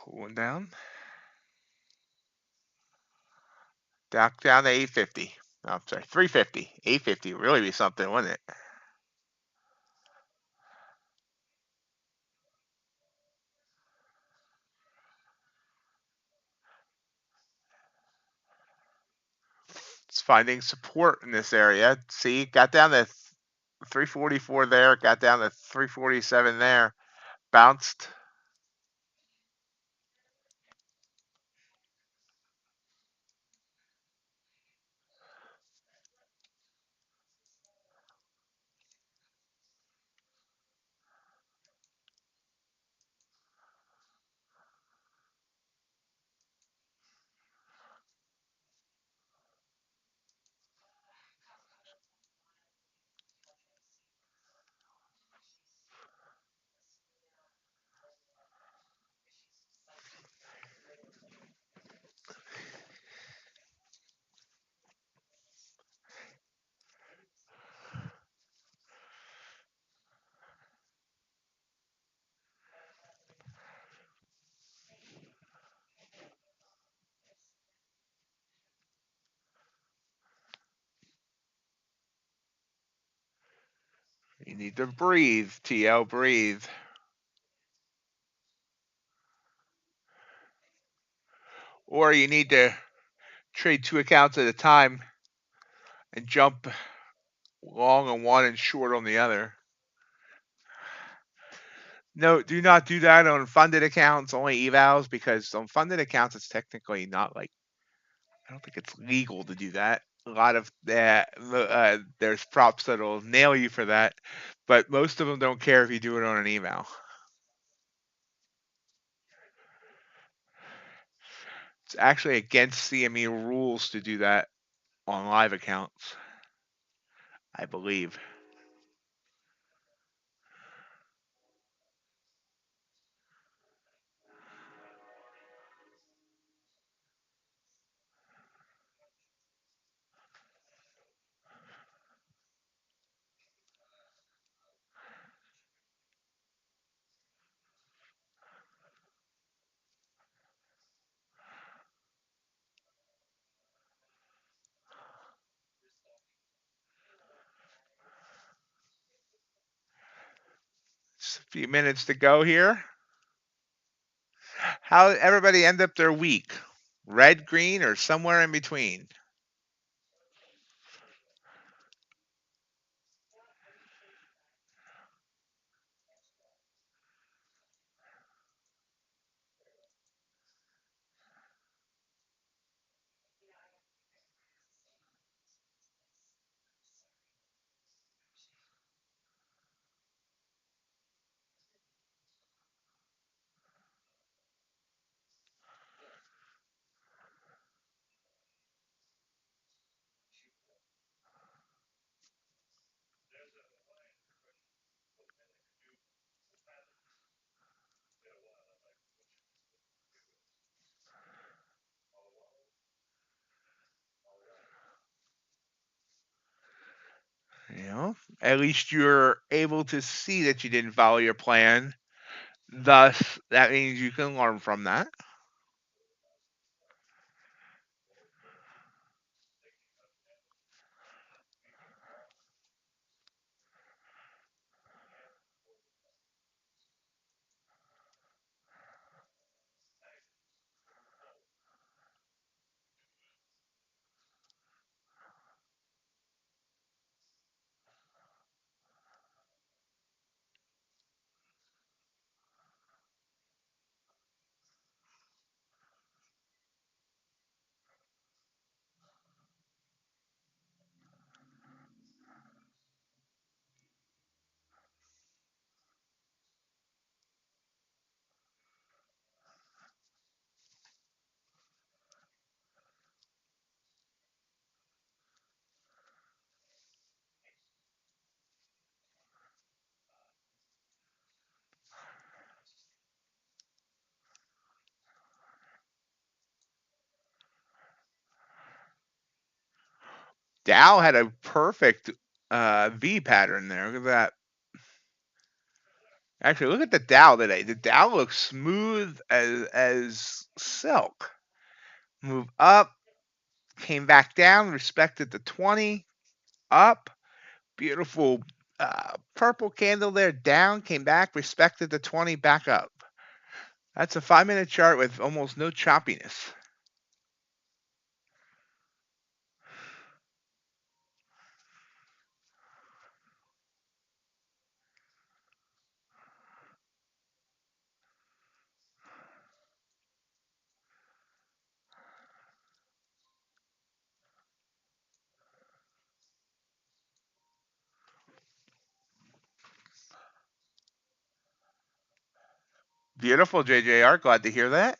Pulling down. Down to 850. No, I'm sorry, 350. 850 would really be something, wouldn't it? It's finding support in this area. See, got down to 344 there, got down to 347 there, bounced. You need to breathe, TL, breathe. Or you need to trade 2 accounts at a time and jump long on one and short on the other. No, do not do that on funded accounts, only evals, because on funded accounts it's technically not like, I don't think it's legal to do that. A lot of that, there's props that'll nail you for that, but most of them don't care if you do it on an eval. It's actually against CME rules to do that on live accounts, I believe. Just a few minutes to go here. How did everybody end up their week? Red, green, or somewhere in between? You know, at least you're able to see that you didn't follow your plan. Thus, that means you can learn from that. Dow had a perfect V pattern there. Look at that. Actually, look at the Dow today. The Dow looks smooth as silk. Move up, came back down, respected the 20, up, beautiful purple candle there, down, came back, respected the 20, back up. That's a 5-minute chart with almost no choppiness. Beautiful, JJR. Glad to hear that.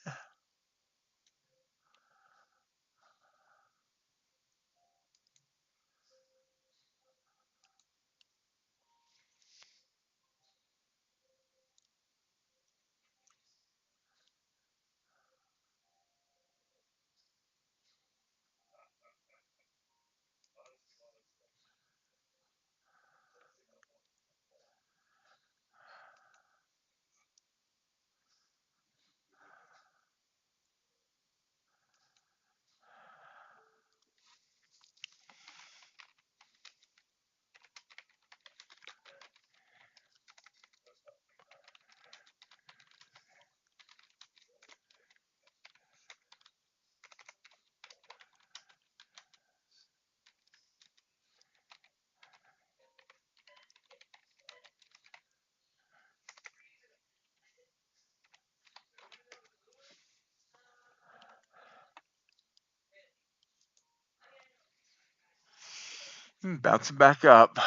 Bouncing back up.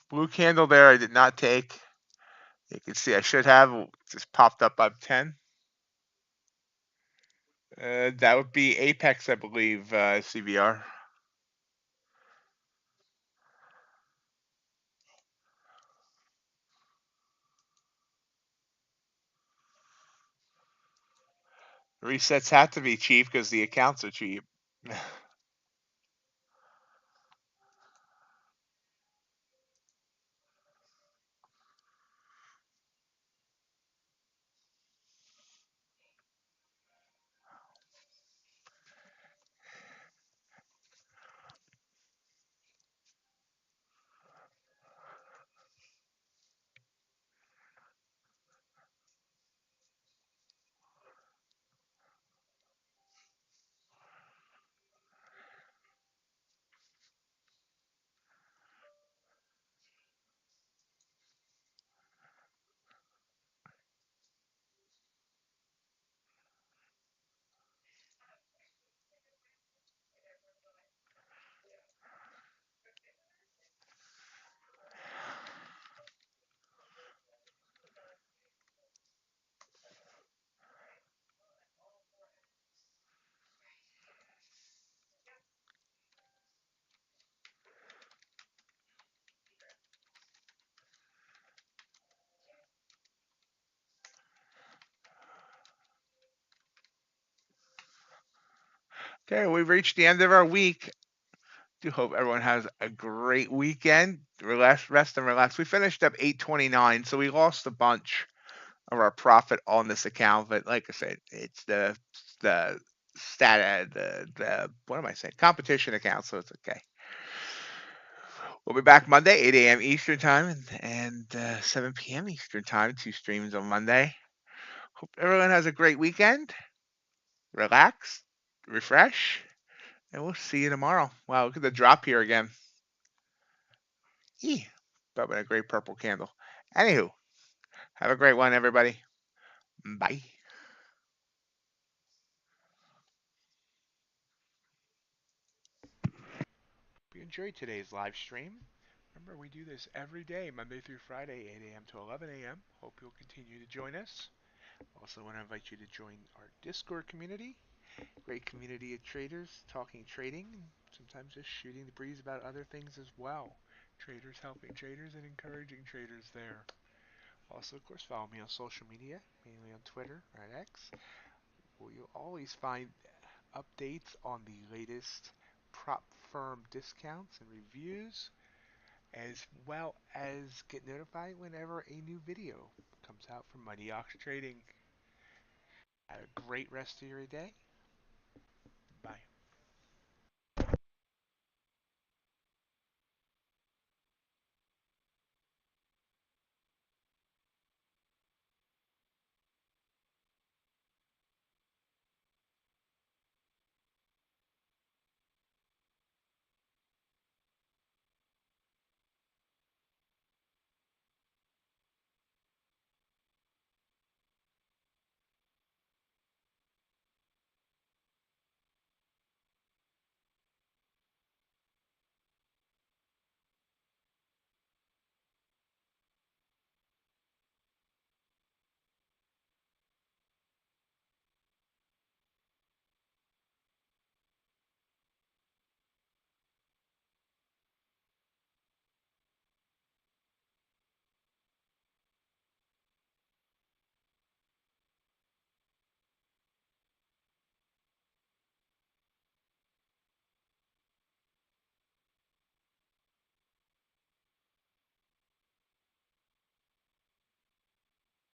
Blue candle there I did not take. You can see I should have just popped up by 10. That would be Apex, I believe, CVR. Resets have to be cheap because the accounts are cheap. Okay, we've reached the end of our week. Do hope everyone has a great weekend. Relax, rest, and relax. We finished up 829, so we lost a bunch of our profit on this account. But like I said, it's the the what am I saying? Competition account, so it's okay. We'll be back Monday, 8 a.m. Eastern time and 7 p.m. Eastern time. 2 streams on Monday. Hope everyone has a great weekend. Relax, refresh, and we'll see you tomorrow. Wow, look at the drop here again. Eee, but with a great purple candle. Anywho, have a great one, everybody. Bye. If you enjoyed today's live stream, remember we do this every day, Monday through Friday, 8 a.m. to 11 a.m. Hope you'll continue to join us. Also want to invite you to join our Discord community. Great community of traders talking trading, and sometimes just shooting the breeze about other things as well. Traders helping traders and encouraging traders there. Also, of course, follow me on social media, mainly on Twitter or at X, where you'll always find updates on the latest prop firm discounts and reviews, as well as get notified whenever a new video comes out from MightyOxTrading. Have a great rest of your day.